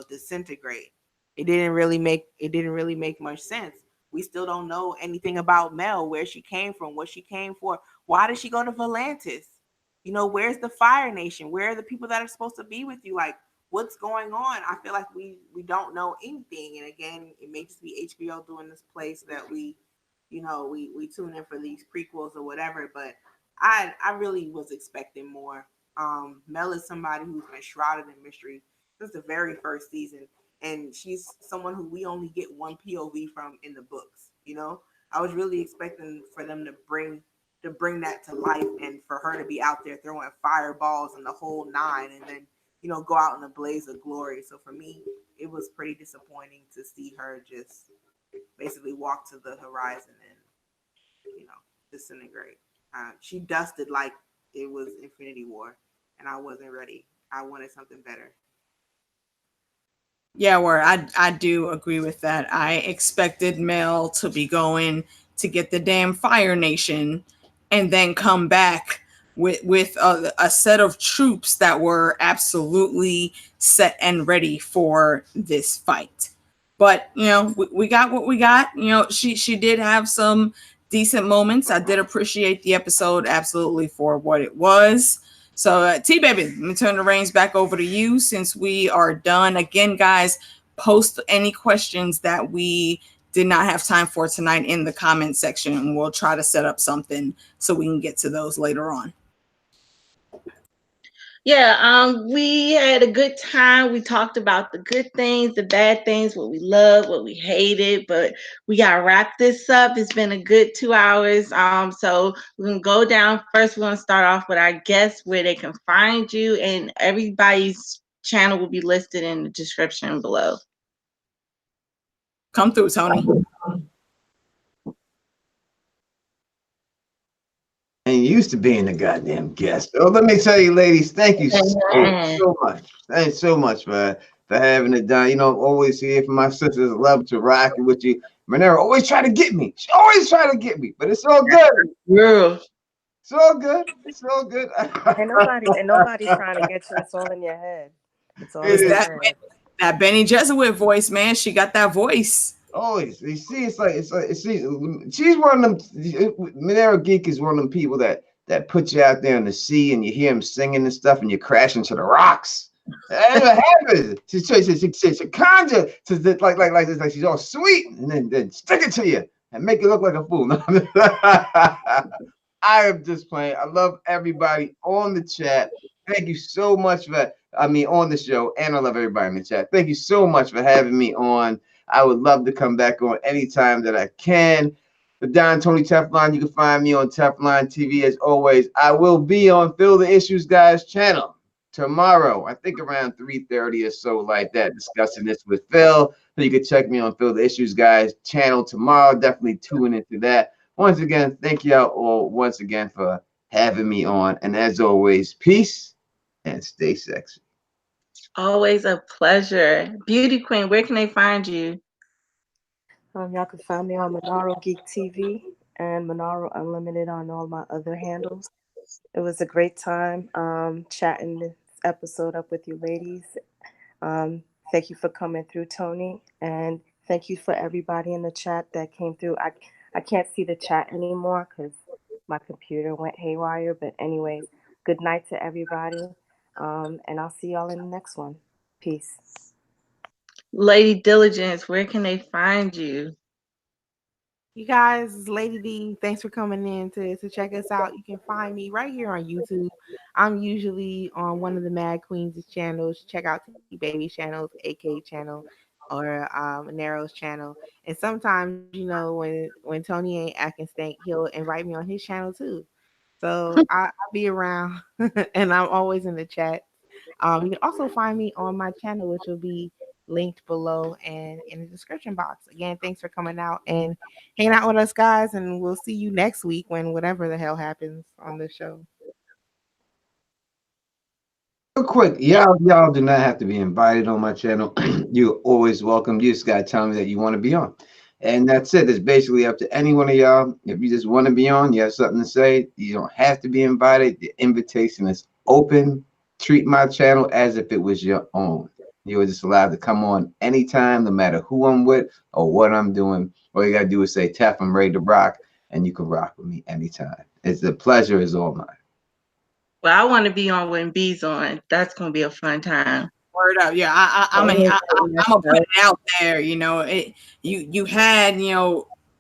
disintegrate. It didn't really make much sense. We still don't know anything about Mel, where she came from, what she came for. Why did she go to Volantis? Where's the Fire Nation? Where are the people that are supposed to be with you? Like, what's going on? I feel like we don't know anything. And again, it may just be HBO doing this place that we tune in for these prequels or whatever. But I really was expecting more. Mel is somebody who's been shrouded in mystery since the very first season, and she's someone who we only get one POV from in the books. I was really expecting for them to bring that to life, and for her to be out there throwing fireballs and the whole nine, and then go out in a blaze of glory. So for me, it was pretty disappointing to see her just basically walk to the horizon and disintegrate. She dusted like it was Infinity War, and I wasn't ready. I wanted something better. Yeah, where I do agree with that. I expected Mel to be going to get the damn Fire Nation and then come back with a set of troops that were absolutely set and ready for this fight. But we got what we got. She did have some decent moments. I did appreciate the episode absolutely for what it was. So, T Baby, let me turn the reins back over to you since we are done. Again, guys, post any questions that we did not have time for tonight in the comment section, and we'll try to set up something so we can get to those later on. Yeah, we had a good time. We talked about the good things, the bad things, what we loved, what we hated, but we gotta wrap this up. It's been a good 2 hours. So we're gonna go down. First, we're gonna start off with our guests, where they can find you, and everybody's channel will be listed in the description below. Come through, Tony. And used to being the goddamn guest. So let me tell you, ladies, thank you so much. Thanks so much for having it done. Always here for my sisters. Love to rock it with you. Manero always try to get me. She always try to get me, but it's all good. Yeah. It's all good. It's all good. Ain't nobody trying to get you. It's all in your head. It's all in your head. That Benny Jesuit voice, man. She got that voice. Always. You see, it's like she's one of them. Monero Geek is one of them people that put you out there in the sea and you hear him singing and stuff and you crash into the rocks. That never happens. She conjure like she's all sweet and then stick it to you and make you look like a fool. I am just playing. I love everybody on the chat. Thank you so much for on the show, and I love everybody in the chat. Thank you so much for having me on. I would love to come back on anytime that I can. The Don Tony Teflon, you can find me on Teflon TV as always. I will be on Fill the Issues Guys channel tomorrow, I think around 3:30 or so like that, discussing this with Phil. So you can check me on Fill the Issues Guys channel tomorrow. Definitely tune into that. Once again, thank y'all all once again for having me on. And as always, peace and stay sexy. Always a pleasure. Beauty Queen, where can they find you? Y'all can find me on ManaroGeekTV and Manaro Unlimited on all my other handles. It was a great time chatting this episode up with you ladies. Thank you for coming through, Tony, and thank you for everybody in the chat that came through. I can't see the chat anymore because my computer went haywire. But anyways, good night to everybody, and I'll see y'all in the next one. Peace. Lady Diligence, where can they find you? You guys, it's Lady D. Thanks for coming in to check us out. You can find me right here on YouTube. I'm usually on one of the Mad Queens channels. Check out T Baby channels, AK channel. or Naro's channel. And sometimes, you know, when Tony ain't acting stank, he'll invite me on his channel too. So I'll be around, and I'm always in the chat. You can also find me on my channel, which will be linked below and in the description box. Again, thanks for coming out and hanging out with us, guys, and we'll see you next week when whatever the hell happens on the show. Real quick, y'all do not have to be invited on my channel. You're always welcome. You just gotta tell me that you want to be on, and that's it. It's basically up to any one of y'all. If you just want to be on, you have something to say, you don't have to be invited. The invitation is open. Treat my channel as if it was your own. You're just allowed to come on anytime, no matter who I'm with or what I'm doing. All you gotta do is say, "Tef, I'm ready to rock," and you can rock with me anytime. It's the pleasure is all mine. Well, I want to be on when B's on. That's gonna be a fun time. Word up, yeah. I'm gonna put it out there. You know, you had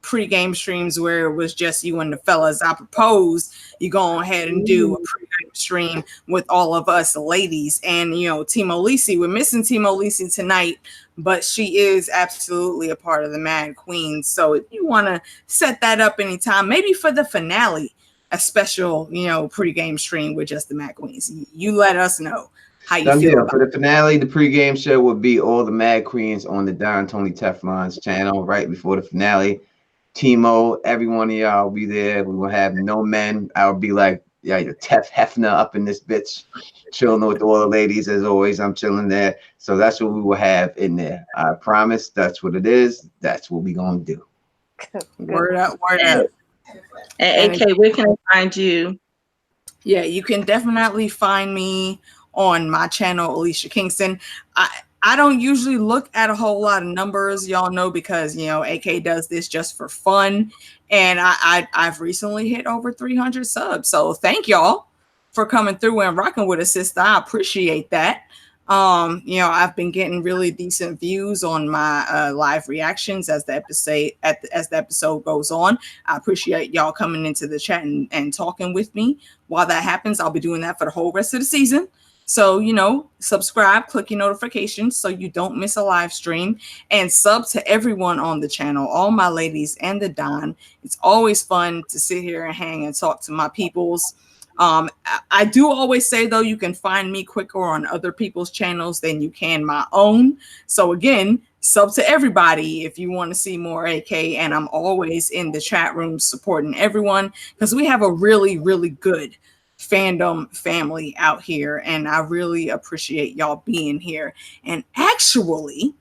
pre-game streams where it was just you and the fellas. I propose you go ahead and do a pre-game stream with all of us ladies. And Timo Lisi, we're missing Timo Lisi tonight, but she is absolutely a part of the Mad Queens. So if you want to set that up anytime, maybe for the finale, a special pre-game stream with just the Mad Queens. You let us know how you feel about for the finale. The pregame show will be all the Mad Queens on the Don Tony Teflon's channel right before the finale. Timo, every one of y'all will be there. We will have no men. I'll be like, Tef Hefner up in this bitch, chilling with all the ladies as always. I'm chilling there. So that's what we will have in there. I promise. That's what it is. That's what we gonna do. Word up, word up. And AK, where can I find you? Yeah, you can definitely find me on my channel, Alicia Kingston. I don't usually look at a whole lot of numbers, y'all know, because AK does this just for fun, and I've recently hit over 300 subs. So thank y'all for coming through and rocking with us, sister. I appreciate that. I've been getting really decent views on my live reactions as the episode goes on. I appreciate y'all coming into the chat and talking with me. While that happens, I'll be doing that for the whole rest of the season. So, subscribe, click your notifications so you don't miss a live stream, and sub to everyone on the channel, all my ladies and the Don. It's always fun to sit here and hang and talk to my peoples. I do always say, though, you can find me quicker on other people's channels than you can my own. So again, sub to everybody if you want to see more AK. And I'm always in the chat room supporting everyone because we have a really, really good fandom family out here. And I really appreciate y'all being here. And actually,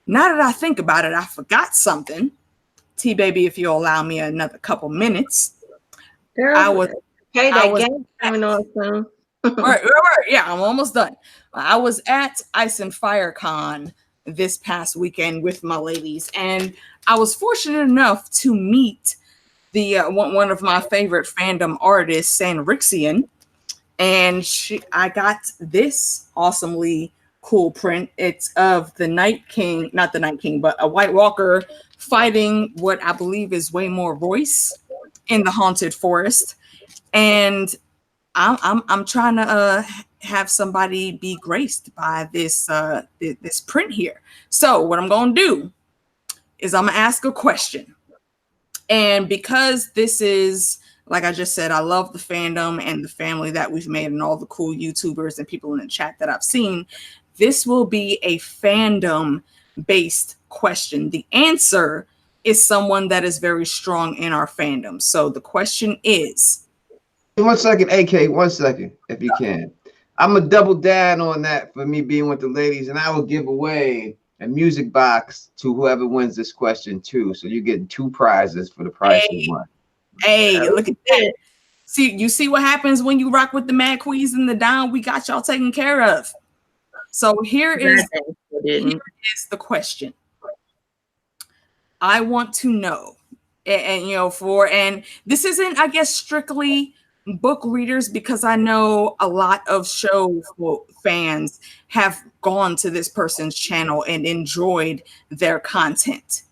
now that I think about it, I forgot something. T-Baby, if you'll allow me another couple minutes. Girl, that game coming on soon. Right. Yeah, I'm almost done. I was at Ice and Fire Con this past weekend with my ladies, and I was fortunate enough to meet the one of my favorite fandom artists, Sanrixian, and I got this awesomely cool print. It's of the Night King, not the Night King, but a White Walker fighting what I believe is Waymore Royce in the Haunted Forest. And I'm trying to have somebody be graced by this this print here. So what I'm gonna do is I'm gonna ask a question, and because this is, like I just said, I love the fandom and the family that we've made and all the cool YouTubers and people in the chat that I've seen. This will be a fandom based question. The answer is someone that is very strong in our fandom. So the question is. 1 second, AK, 1 second, if you can. I'm going to double down on that for me being with the ladies, and I will give away a music box to whoever wins this question, too. So you're getting 2 prizes for the price of 1. Hey, look at that. You see what happens when you rock with the Mad Queens and the Don? We got y'all taken care of. So here is the question. I want to know, and this isn't, I guess, strictly book readers, because I know a lot of show fans have gone to this person's channel and enjoyed their content.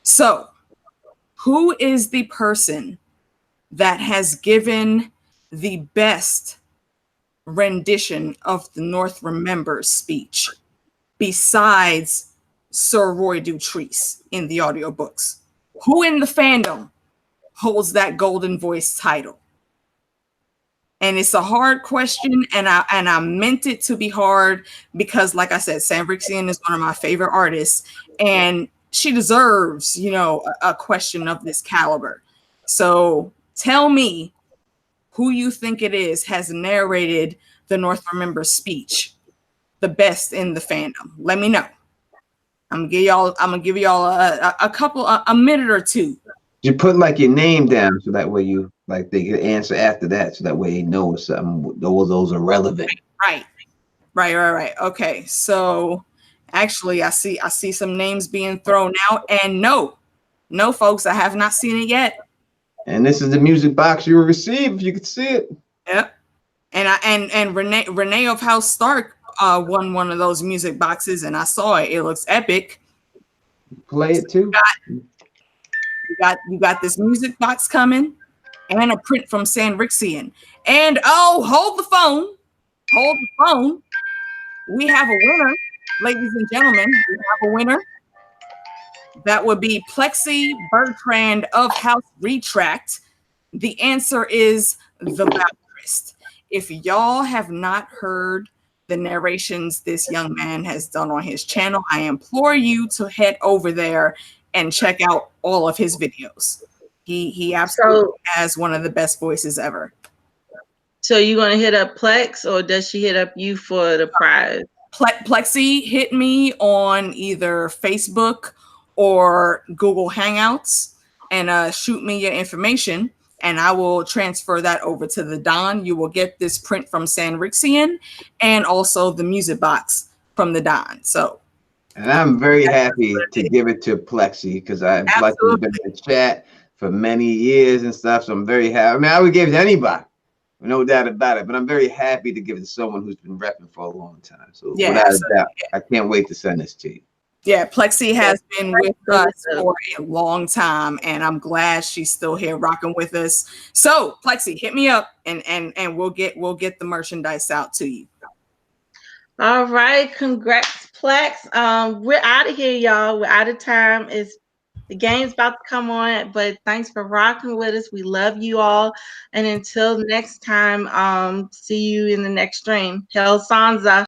So who is the person that has given the best rendition of the North Remembers speech besides Sir Roy Dutrice in the audiobooks? Who in the fandom holds that golden voice title? And it's a hard question, and I meant it to be hard because, like I said, Sanrixian is one of my favorite artists, and she deserves, you know, a question of this caliber. So tell me who you think it is has narrated the North Remember speech the best in the fandom. Let me know. I'm gonna give y'all a couple a minute or two. You put like your name down so that way you like they can answer after that, so that way they know something. Those are relevant. Right. Okay, so actually, I see some names being thrown out, and no, folks, I have not seen it yet. And this is the music box you will receive if you could see it. Yep. And Renee of House Stark won one of those music boxes, and I saw it. It looks epic. Play it too. You got this music box coming, and a print from Sanrixian. And oh, hold the phone. We have a winner, ladies and gentlemen. We have a winner. That would be Plexi Bertrand of House Retract. The answer is the Valkyrie. If y'all have not heard the narrations this young man has done on his channel, I implore you to head over there and check out all of his videos. He absolutely has one of the best voices ever. So you gonna hit up Plex, or does she hit up you for the prize? Plexi hit me on either Facebook or Google Hangouts and shoot me your information, and I will transfer that over to the Don. You will get this print from Sanrixian and also the music box from the Don. So, and I'm very happy to give it to Plexi because I've like been in the chat for many years and stuff. So I'm very happy. I mean, I would give it to anybody, no doubt about it. But I'm very happy to give it to someone who's been repping for a long time. So without a doubt, I can't wait to send this to you. Yeah, Plexi has been with us for a long time, and I'm glad she's still here rocking with us. So, Plexi, hit me up, and we'll get the merchandise out to you. All right, congrats, Plex. We're out of here, y'all. We're out of time. The game's about to come on, but thanks for rocking with us. We love you all, and until next time, see you in the next stream. Hell Sansa.